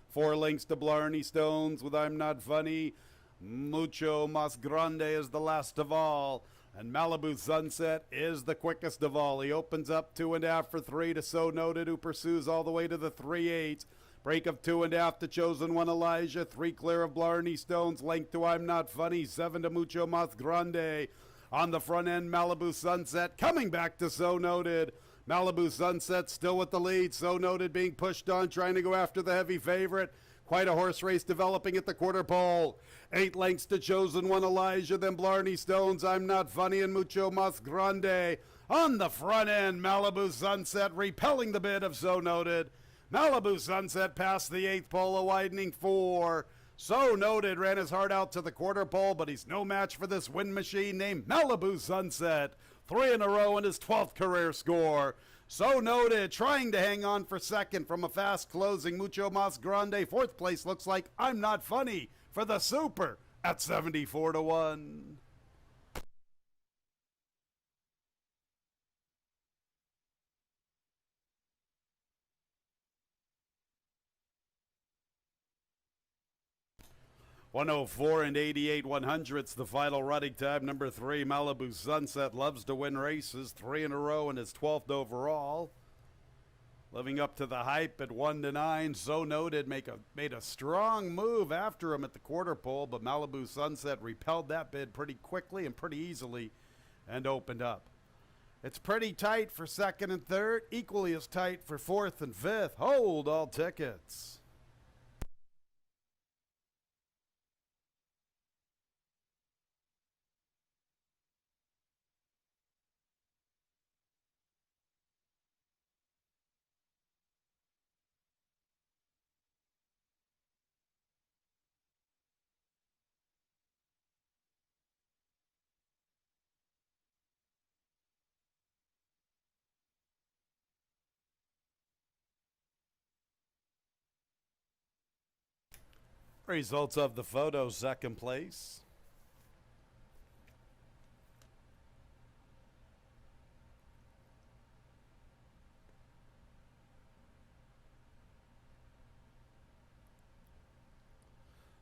4 lengths to Blarney Stones with I'm Not Funny. Mucho Mas Grande is the last of all. And Malibu Sunset is the quickest of all. He opens up 2.5 for 3 to So Noted, who pursues all the way to the 3/8. Break of 2.5 to Chosen One Elijah. 3 clear of Blarney Stones. Length to I'm Not Funny. 7 to Mucho Mas Grande. On the front end, Malibu Sunset coming back to So Noted. Malibu Sunset still with the lead. So Noted being pushed on, trying to go after the heavy favorite. Quite a horse race developing at the quarter pole. 8 lengths to Chosen One Elijah, then Blarney Stones, I'm Not Funny, and Mucho Mas Grande. On the front end, Malibu Sunset repelling the bid of So Noted. Malibu Sunset past the 8th pole, a widening 4. So Noted ran his heart out to the quarter pole, but he's no match for this win machine named Malibu Sunset. 3 in a row in his 12th career score. So Noted trying to hang on for second from a fast closing Mucho Mas Grande. 4th place looks like I'm Not Funny for the Super at 74-1. $104 and 88/100ths the final running time. Number 3, Malibu Sunset loves to win races. 3 in a row and his 12th overall. Living up to the hype at 1-9. So Noted made a strong move after him at the quarter pole, but Malibu Sunset repelled that bid pretty quickly and pretty easily and opened up. It's pretty tight for 2nd and 3rd, equally as tight for 4th and 5th. Hold all tickets. Results of the photo, 2nd place.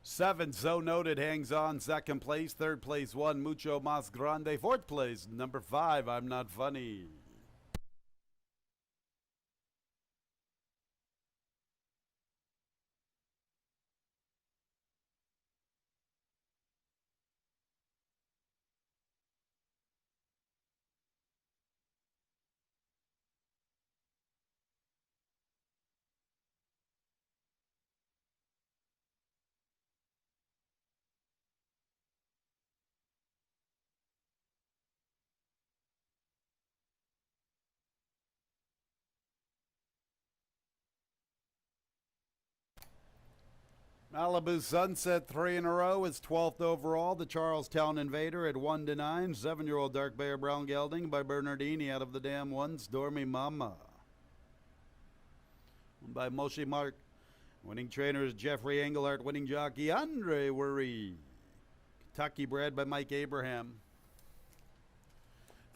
Seven, So Noted hangs on, 2nd place. 3rd place, 1, Mucho Mas Grande. 4th place, number 5, I'm Not Funny. Malibu Sunset 3 in a row, is 12th overall. The Charlestown Invader at 1-9. 7-year-old Dark Bear Brown Gelding by Bernardini out of the Dam 1, Stormy Mama. Won by Moshe Mark. Winning trainers Jeffrey Engelhardt. Winning jockey Andre Worry. Kentucky bred by Mike Abraham.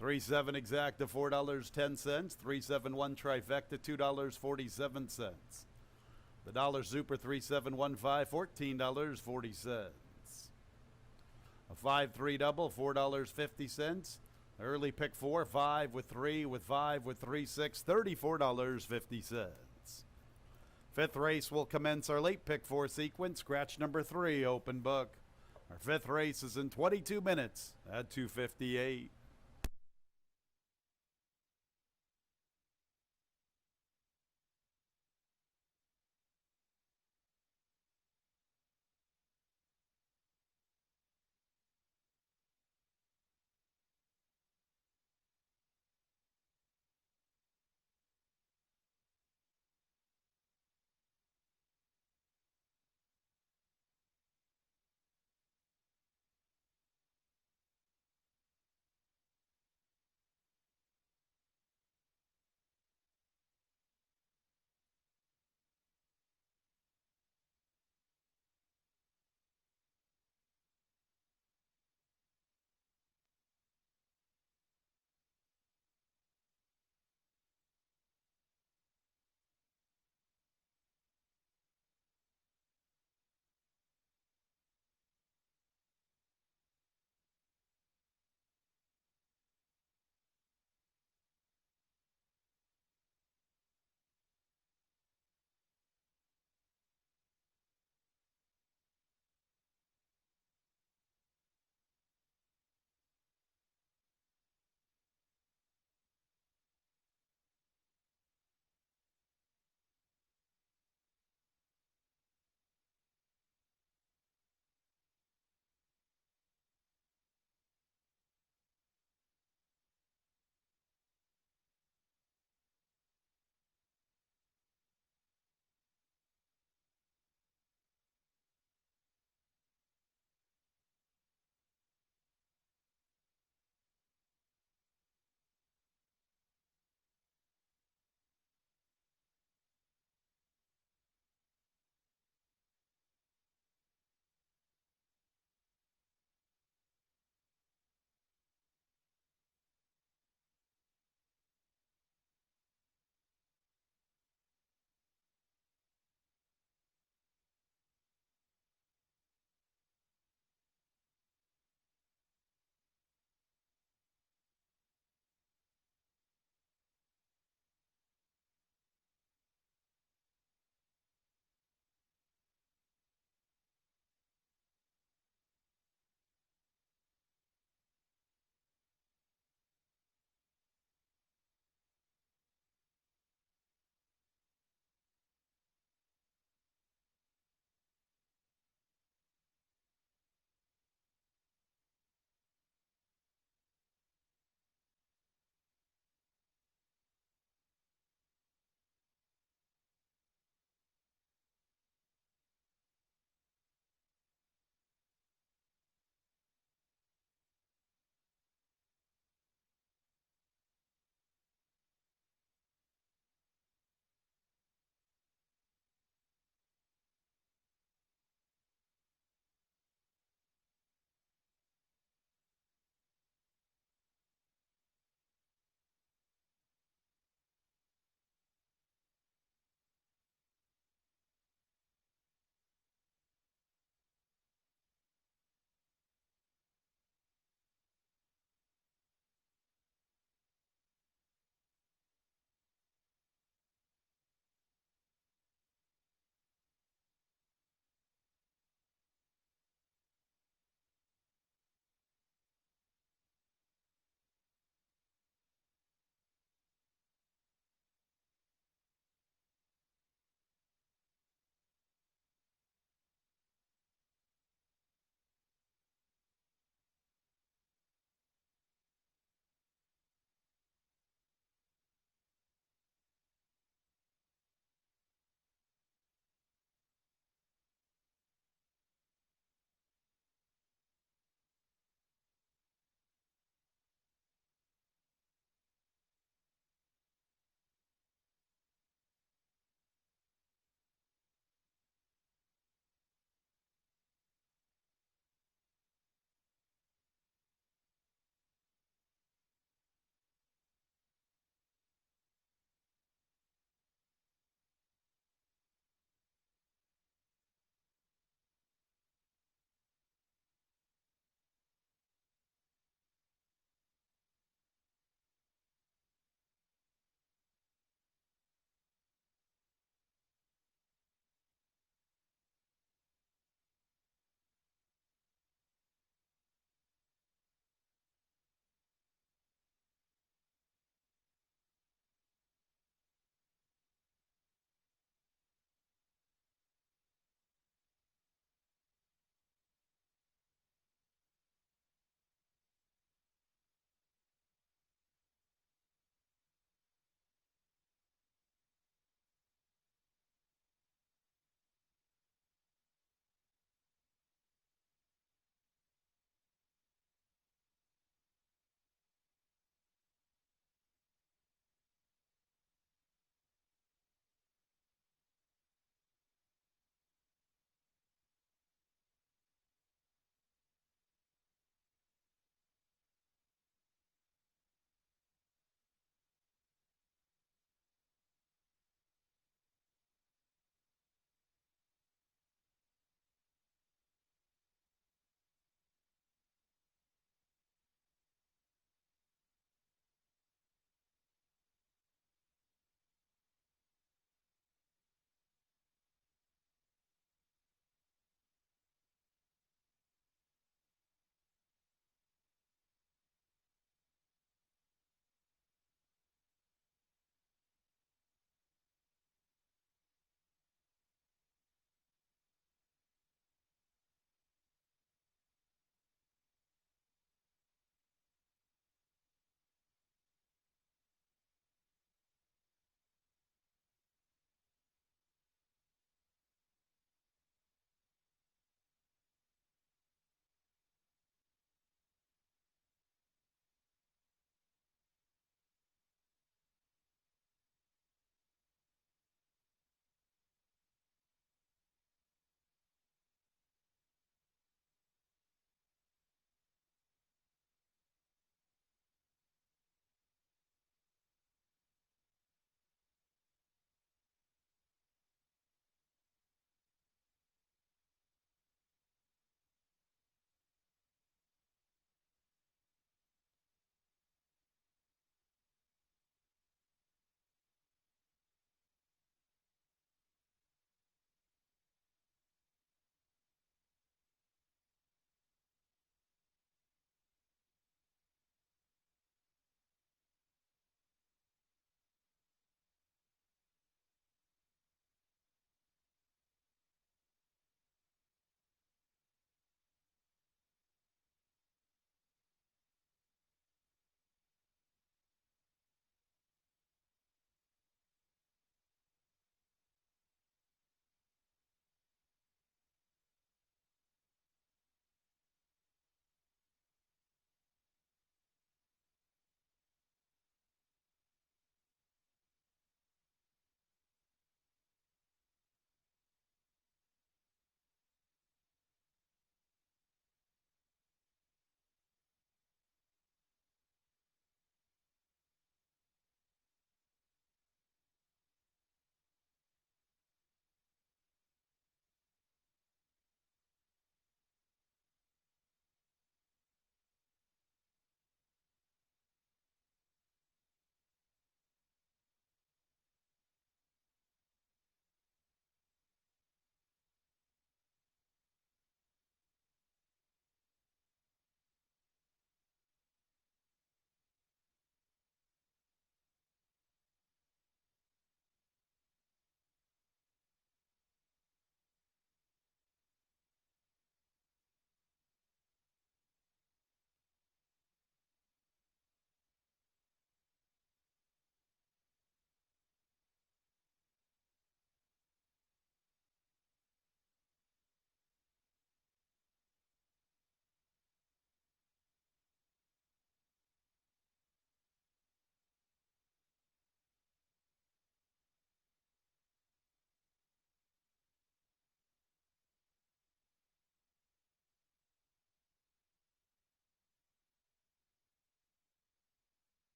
3-7 exacta, $4.10. 3-7-1 trifecta, $2.47. The dollar super 3715, $14.40. A 5-3 double, $4.50. Early pick 4, 5 with 3 with 5 with 3, 6, $34.50. 5th race will commence our late pick 4 sequence. Scratch number 3, open book. Our 5th race is in 22 minutes at 2:58.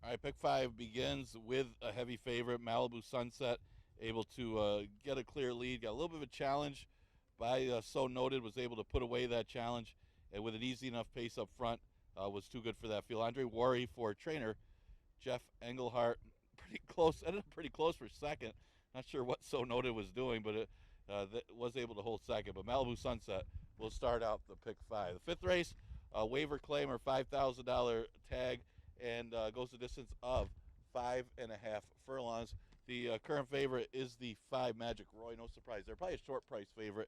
All right, pick 5 begins with a heavy favorite, Malibu Sunset, able to get a clear lead. Got a little bit of a challenge by So Noted, was able to put away that challenge, and with an easy enough pace up front, was too good for that field. Andre Worry for trainer Jeff Engelhart, pretty close, ended up pretty close for second. Not sure what So Noted was doing, but it was able to hold second. But Malibu Sunset will start out the pick 5. The 5th race, waiver claim or $5,000 tag, and goes the distance of 5.5 furlongs. The current favorite is the 5 Magic Roy. No surprise, they're probably a short price favorite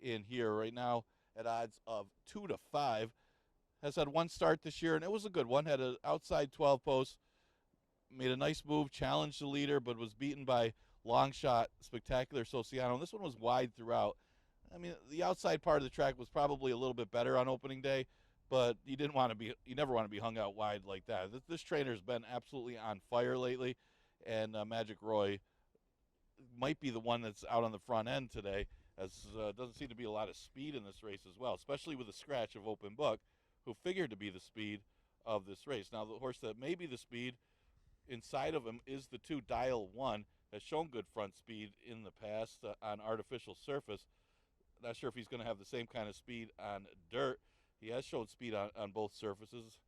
in here right now at odds of 2 to 5. Has had one start this year, and it was a good one. Had an outside 12 post, made a nice move, challenged the leader, but was beaten by long shot Spectacular Sociano. And this one was wide throughout. I mean, the outside part of the track was probably a little bit better on opening day, but you never want to be hung out wide like that. This trainer's been absolutely on fire lately, and Magic Roy might be the one that's out on the front end today, as doesn't seem to be a lot of speed in this race as well, especially with the scratch of Open Book, who figured to be the speed of this race. Now, the horse that may be the speed inside of him is the 2 Dial 1, has shown good front speed in the past on artificial surface. Not sure if he's going to have the same kind of speed on dirt. He has shown speed on both surfaces.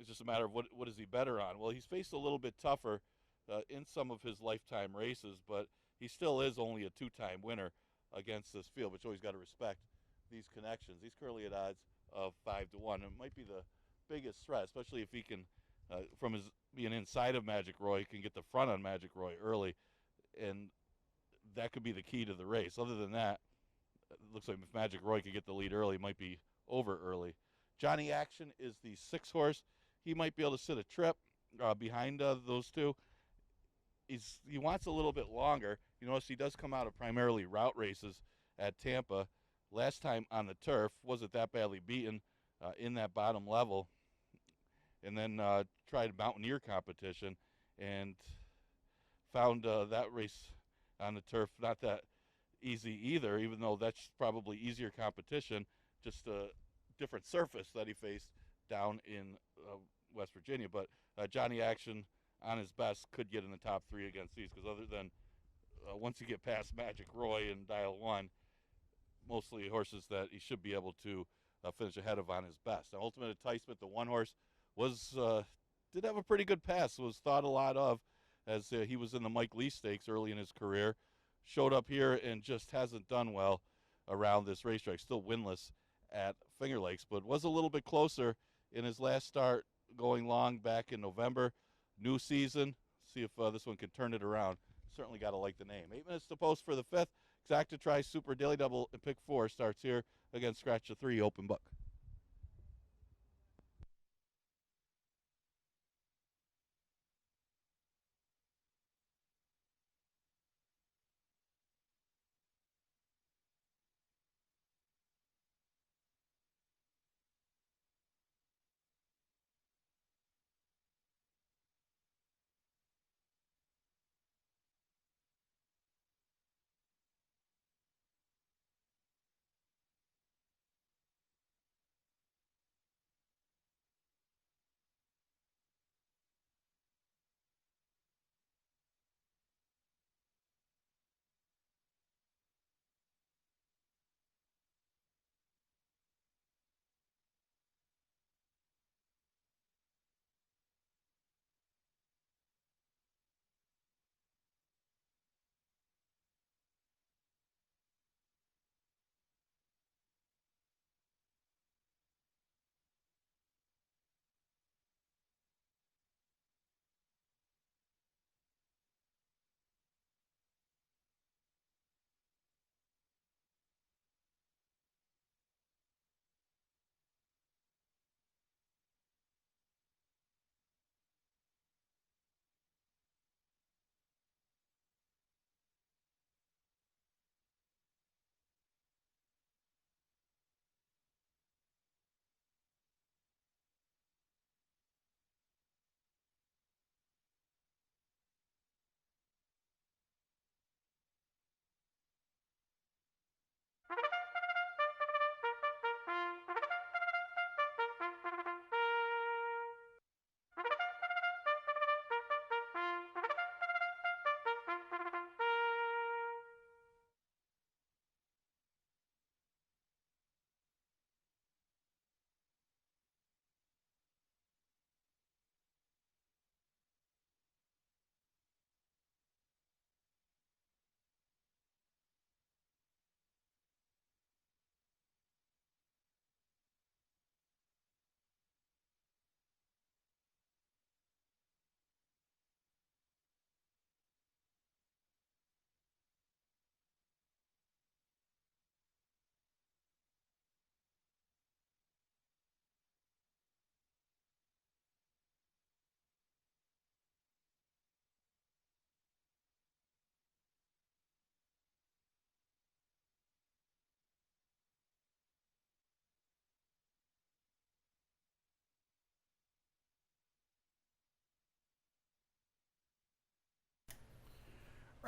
It's just a matter of what is he better on. Well, he's faced a little bit tougher in some of his lifetime races, but he still is only a 2-time winner against this field, which always got to respect these connections. He's currently at odds of 5 to 1. It might be the biggest threat, especially if he can, from his being inside of Magic Roy, can get the front on Magic Roy early, and that could be the key to the race. Other than that, it looks like if Magic Roy could get the lead early, it might be over early. Johnny Action is the 6th horse. He might be able to sit a trip behind those two. He wants a little bit longer. You notice he does come out of primarily route races at Tampa. Last time on the turf, wasn't that badly beaten in that bottom level. And then tried mountaineer competition and found that race on the turf not that easy either, even though that's probably easier competition, just a different surface that he faced down in West Virginia. But Johnny Action on his best could get in the top 3 against these, because other than once you get past Magic Roy and Dial 1, mostly horses that he should be able to finish ahead of on his best. Now, Ultimate Enticement, the 1 horse, was did have a pretty good pass, was thought a lot of, as he was in the Mike Lee Stakes early in his career. Showed up here and just hasn't done well around this racetrack. Still winless at Finger Lakes, but was a little bit closer in his last start going long back in November. New season. See if this one can turn it around. Certainly got to like the name. 8 minutes to post for the 5th. Exacta Tri Super Daily Double and pick 4 starts here against Scratch the 3 Open Book.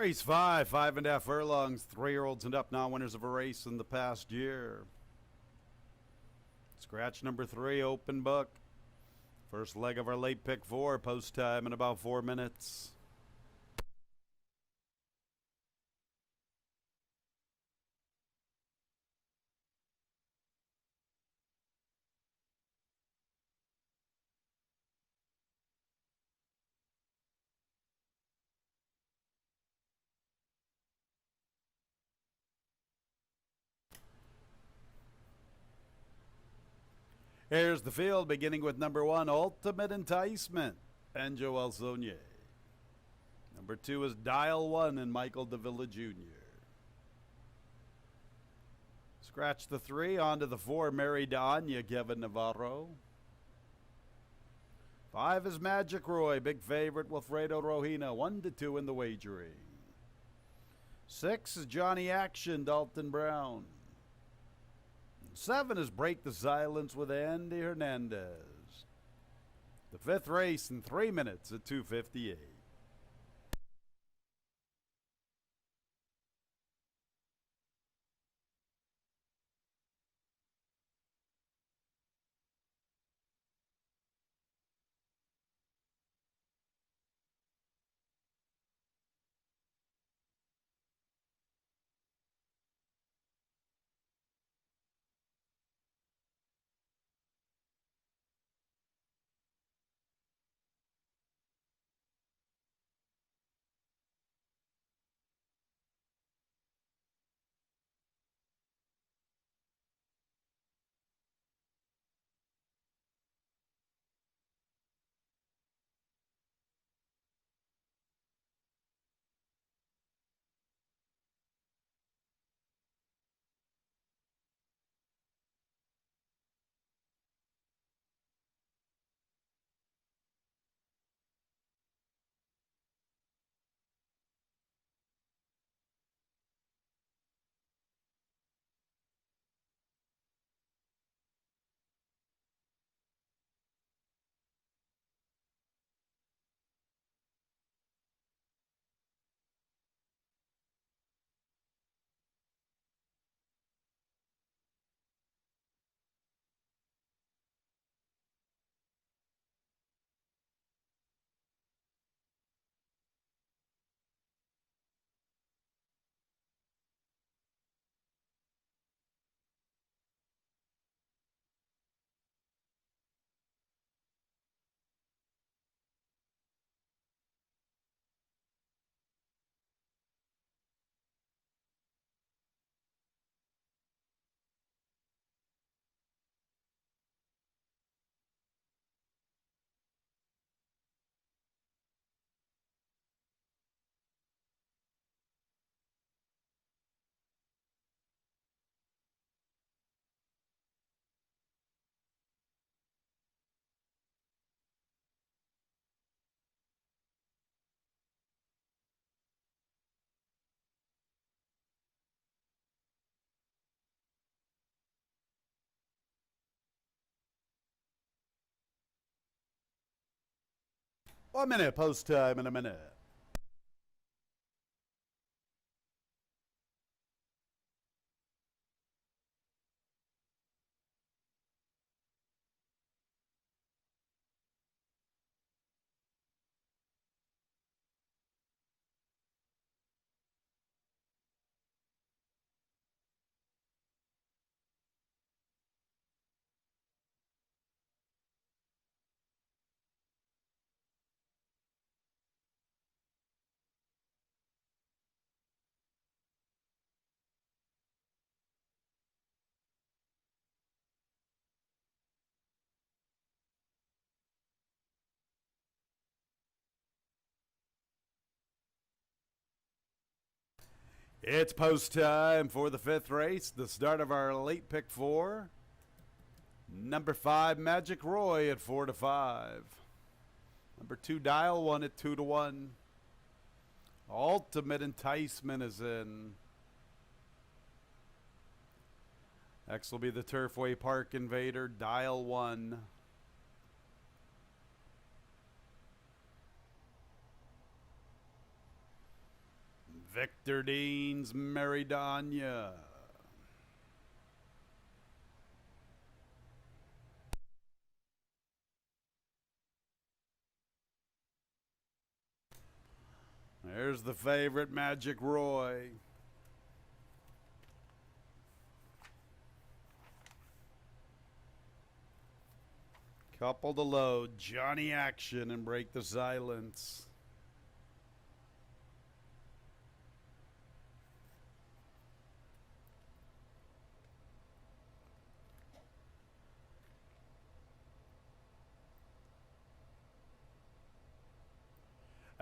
Race 5, 5.5 furlongs, 3-year-olds and up, non-winners of a race in the past year. Scratch number 3, open book. First leg of our late pick 4, post time in about 4 minutes. Here's the field, beginning with number 1, Ultimate Enticement, and Joel Saunier. Number 2 is Dial 1 and Michael Davila Jr. Scratch the 3, onto the 4, Married to Anya, Kevin Navarro. 5 is Magic Roy, big favorite, Wilfredo Rohina, 1-2 in the wagering. 6 is Johnny Action, Dalton Brown. 7 is Break the Silence with Andy Hernandez. The 5th race in 3 minutes at 2:58. One minute, post time in a minute. It's post time for the 5th race, the start of our late pick 4. Number 5, Magic Roy at 4-5. Number 2, Dial 1 at 2-1. Ultimate Enticement is in. Next will be the Turfway Park Invader, Dial 1. Victor Dean's Meridania. There's the favorite, Magic Roy. Couple to load, Johnny Action, and Break the Silence.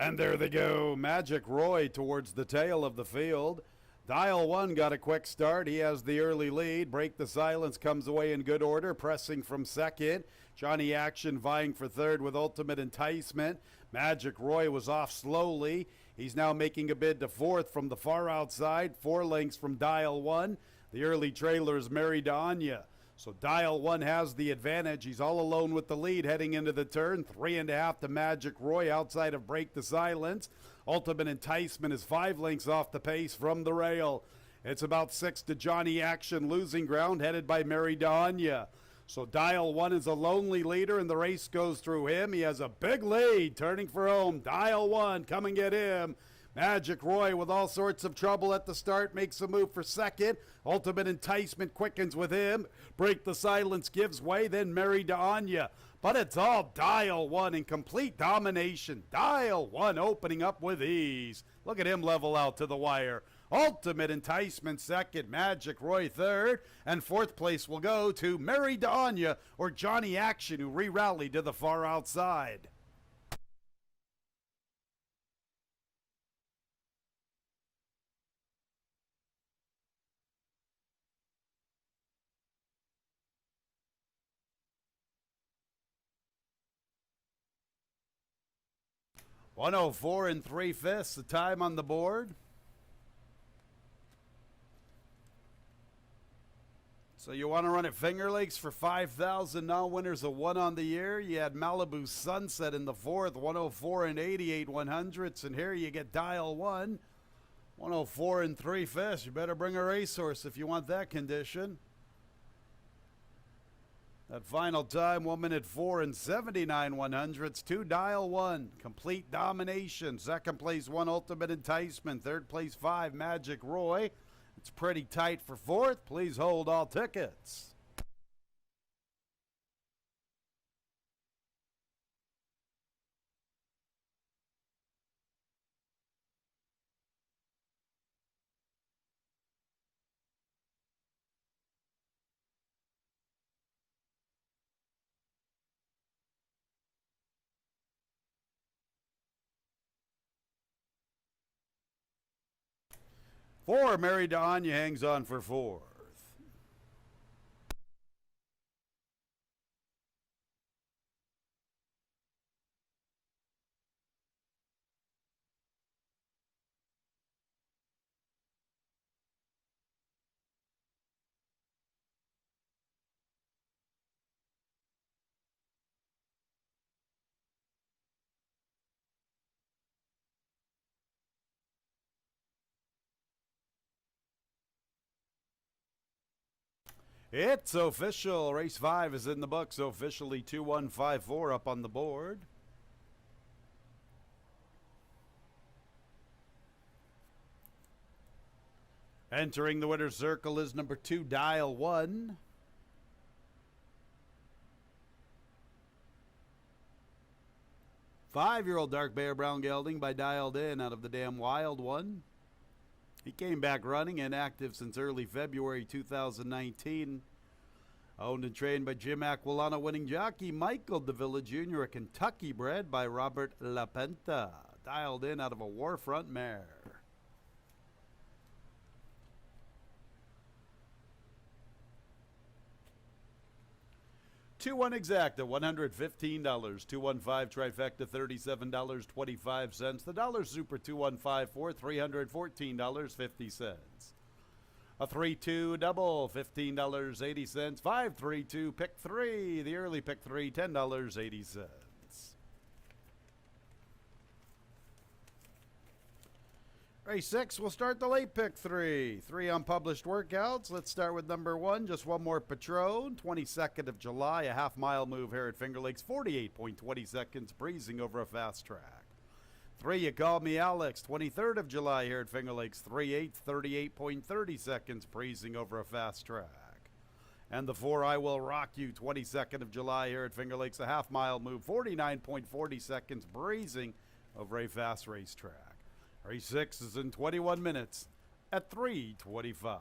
And there they go. Magic Roy towards the tail of the field. Dial 1 got a quick start. He has the early lead. Break the Silence comes away in good order, pressing from second. Johnny Action vying for third with Ultimate Enticement. Magic Roy was off slowly. He's now making a bid to fourth from the far outside. 4 lengths from Dial 1. The early trailer is Meridania. So Dial 1 has the advantage. He's all alone with the lead heading into the turn. 3.5 to Magic Roy outside of Break the Silence. Ultimate Enticement is 5 lengths off the pace from the rail. It's about 6 to Johnny Action, losing ground, headed by Meridania. So Dial 1 is a lonely leader, and the race goes through him. He has a big lead, turning for home. Dial 1, come and get him. Magic Roy, with all sorts of trouble at the start, makes a move for second. Ultimate Enticement quickens with him. Break the Silence gives way, then Meridania. But it's all Dial 1 in complete domination. Dial 1 opening up with ease. Look at him level out to the wire. Ultimate Enticement second, Magic Roy third, and fourth place will go to Meridania or Johnny Action, who re-rallied to the far outside. $104 3/5, the time on the board. So you want to run at Finger Lakes for $5,000. Now winners of 1 on the year. You had Malibu Sunset in the fourth, 104 88 100ths. And here you get Dial 1, 104 3/5. You better bring a racehorse if you want that condition. That final time, 1 minute 4 79 100ths. 2 Dial 1. Complete domination. Second place, 1 Ultimate Enticement. Third place, 5 Magic Roy. It's pretty tight for fourth. Please hold all tickets. Four, Meridania hangs on for fourth. It's official. Race 5 is in the books. Officially 2154 up on the board. Entering the winner's circle is number 2, Dial 1. Five-year-old Dark Bear Brown Gelding by Dialed In out of the Damn Wild One. He came back running and active since early February 2019. Owned and trained by Jim Aquilano, winning jockey Michael DeVilla Jr., a Kentucky bred by Robert LaPenta. Dialed In out of a Warfront mare. 2-1 exacta, $115. 215 trifecta, $37.25. The dollar super 2154, $314.50. A 3-2 double, $15.80. 5-3-2 pick 3. The early pick 3, $10.80. Race 6, we'll start the late pick 3. 3 unpublished workouts. Let's start with number 1, just one more Patron. 22nd of July, a half-mile move here at Finger Lakes. 48.20 seconds, breezing over a fast track. 3, You Call Me Alex. 23rd of July here at Finger Lakes. 3/8, 38.30 seconds, breezing over a fast track. And the 4, I Will Rock You. 22nd of July here at Finger Lakes. A half-mile move. 49.40 seconds, breezing over a fast racetrack. Race 6 is in 21 minutes at 3:25.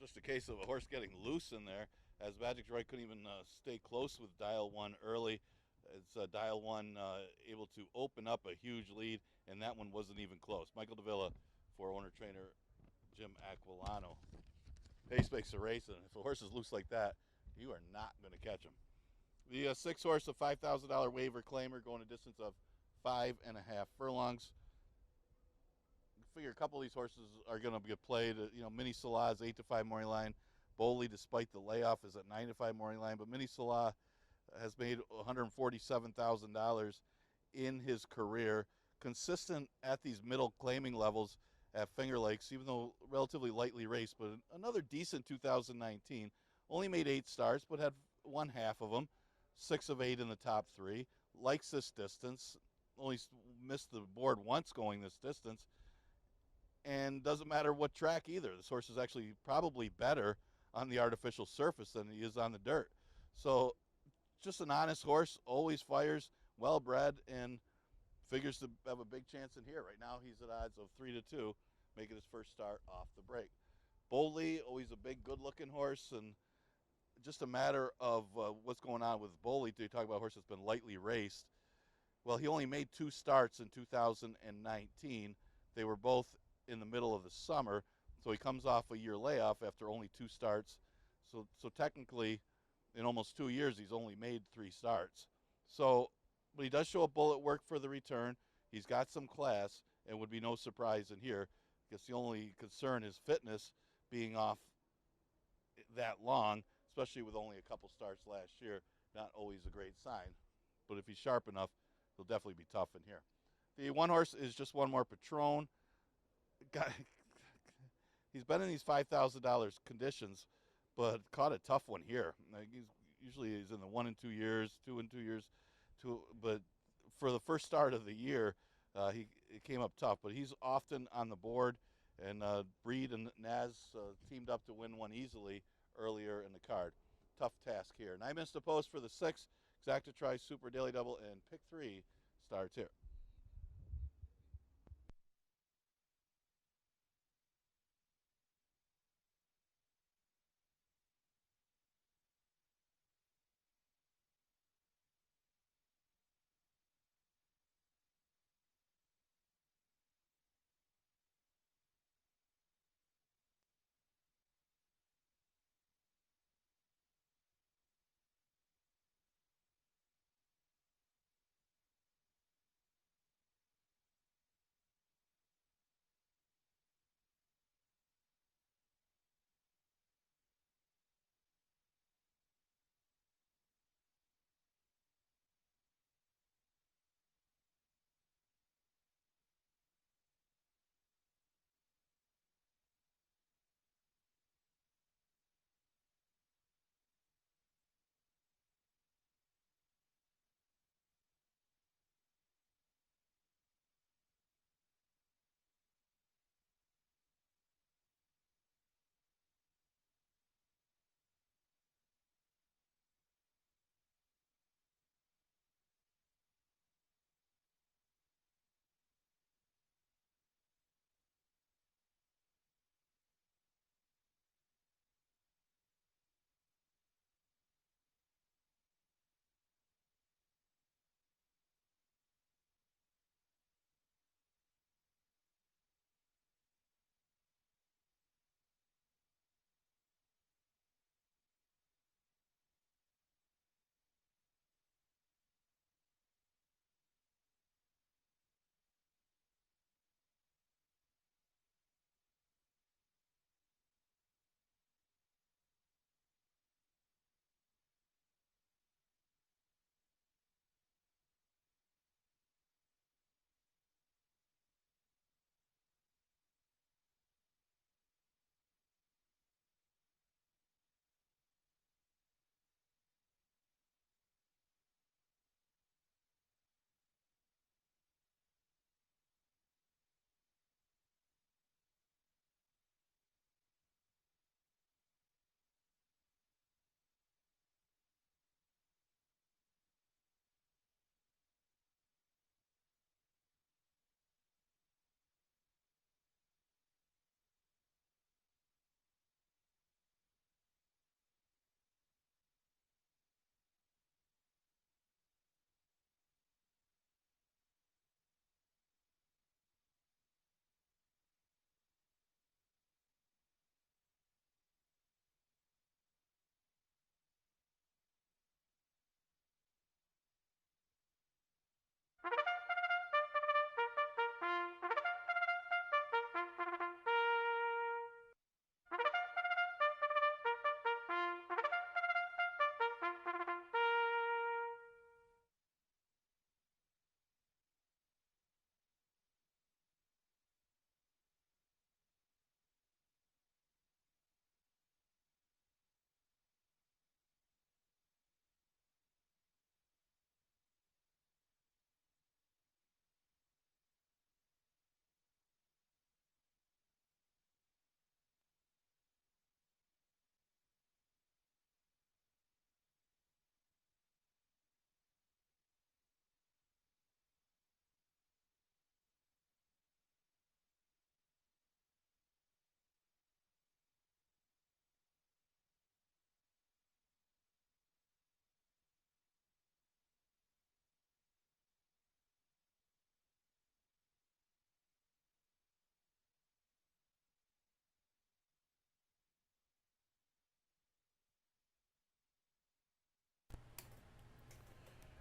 just a case of a horse getting loose in there, as Magic Joy couldn't even stay close with Dial 1 early. It's Dial 1 able to open up a huge lead, and that one wasn't even close. Michael Davila for owner-trainer Jim Aquilano. Pace makes a race, and if a horse is loose like that, you are not going to catch him. The 6 horse, a $5,000 waiver claimer, going a distance of 5.5 furlongs. Figure a couple of these horses are going to get played. Mini Salah's 8-5 morning line. Bowley, despite the layoff, is at 9-5 morning line. But Mini Salah has made $147,000 in his career, consistent at these middle claiming levels at Finger Lakes, even though relatively lightly raced. But another decent 2019. Only made 8 starts, but had won half of them. 6 of 8 in the top 3. Likes this distance. Only missed the board once going this distance. And doesn't matter what track either. This horse is actually probably better on the artificial surface than he is on the dirt. So just an honest horse, always fires, well-bred, and figures to have a big chance in here. Right now he's at odds of 3-2, making his first start off the break. Bowley, always a big, good-looking horse, and just a matter of what's going on with Bowley. You talk about a horse that's been lightly raced. Well, he only made 2 starts in 2019. They were both in the middle of the summer, so he comes off a year layoff after only 2 starts. So technically, in almost 2 years, he's only made 3 starts. So, but he does show a bullet work for the return. He's got some class, and would be no surprise in here. I guess the only concern is fitness, being off that long, especially with only a couple starts last year. Not always a great sign, but if he's sharp enough, he'll definitely be tough in here. The 1 horse is Just One More Patron. He's been in these $5,000 conditions, but caught a tough one here. He's in the 1 and 2 years, 2 and 2 years, but for the first start of the year, he came up tough. But he's often on the board, and Breed and Naz teamed up to win one easily earlier in the card. Tough task here. And I missed a post for the 6 Exacta Super Daily Double, and pick 3 starts here.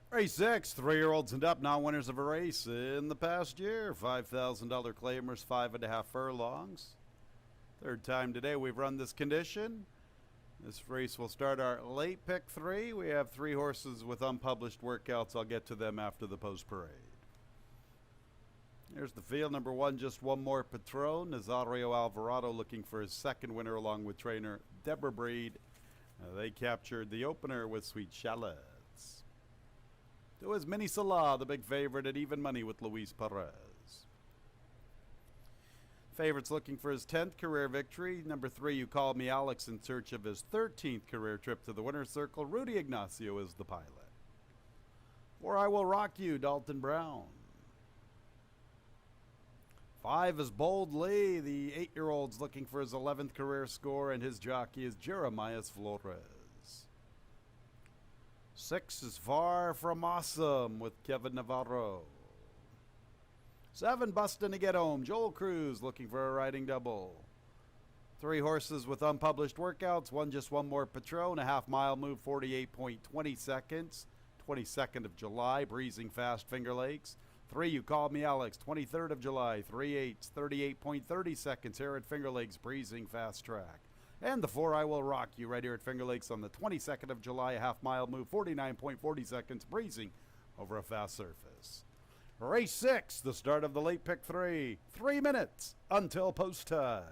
Race 6, 3-year-olds and up, non-winners of a race in the past year. $5,000 claimers, 5.5 furlongs. Third time today we've run this condition. This race will start our late pick 3. We have 3 horses with unpublished workouts. I'll get to them after the post parade. Here's the field. Number 1, just one more Patron. Nazario Alvarado looking for his second winner along with trainer Deborah Breed. They captured the opener with Sweet Shallots. 2 is Mini Salah, the big favorite at even money with Luis Perez. Favorite's looking for his 10th career victory. Number 3, You Call Me Alex, in search of his 13th career trip to the winner's circle. Rudy Ignacio is the pilot. 4, I Will Rock You, Dalton Brown. 5 is Bold Lee, the 8-year-old's looking for his 11th career score, and his jockey is Jeremias Flores. 6 is Far From Awesome with Kevin Navarro. 7, Bustin' to Get Home, Joel Cruz looking for a riding double. 3 horses with unpublished workouts, 1 just one more Patron, a half-mile move, 48.20 seconds. 22nd of July, breezing fast Finger Lakes. 3, You Call Me Alex, 23rd of July, 3/8, 38.30 seconds here at Finger Lakes, breezing fast track. And the 4, I Will Rock You, right here at Finger Lakes on the 22nd of July, a half-mile move, 49.40 seconds, breezing over a fast surface. Race 6, the start of the late pick 3. 3 minutes until post time.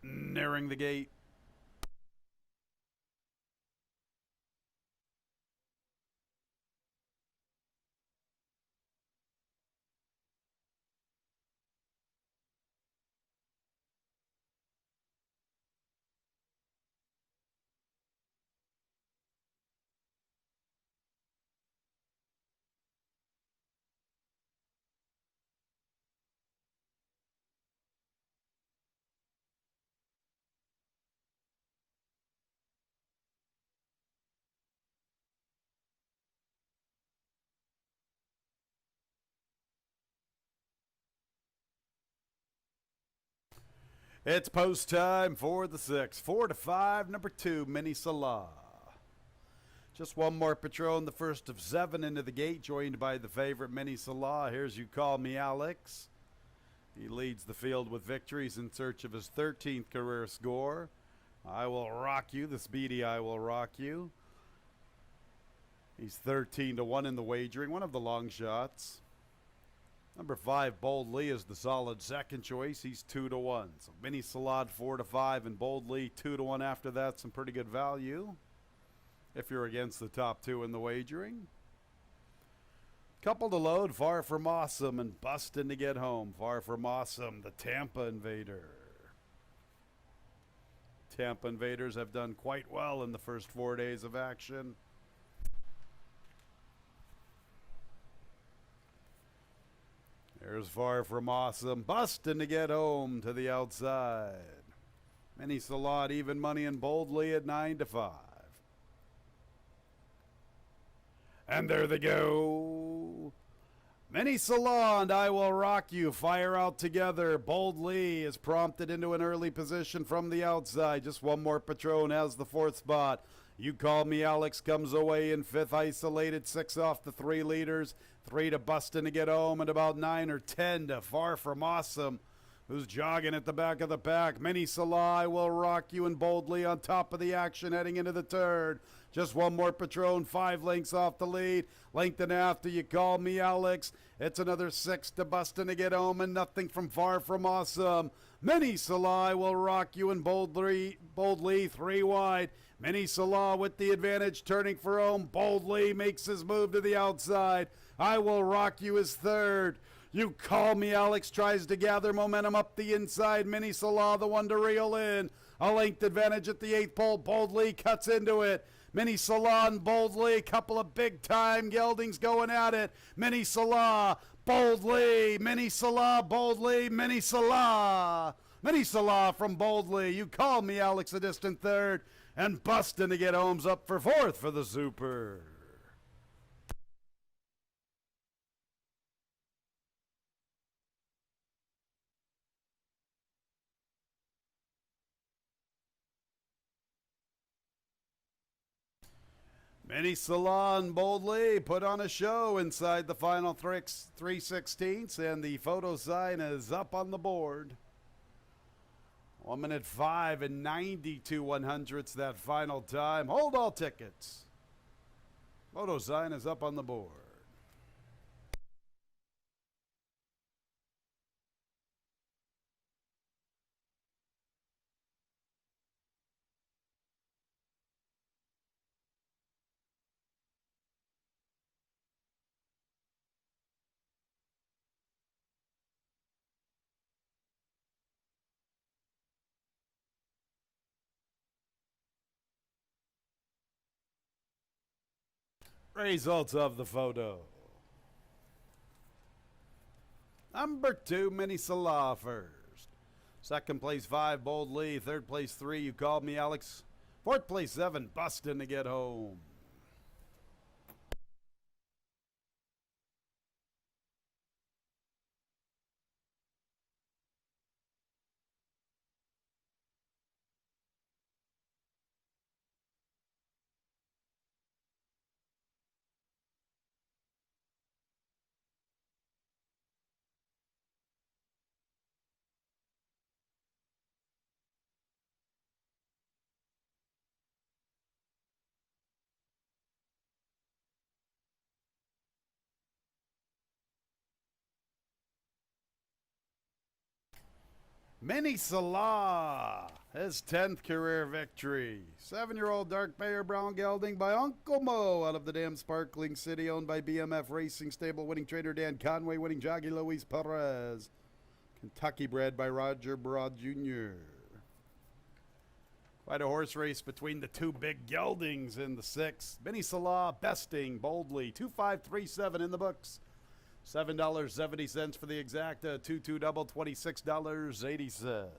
Nearing the gate. It's post time for the 6. 4 to 5, number 2, Mini Salah. Just one more Patron, the first of 7 into the gate, joined by the favorite Mini Salah. Here's You Call Me Alex. He leads the field with victories in search of his 13th career score. I Will Rock You, the speedy I Will Rock You. He's 13 to 1 in the wagering, one of the long shots. Number 5, Boldly, is the solid second choice. He's 2-1. So Mini Salad 4-5 and Boldly 2-1 after that. Some pretty good value if you're against the top two in the wagering. Couple to load, Far From Awesome and Bustin' to Get Home. Far From Awesome, the Tampa Invader. Tampa Invaders have done quite well in the first 4 days of action. There's Far From Awesome, Bustin' to Get Home to the outside. Mini Salad, even money and Boldly at 9-5. And there they go. Mini Salon, I Will Rock You, fire out together. Boldly is prompted into an early position from the outside. Just one more Patron has the 4th spot. You Call Me Alex comes away in 5th, isolated 6 off the 3 leaders. 3 to Bustin' to Get Home, and about 9 or 10 to Far From Awesome, who's jogging at the back of the pack. Mini Salah, I Will Rock You, and Boldly on top of the action heading into the third. Just one more Patron, 5 lengths off the lead. Length and after You Call Me Alex. It's another 6 to Bustin' to Get Home, and nothing from Far From Awesome. Mini Salah, I Will Rock You, and Boldly 3 wide. Mini Salah with the advantage, turning for home. Boldly makes his move to the outside. I Will Rock You is third. You Call Me Alex tries to gather momentum up the inside. Mini Salah, the one to reel in. A length advantage at the 8th pole. Boldly cuts into it. Mini Salah and Boldly, a couple of big-time geldings going at it. Mini Salah, Boldly, Mini Salah, Boldly, Mini Salah. Mini Salah from Boldly. You Call Me Alex, a distant third. And Bustin' to Get Home's up for 4th for the Super. Mini Salon Boldly put on a show inside the final 3/16, and the photo sign is up on the board. 1 minute 5 and 92 100ths that final time. Hold all tickets. Photo sign is up on the board. Results of the photo. Number 2, Mini Salah first. Second place 5, Boldly. Third place 3, You Called Me Alex. Fourth place 7, Bustin' to Get Home. Mini Salah, his 10th career victory. 7-year-old dark Bayer Brown gelding by Uncle Mo out of the damn sparkling city, owned by BMF Racing Stable, winning trainer Dan Conway, winning jockey Luis Perez. Kentucky bred by Roger Broad Jr. Quite a horse race between the two big geldings in the 6th. Mini Salah besting Boldly, 2.537 in the books. $7.70 for the exacta, 2-2 double, $26.80.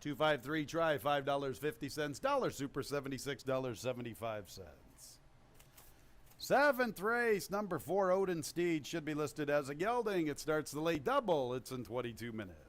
253 try, $5.50. Dollar Super, $76.75. 7th race, number 4, Odin Steed, should be listed as a gelding. It starts the late double. It's in 22 minutes.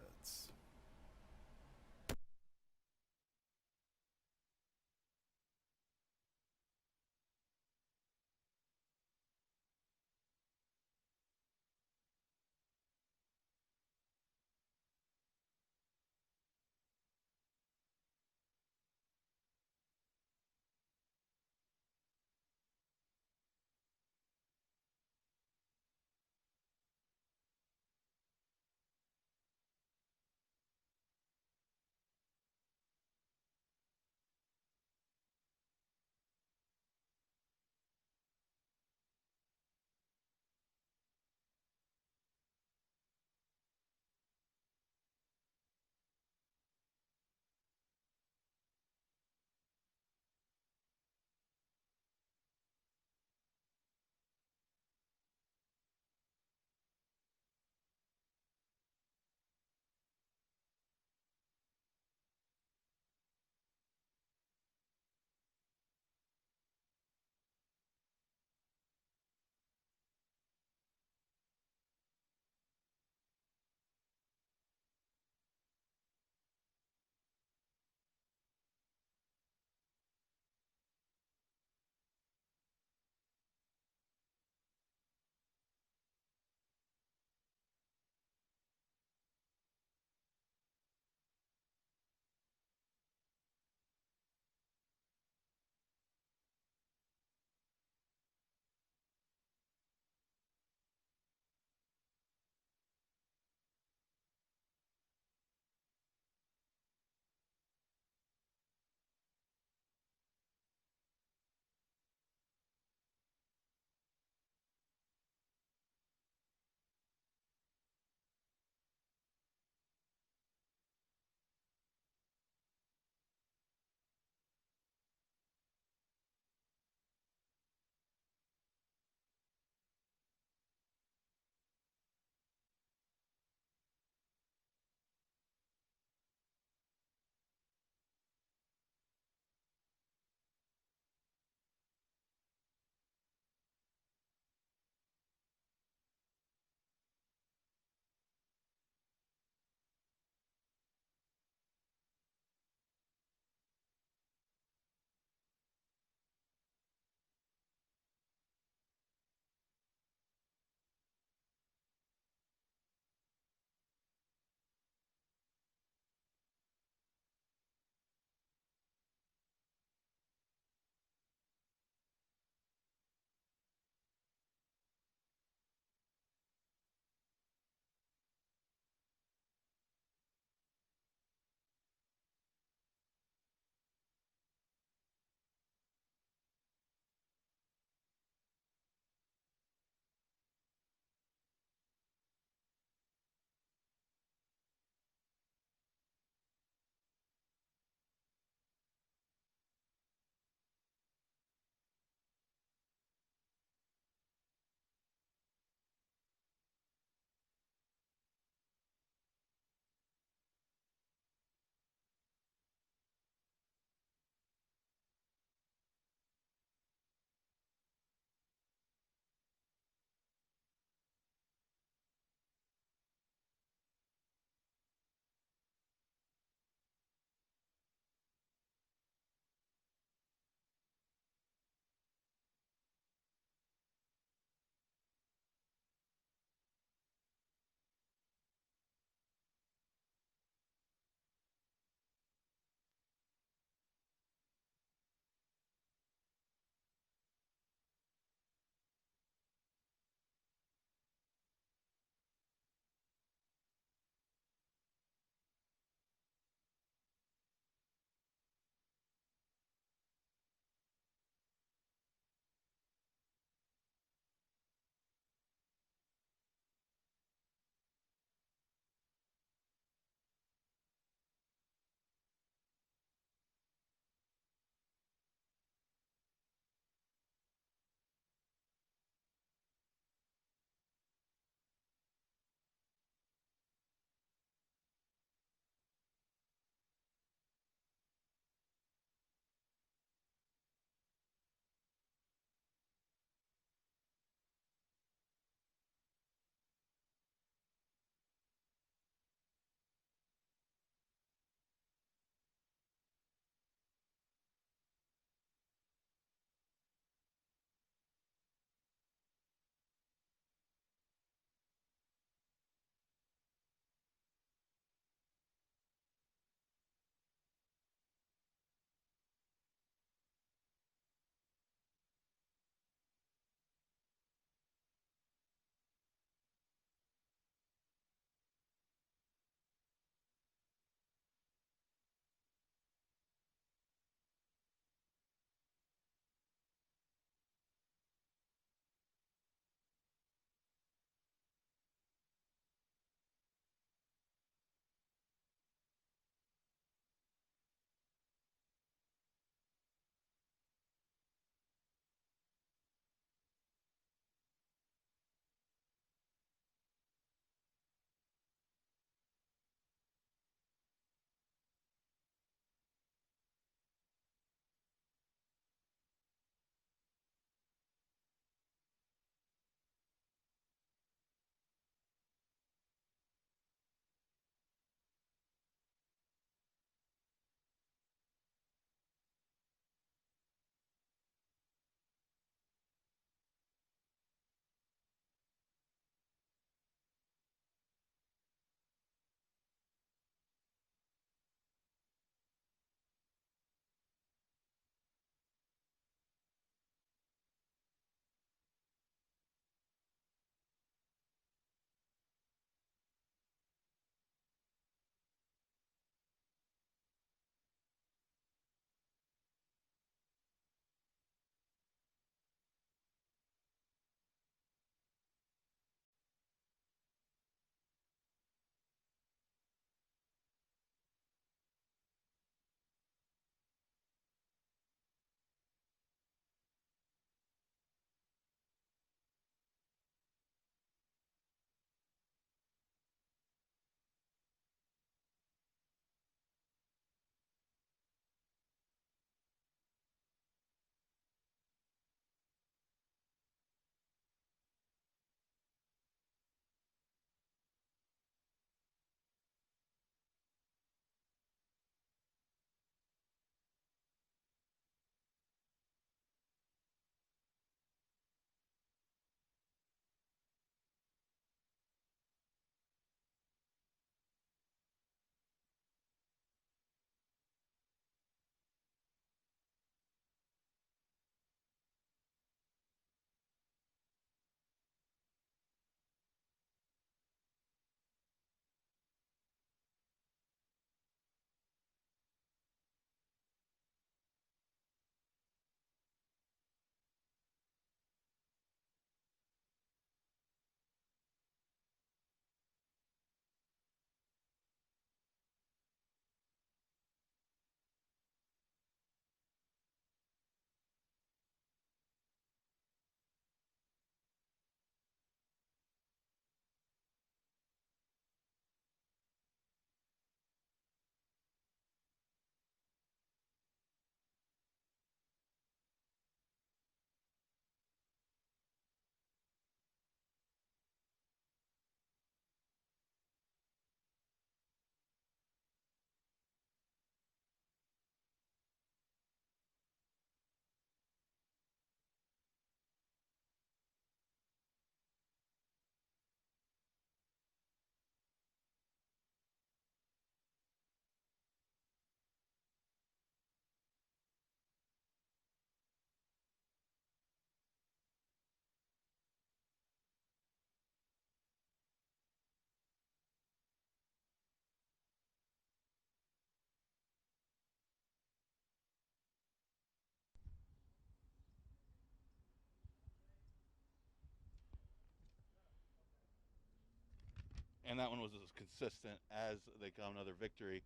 and that one was as consistent as they come. Another victory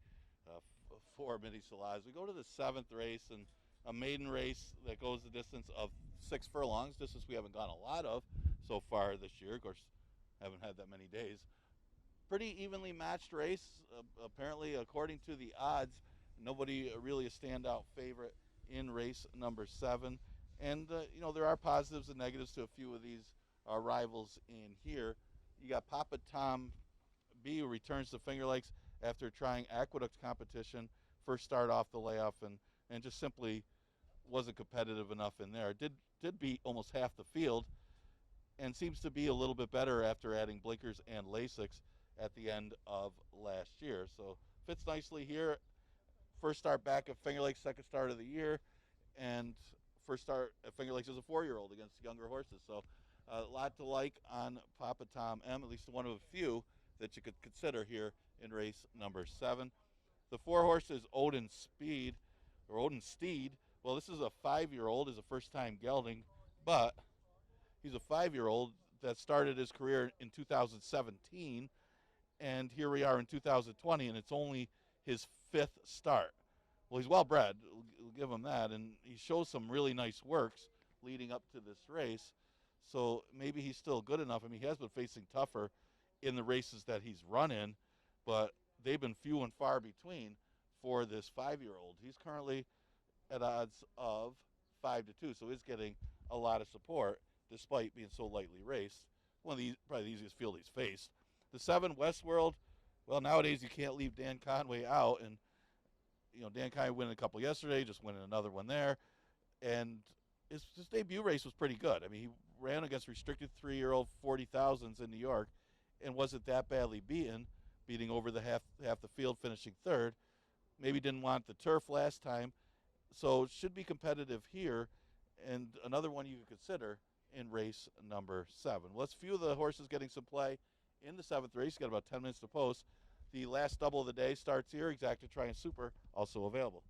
for Midi Salaz. We go to the 7th race, and a maiden race that goes the distance of 6 furlongs, distance we haven't gone a lot of so far this year. Of course, haven't had that many days. Pretty evenly matched race. Apparently, according to the odds, nobody really a standout favorite in race number 7. And, there are positives and negatives to a few of these rivals in here. You got Papa Tom B, who returns to Finger Lakes after trying Aqueduct competition. First start off the layoff and just simply wasn't competitive enough in there. Did beat almost half the field and seems to be a little bit better after adding blinkers and Lasix at the end of last year. So fits nicely here. First start back at Finger Lakes, second start of the year, and first start at Finger Lakes as a 4-year-old against younger horses. So a lot to like on Papa Tom M, at least one of a few that you could consider here in race number 7. The 4 horses Odin Speed, or Odin Steed. Well, this is a 5-year-old, is a first-time gelding, but he's a 5-year-old that started his career in 2017, and here we are in 2020, and it's only his 5th start. Well, he's well-bred, we'll give him that, and he shows some really nice works leading up to this race, so maybe he's still good enough. I mean, he has been facing tougher in the races that he's run in, but they've been few and far between for this 5-year-old. He's currently at odds of 5-2, so he's getting a lot of support despite being so lightly raced. One of the probably the easiest field he's faced. The 7 Westworld, well, nowadays you can't leave Dan Conway out, and Dan Conway winning a couple yesterday, just winning another one there, and his debut race was pretty good. I mean, he ran against restricted 3-year-old 40,000s in New York and wasn't that badly beating over the half the field, finishing 3rd. Maybe didn't want the turf last time, so it should be competitive here. And another one you could consider in race number 7. Well, let's few of the horses getting some play in the 7th race. You got about 10 minutes to post. The last double of the day starts here. Exacta Triumph Super also available.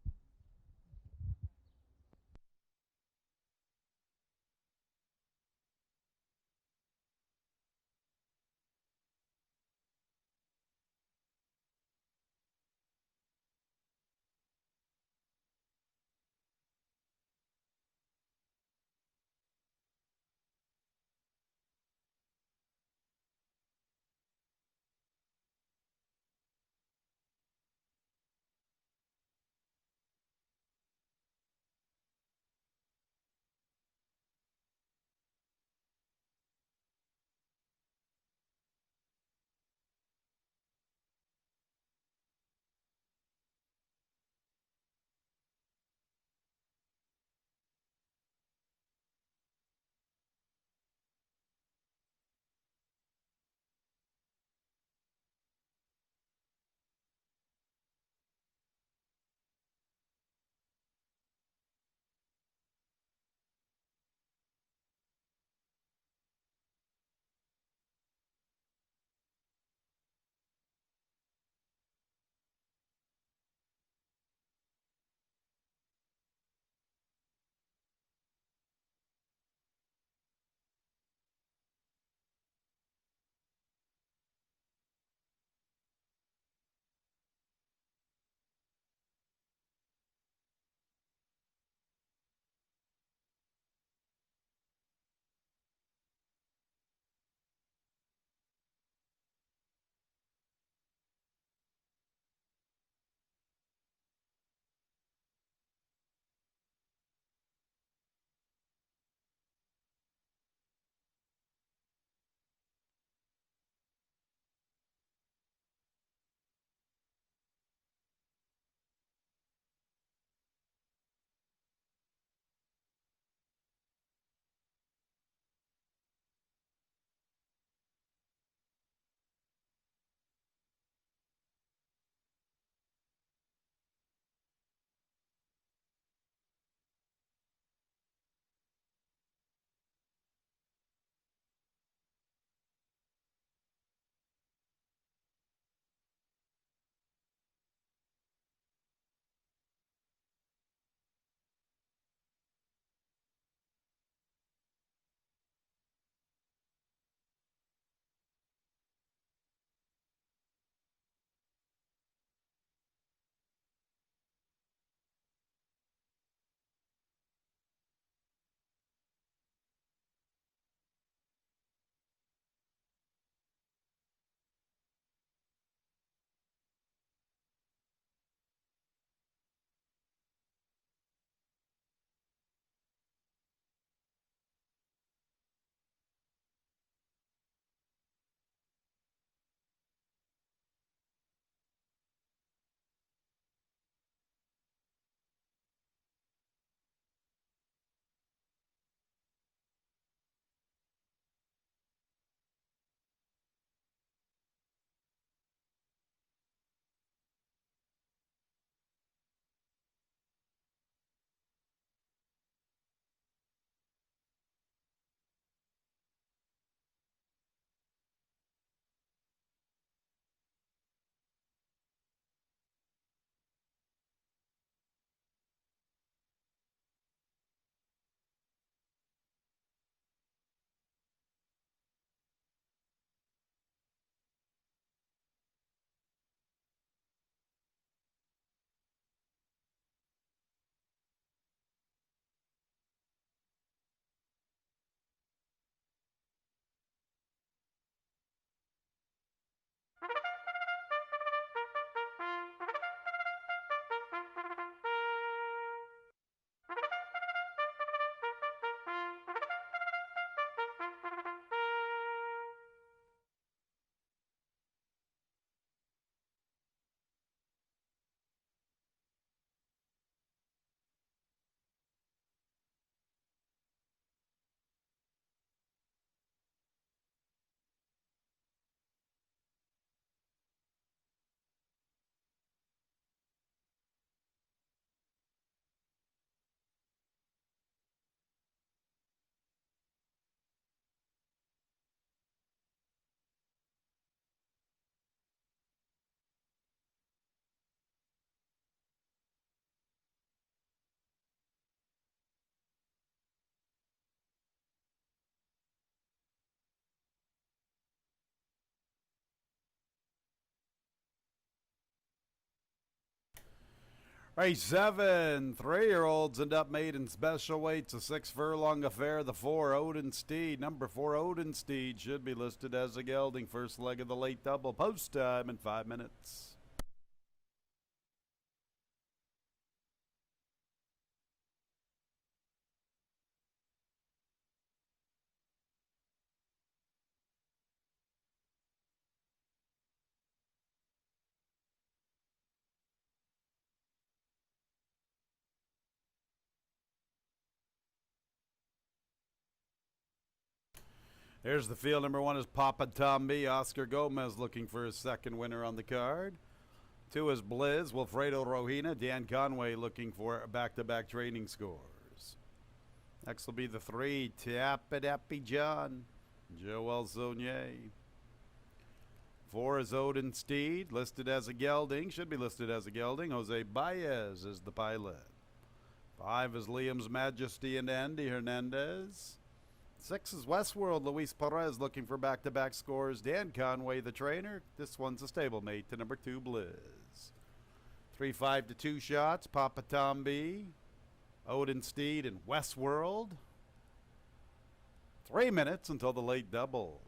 Race 7, 3-year-olds end up made in special weights. A 6 furlong affair. The 4, Odin Steed. Number 4, Odin Steed should be listed as a gelding. First leg of the late double. Post time in 5 minutes. Here's the field. Number 1 is Papa Tomby. Oscar Gomez looking for his second winner on the card. 2 is Blizz. Wilfredo Rohina. Dan Conway looking for back-to-back training scores. Next will be the 3, Tappadappy John. Joel Zonier. 4 is Odin Steed, listed as a gelding. Should be listed as a gelding. Jose Baez is the pilot. 5 is Liam's Majesty and Andy Hernandez. 6 is Westworld. Luis Perez looking for back-to-back scores. Dan Conway, the trainer. This one's a stablemate to number 2, Blizz. 3, 5 to 2 shots. Papa Tomby, Odin Steed, and Westworld. 3 minutes until the late double.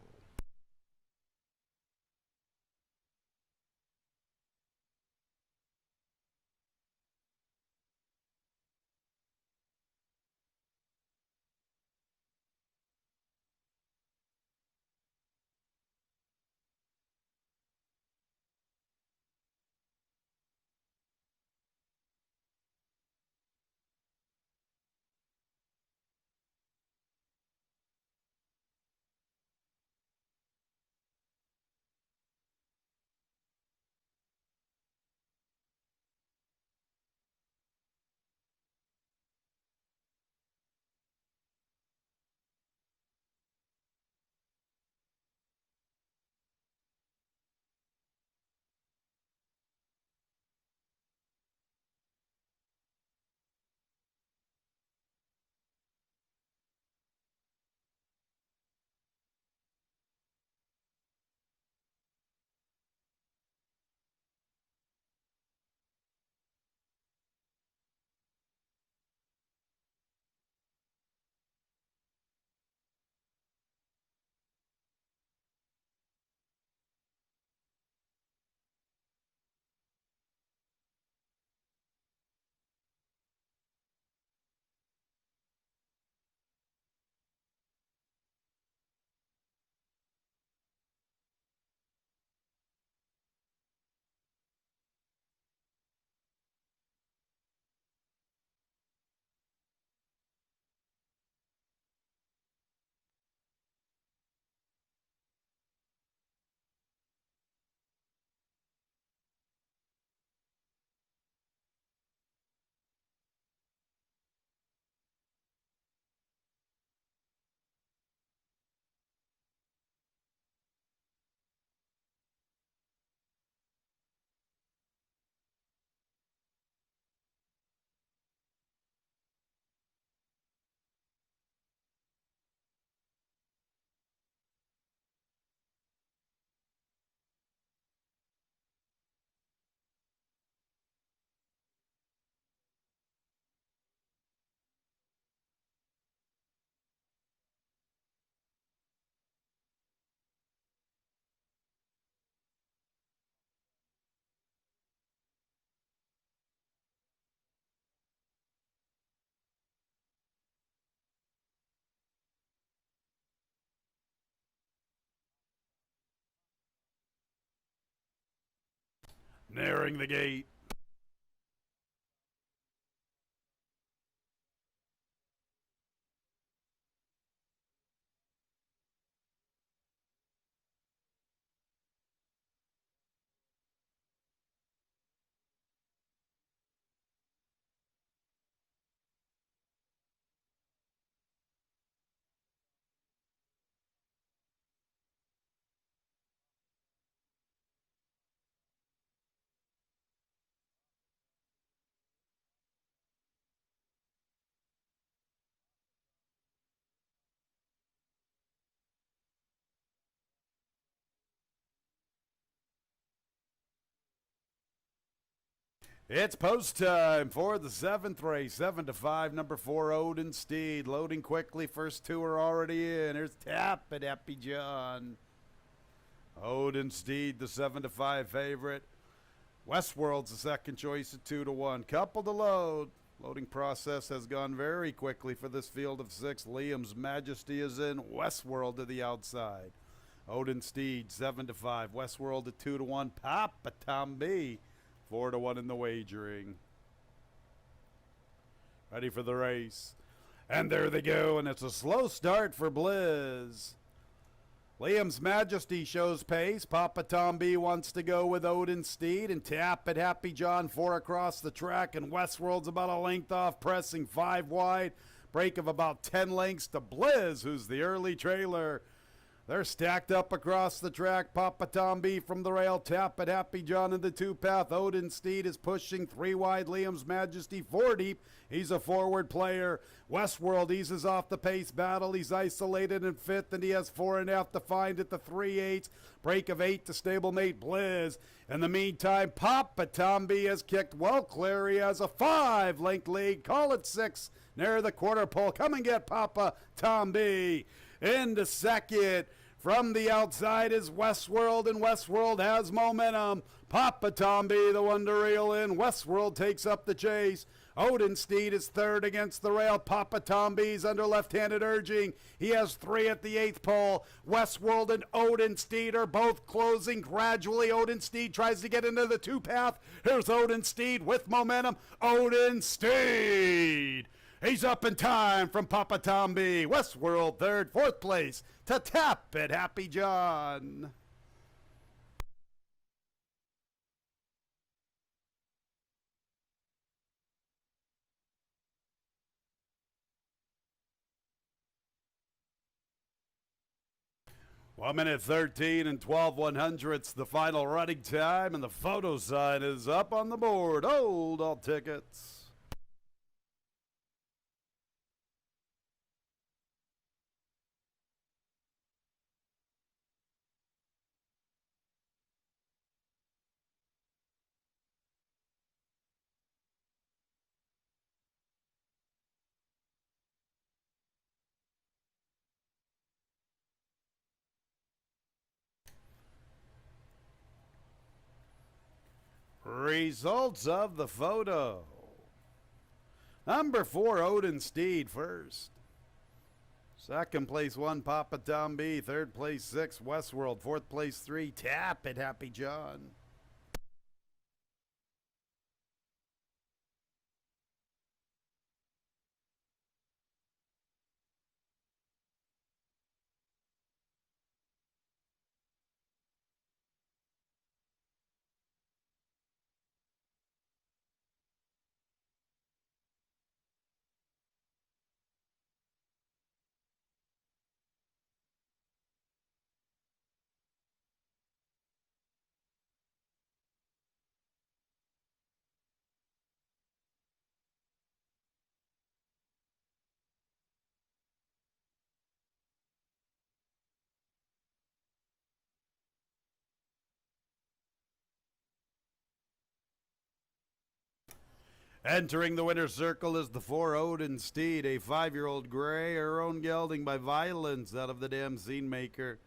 Nearing the gate. It's post time for the 7th race. 7 to 5, number 4, Odin Steed. Loading quickly. First two are already in. Here's Tap at Happy John. Odin Steed, the 7 to 5 favorite. Westworld's the second choice at 2 to 1. Couple to load. Loading process has gone very quickly for this field of 6. Liam's Majesty is in. Westworld to the outside. Odin Steed, 7 to 5. Westworld at 2 to 1. Papa Tom B, 4 to 1 in the wagering. Ready for the race. And there they go, and it's a slow start for Blizz. Liam's Majesty shows pace. Papa Tom B wants to go with Odin Steed, and Tap at Happy John 4 across the track, and Westworld's about a length off, pressing 5 wide. Break of about 10 lengths to Blizz, who's the early trailer. They're stacked up across the track. Papa Tom B from the rail. Tap at Happy John in the 2-path. Odin Steed is pushing 3 wide. Liam's Majesty 4 deep. He's a forward player. Westworld eases off the pace battle. He's isolated in 5th, and he has 4.5 to find at the 3/8. Break of 8 to stablemate Blizz. In the meantime, Papa Tom B has kicked well clear. He has a 5-length lead. Call it 6 near the quarter pole. Come and get Papa Tom B. Into second. From the outside is Westworld, and Westworld has momentum. Papa Tom B, the one to reel in. Westworld takes up the chase. Odin Steed is third against the rail. Papa Tom B's under left-handed urging. He has 3 at the 8th pole. Westworld and Odin Steed are both closing gradually. Odin Steed tries to get into the 2-path. Here's Odin Steed with momentum. Odin Steed! He's up in time from Papa Tom B. Westworld third, 4th place to Tap at Happy John. One minute 13 and 12/100ths, the final running time, and the photo sign is up on the board. Hold all tickets. Results of the photo. Number 4, Odin Steed first. Second place 1, Papa Tom B. Third place 6, Westworld. 4th place 3, Tap at Happy John. Entering the winner's circle is the 4, Odin Steed, a 5-year-old gray, her own gelding by Violence out of the Damn Scene Maker.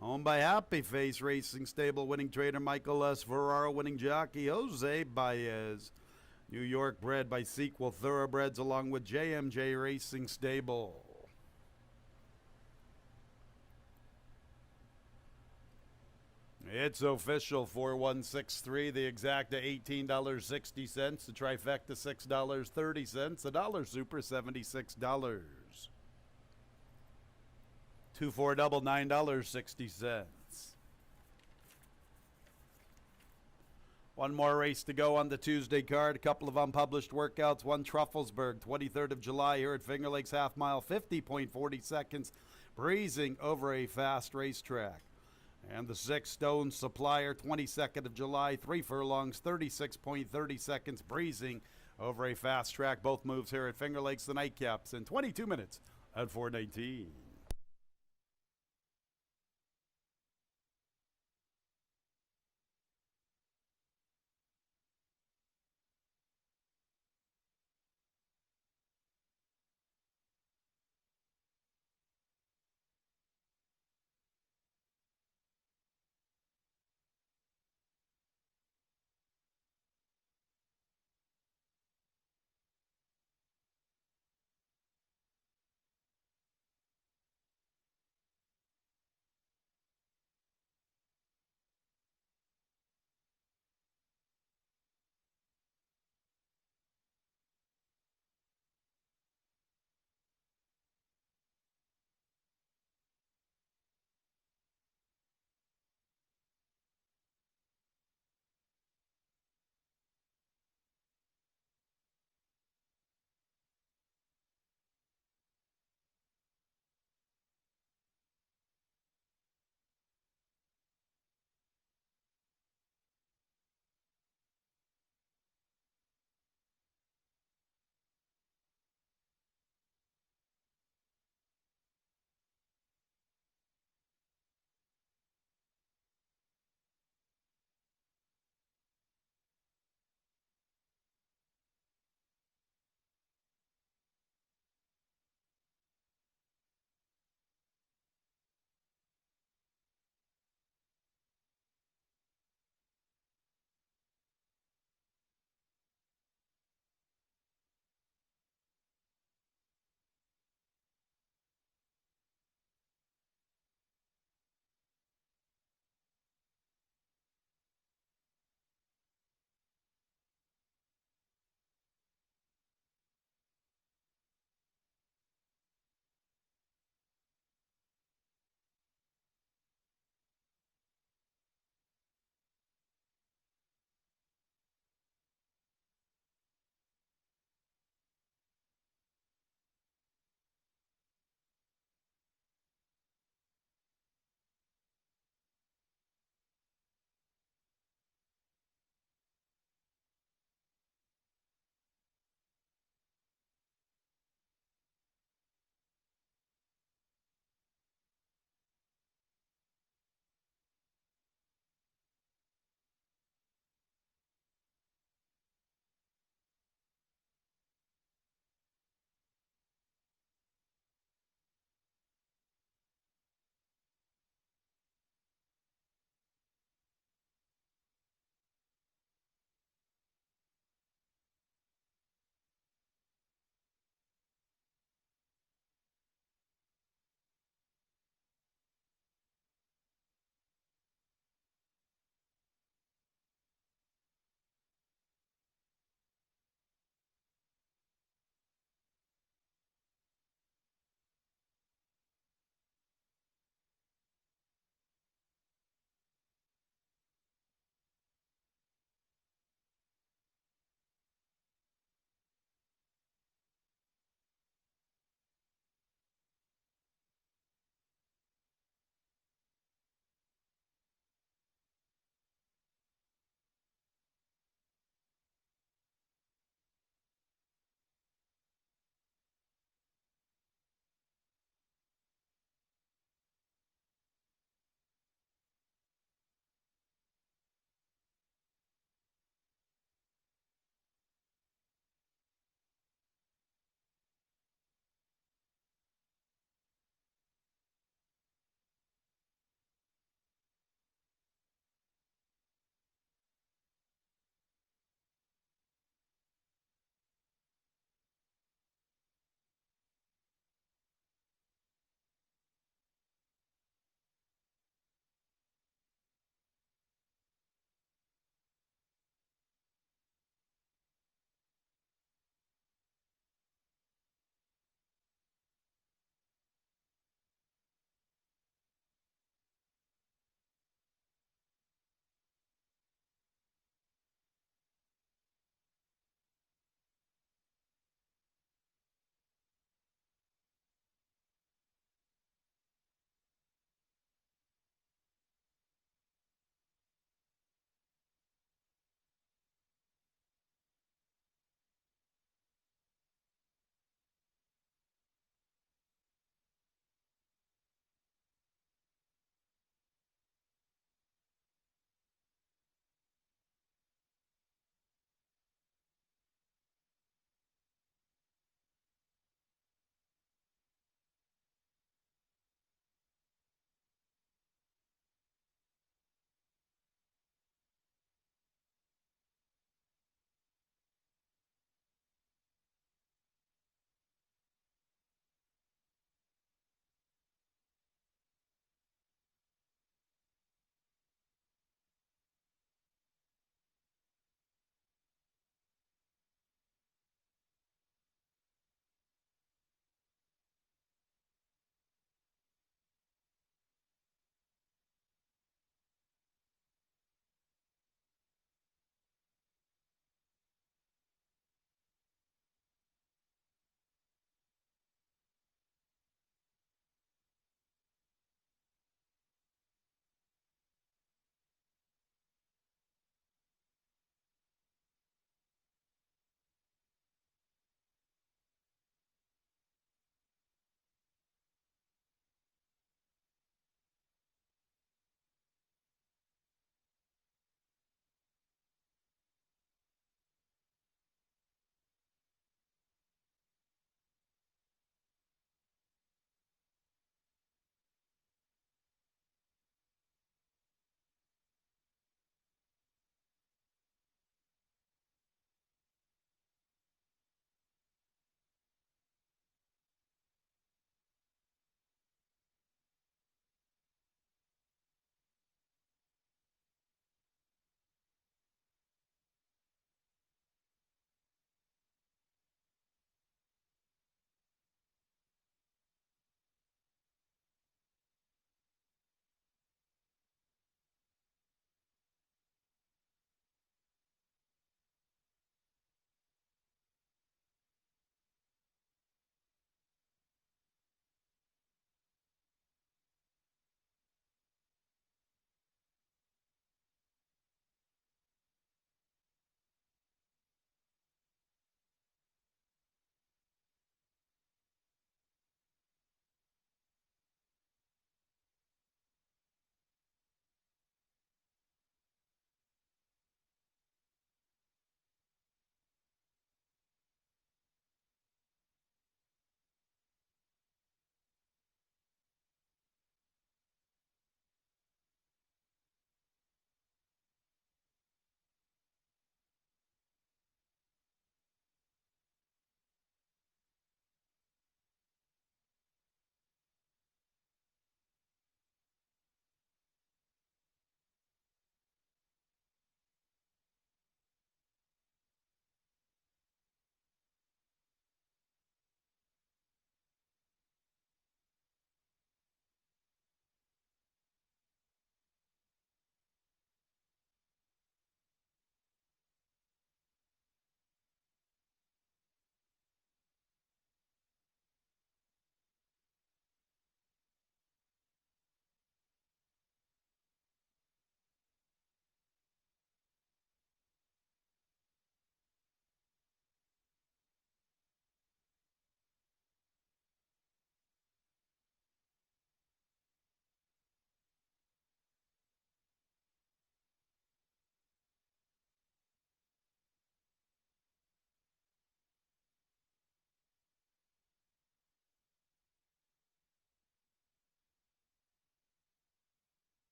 Owned by Happy Face Racing Stable, winning trainer Michael S. Ferraro, winning jockey Jose Baez. New York bred by Sequel Thoroughbreds along with JMJ Racing Stable. It's official, 4163, the exacta $18.60, the trifecta $6.30, the dollar super $76. 2-4 double $9.60. One more race to go on the Tuesday card. A couple of unpublished workouts. One Trufflesburg, 23rd of July here at Finger Lakes half mile, 50.40 seconds, breezing over a fast racetrack. And the 6 Stone Supplier, 22nd of July, 3 furlongs, 36.30 seconds, breezing over a fast track. Both moves here at Finger Lakes, the nightcaps in 22 minutes at 4:19.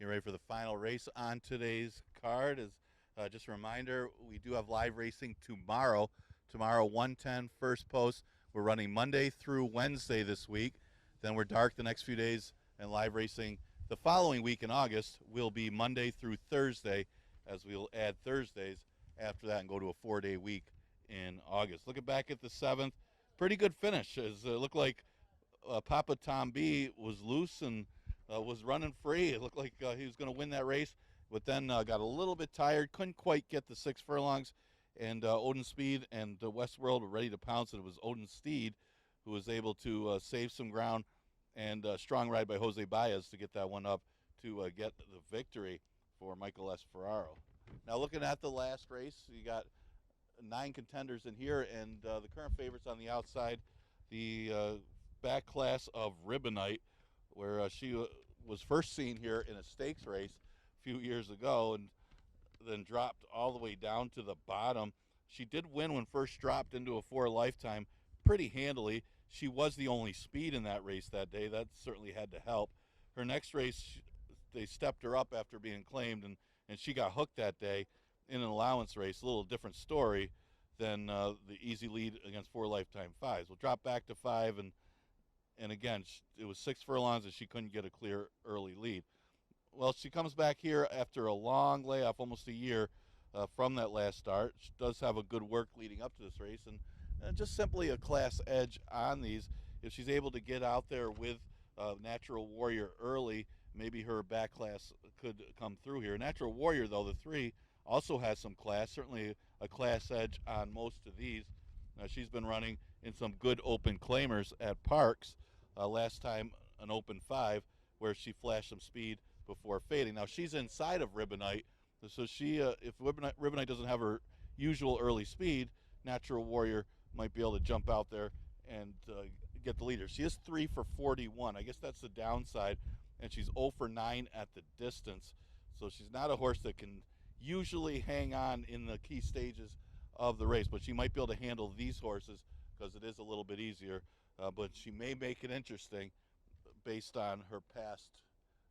Get ready for the final race on today's card. As just a reminder, we do have live racing tomorrow. Tomorrow, 1:10 first post. We're running Monday through Wednesday this week. Then we're dark the next few days, and live racing the following week in August will be Monday through Thursday, as we'll add Thursdays after that and go to a 4-day week in August. Looking back at the 7th, pretty good finish. As it looked like Papa Tom B was loose and was running free. It looked like he was going to win that race, but then got a little bit tired, couldn't quite get the 6 furlongs, and Odin Speed and Westworld were ready to pounce, and it was Odin Steed who was able to save some ground, and strong ride by Jose Baez to get that one up to get the victory for Michael S. Ferraro. Now looking at the last race, you got 9 contenders in here, and the current favorites on the outside, the back class of Ribbonite, where she was first seen here in a stakes race a few years ago and then dropped all the way down to the bottom. She did win when first dropped into a 4 lifetime pretty handily. She was the only speed in that race that day. That certainly had to help. Her next race, they stepped her up after being claimed, and she got hooked that day in an allowance race. A little different story than the easy lead against 4 lifetime 5s. We'll drop back to 5, and again, it was 6 furlongs and she couldn't get a clear early lead. Well, she comes back here after a long layoff, almost a year from that last start. She does have a good work leading up to this race, and just simply a class edge on these. If she's able to get out there with Natural Warrior early, maybe her back class could come through here. Natural Warrior, though, the 3, also has some class, certainly a class edge on most of these. She's been running in some good open claimers at Parks. Last time an open 5 where she flashed some speed before fading. Now she's inside of Ribbonite, so she if Ribbonite doesn't have her usual early speed, Natural Warrior might be able to jump out there and get the leader. She is 3 for 41. I guess that's the downside, and she's 0 for 9 at the distance. So she's not a horse that can usually hang on in the key stages of the race, but she might be able to handle these horses because it is a little bit easier. But she may make it interesting based on her past,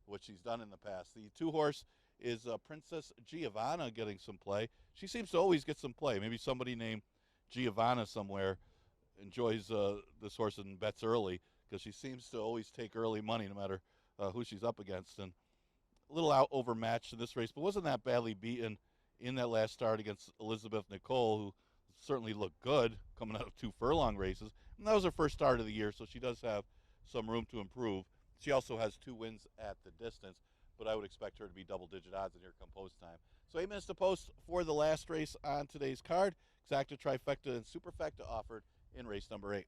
what she's done in the past. The 2 horse is Princess Giovanna getting some play. She seems to always get some play. Maybe somebody named Giovanna somewhere enjoys this horse and bets early, because she seems to always take early money no matter who she's up against. And a little out overmatched in this race, but wasn't that badly beaten in that last start against Elizabeth Nicole, who certainly looked good coming out of 2 furlong races. And that was her first start of the year, so she does have some room to improve. She also has 2 wins at the distance, but I would expect her to be double-digit odds, and here come post time. So 8 minutes to post for the last race on today's card. Exacta, trifecta, and superfecta offered in race number 8.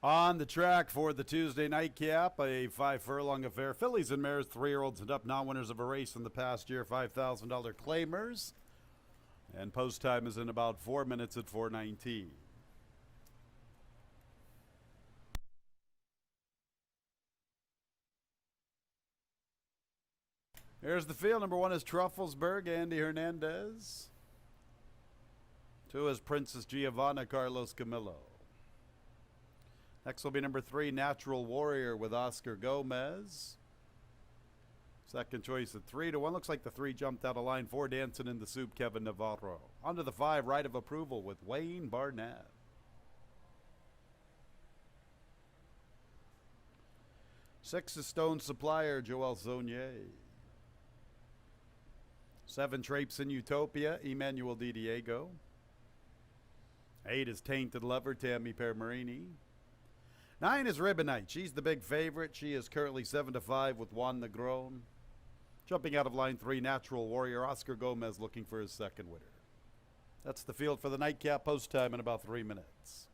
On the track for the Tuesday nightcap, a 5-furlong affair. Fillies and mares, 3-year-olds and up, non-winners of a race in the past year, $5,000 claimers. And post time is in about 4 minutes at 4:19. Here's the field. Number 1 is Trufflesburg, Andy Hernandez. 2 is Princess Giovanna, Carlos Camillo. Next will be number 3, Natural Warrior with Oscar Gomez. Second choice at 3-1. Looks like the 3 jumped out of line. 4, Dancing in the Soup, Kevin Navarro. On to the 5, Right of Approval with Wayne Barnett. 6 is Stone Supplier, Joel Zonier. 7, Traipse in Utopia, Emmanuel Di Diego. 8 is Tainted Lover, Tammy Permarini. 9 is Ribbonite. She's the big favorite. She is currently 7-5 with Juan Negron. Jumping out of line 3, Natural Warrior, Oscar Gomez looking for his second winner. That's the field for the nightcap. Post time in about 3 minutes.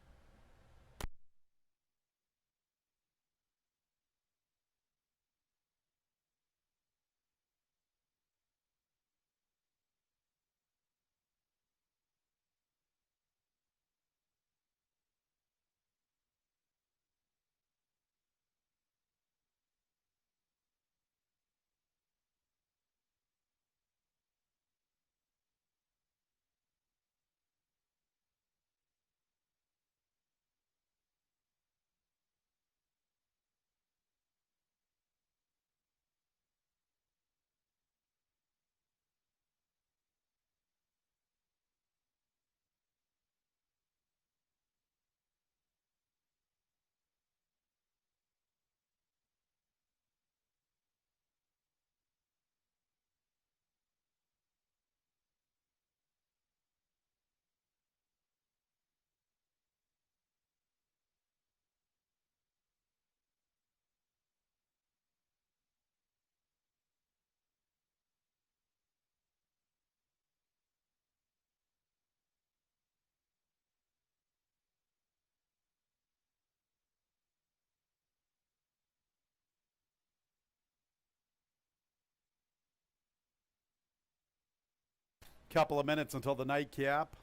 Couple of minutes until the nightcap.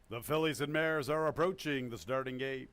The fillies and mares are approaching the starting gate.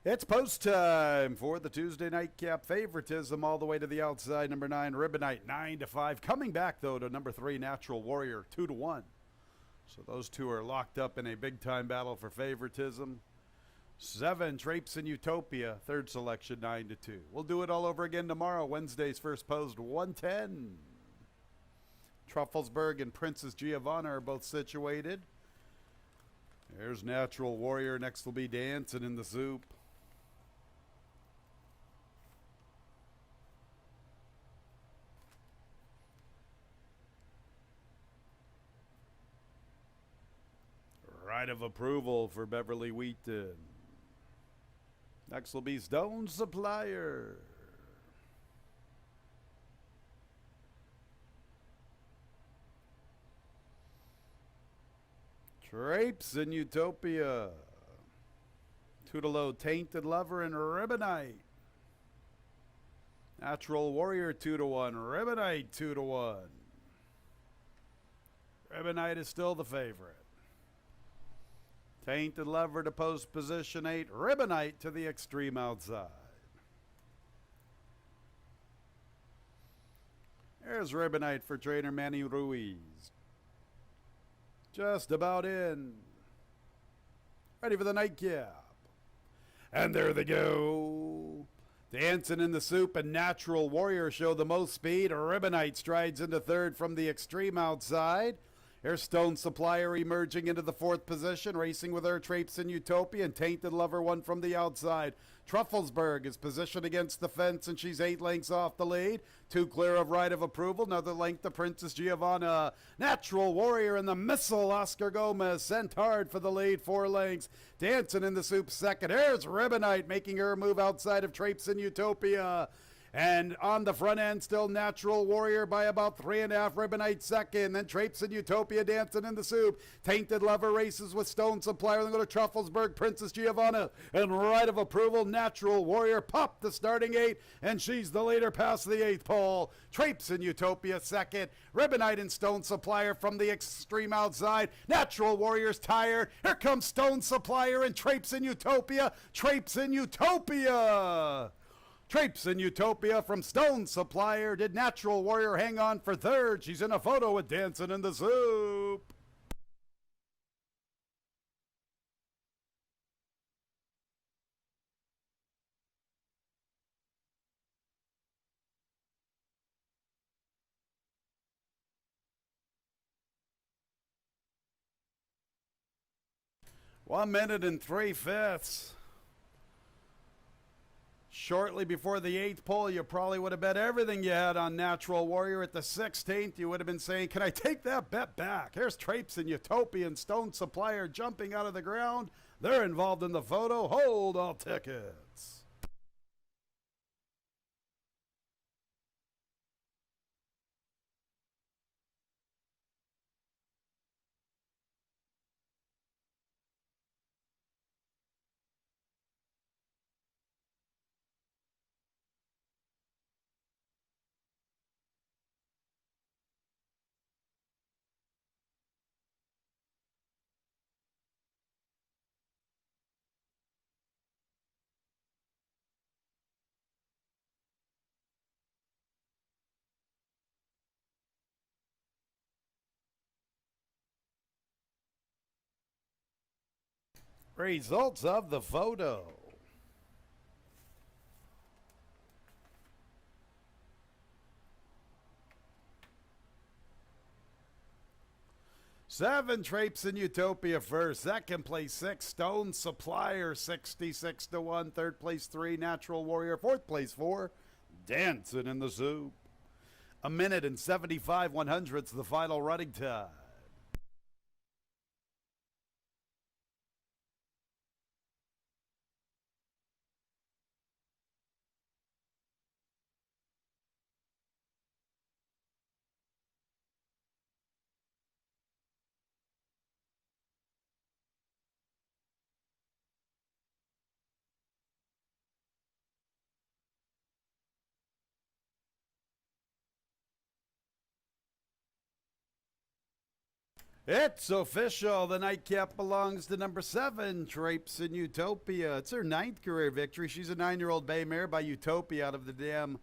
It's post time for the Tuesday nightcap. Favoritism all the way to the outside. Number 9, Ribbonite, 9-5. Coming back, though, to number 3, Natural Warrior, 2-1. So those two are locked up in a big-time battle for favoritism. 7, Traipse in Utopia, third selection, 9-2. We'll do it all over again tomorrow. Wednesday's first post, 110. Trufflesburg and Princess Giovanna are both situated. There's Natural Warrior. Next will be Dancing in the Soup. right of approval for Beverly Wheaton. Next will be Stone Supplier. Drapes in Utopia. Toodaloo, Tainted Lover, and Ribbonite. Natural Warrior 2-1. Ribbonite 2-1. Ribbonite is still the favorite. Tainted Lover to post position 8. Ribbonite to the extreme outside. There's Ribbonite for trainer Manny Ruiz. Just about in. Ready for the nightcap. And there they go. Dancing in the Soup and Natural Warrior show the most speed. Ribbonite strides into third from the extreme outside. Here's Stone Supplier emerging into the fourth position, racing with her Drapes in Utopia, and Tainted Lover one from the outside. Trufflesburg is positioned against the fence, and she's 8 lengths off the lead. 2 clear of right of approval. Another length to Princess Giovanna. Natural Warrior and the Missile, Oscar Gomez, sent hard for the lead. 4 lengths. Dancing in the Soup second. Here's Ribbonite making her move outside of Drapes in Utopia. And on the front end, still Natural Warrior by about 3.5. Ribbonite second. Then Drapes in Utopia dancing in the Soup. Tainted Lover races with Stone Supplier. Then go to Trufflesburg, Princess Giovanna. And right of approval, Natural Warrior popped the starting 8. And she's the leader past the 8th pole. Drapes in Utopia second. Ribbonite and Stone Supplier from the extreme outside. Natural Warrior's tired. Here comes Stone Supplier and Drapes in Utopia. Drapes in Utopia. Drapes in Utopia from Stone Supplier. Did Natural Warrior hang on for third? She's in a photo with Dancing in the Soup. One minute and 3/5. Shortly before the 8th pole, you probably would have bet everything you had on Natural Warrior. At the 16th, you would have been saying, can I take that bet back? Here's Drapes in Utopia and Stone Supplier jumping out of the ground. They're involved in the photo. Hold all tickets. Results of the photo. Seven, Drapes in Utopia first. Second place 6, Stone Supplier 66-1. Third place 3, Natural Warrior. Fourth place 4, Dancing in the Soup. A minute and 75 100ths the final running time. It's official. The nightcap belongs to number 7, Drapes in Utopia. It's her 9th career victory. She's a 9-year-old bay mare by Utopia out of the dam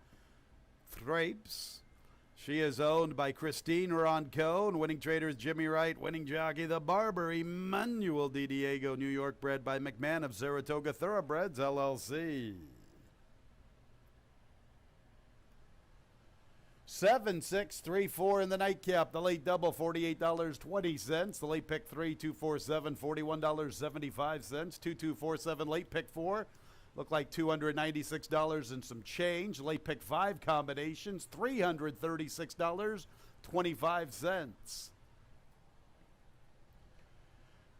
Drapes. She is owned by Christine Ronco, and winning trader is Jimmy Wright. Winning jockey, the Barber, Emmanuel Di Diego, New York, bred by McMahon of Saratoga Thoroughbreds, LLC. 7-6-3-4 in the nightcap. The late double, $48.20. The late pick 3, 247, $41.75. 2247 late pick 4. Look like $296 and some change. Late pick 5 combinations, $336.25.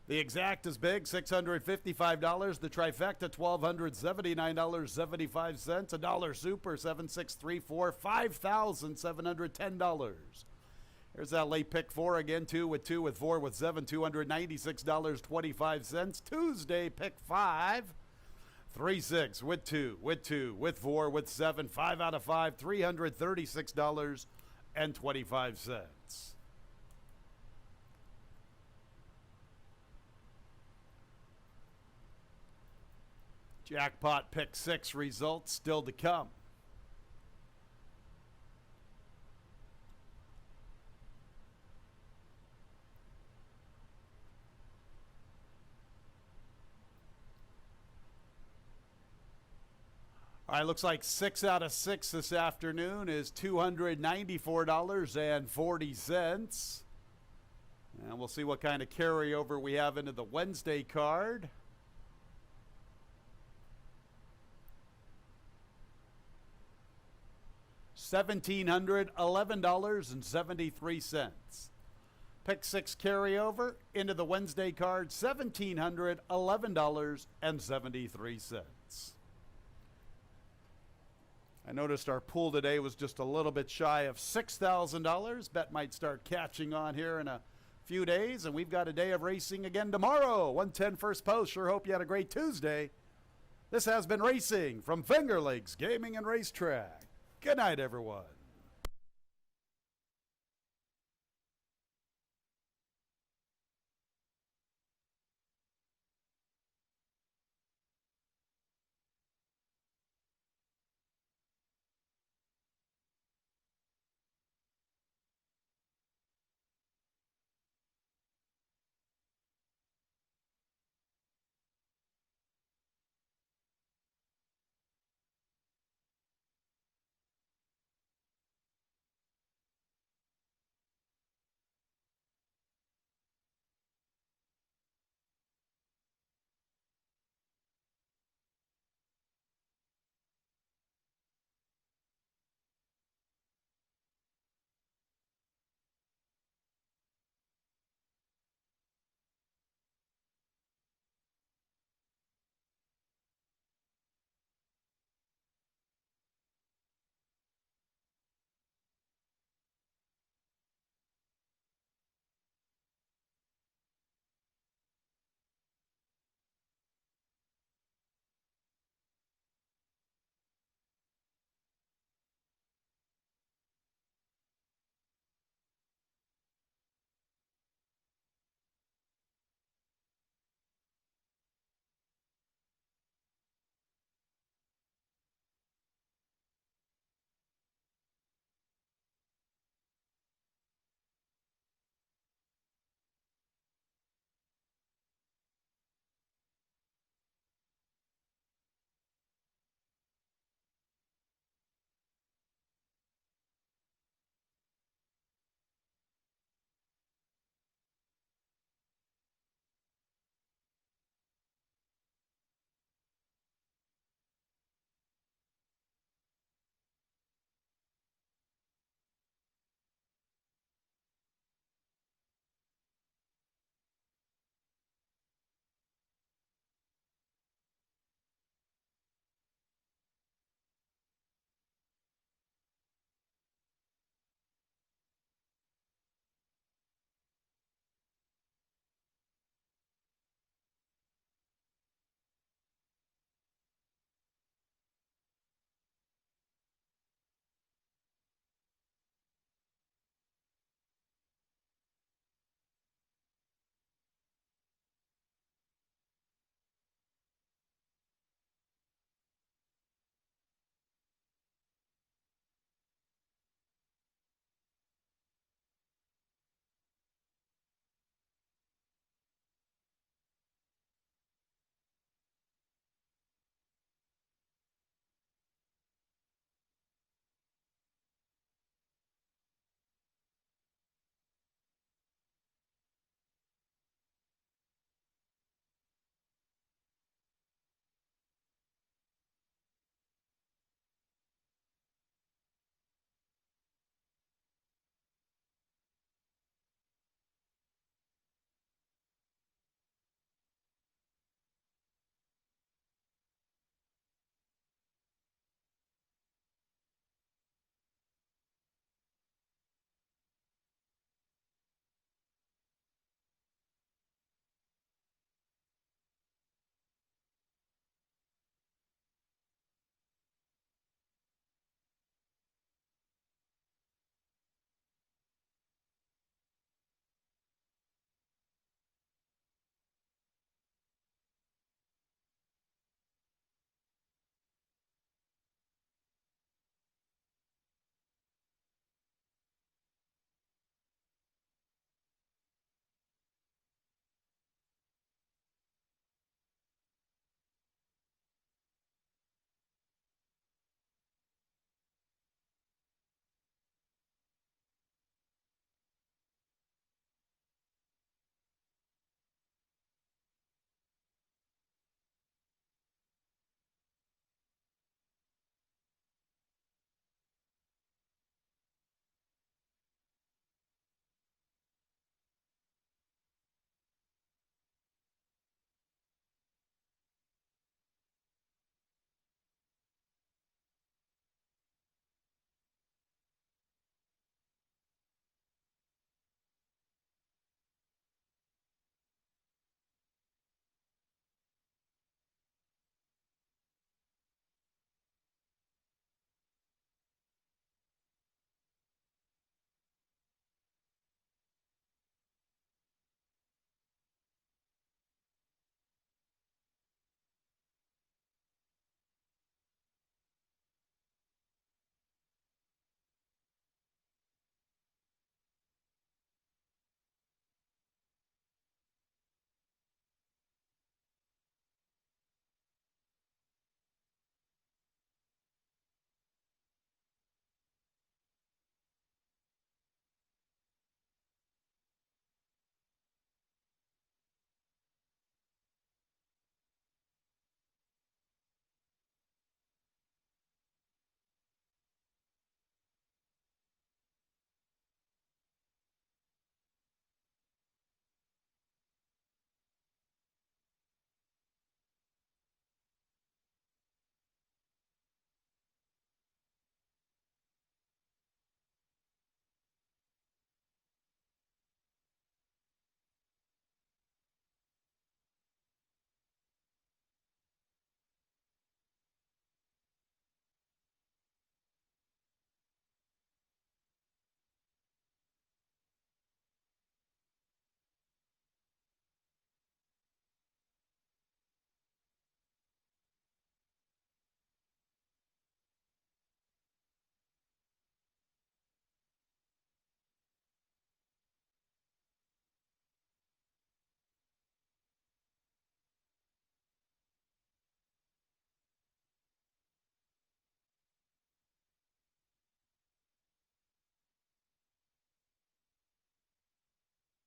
The exact is big, $655. The trifecta, $1,279.75. A dollar super, 7634, $5,710. There's that late pick 4 again, 2 with 4 with 7, $296.25. Tuesday pick 5, 3 6 with 2 with 4 with 7, 5 out of 5, $336.25. Jackpot pick 6 results still to come. All right, looks like 6 out of 6 this afternoon is $294.40. And we'll see what kind of carryover we have into the Wednesday card. $1,711.73. Pick 6 carryover into the Wednesday card, $1,711.73. I noticed our pool today was just a little bit shy of $6,000. Bet might start catching on here in a few days, and we've got a day of racing again tomorrow. 110 first post. Sure hope you had a great Tuesday. This has been racing from Finger Lakes Gaming and Racetrack. Good night, everyone.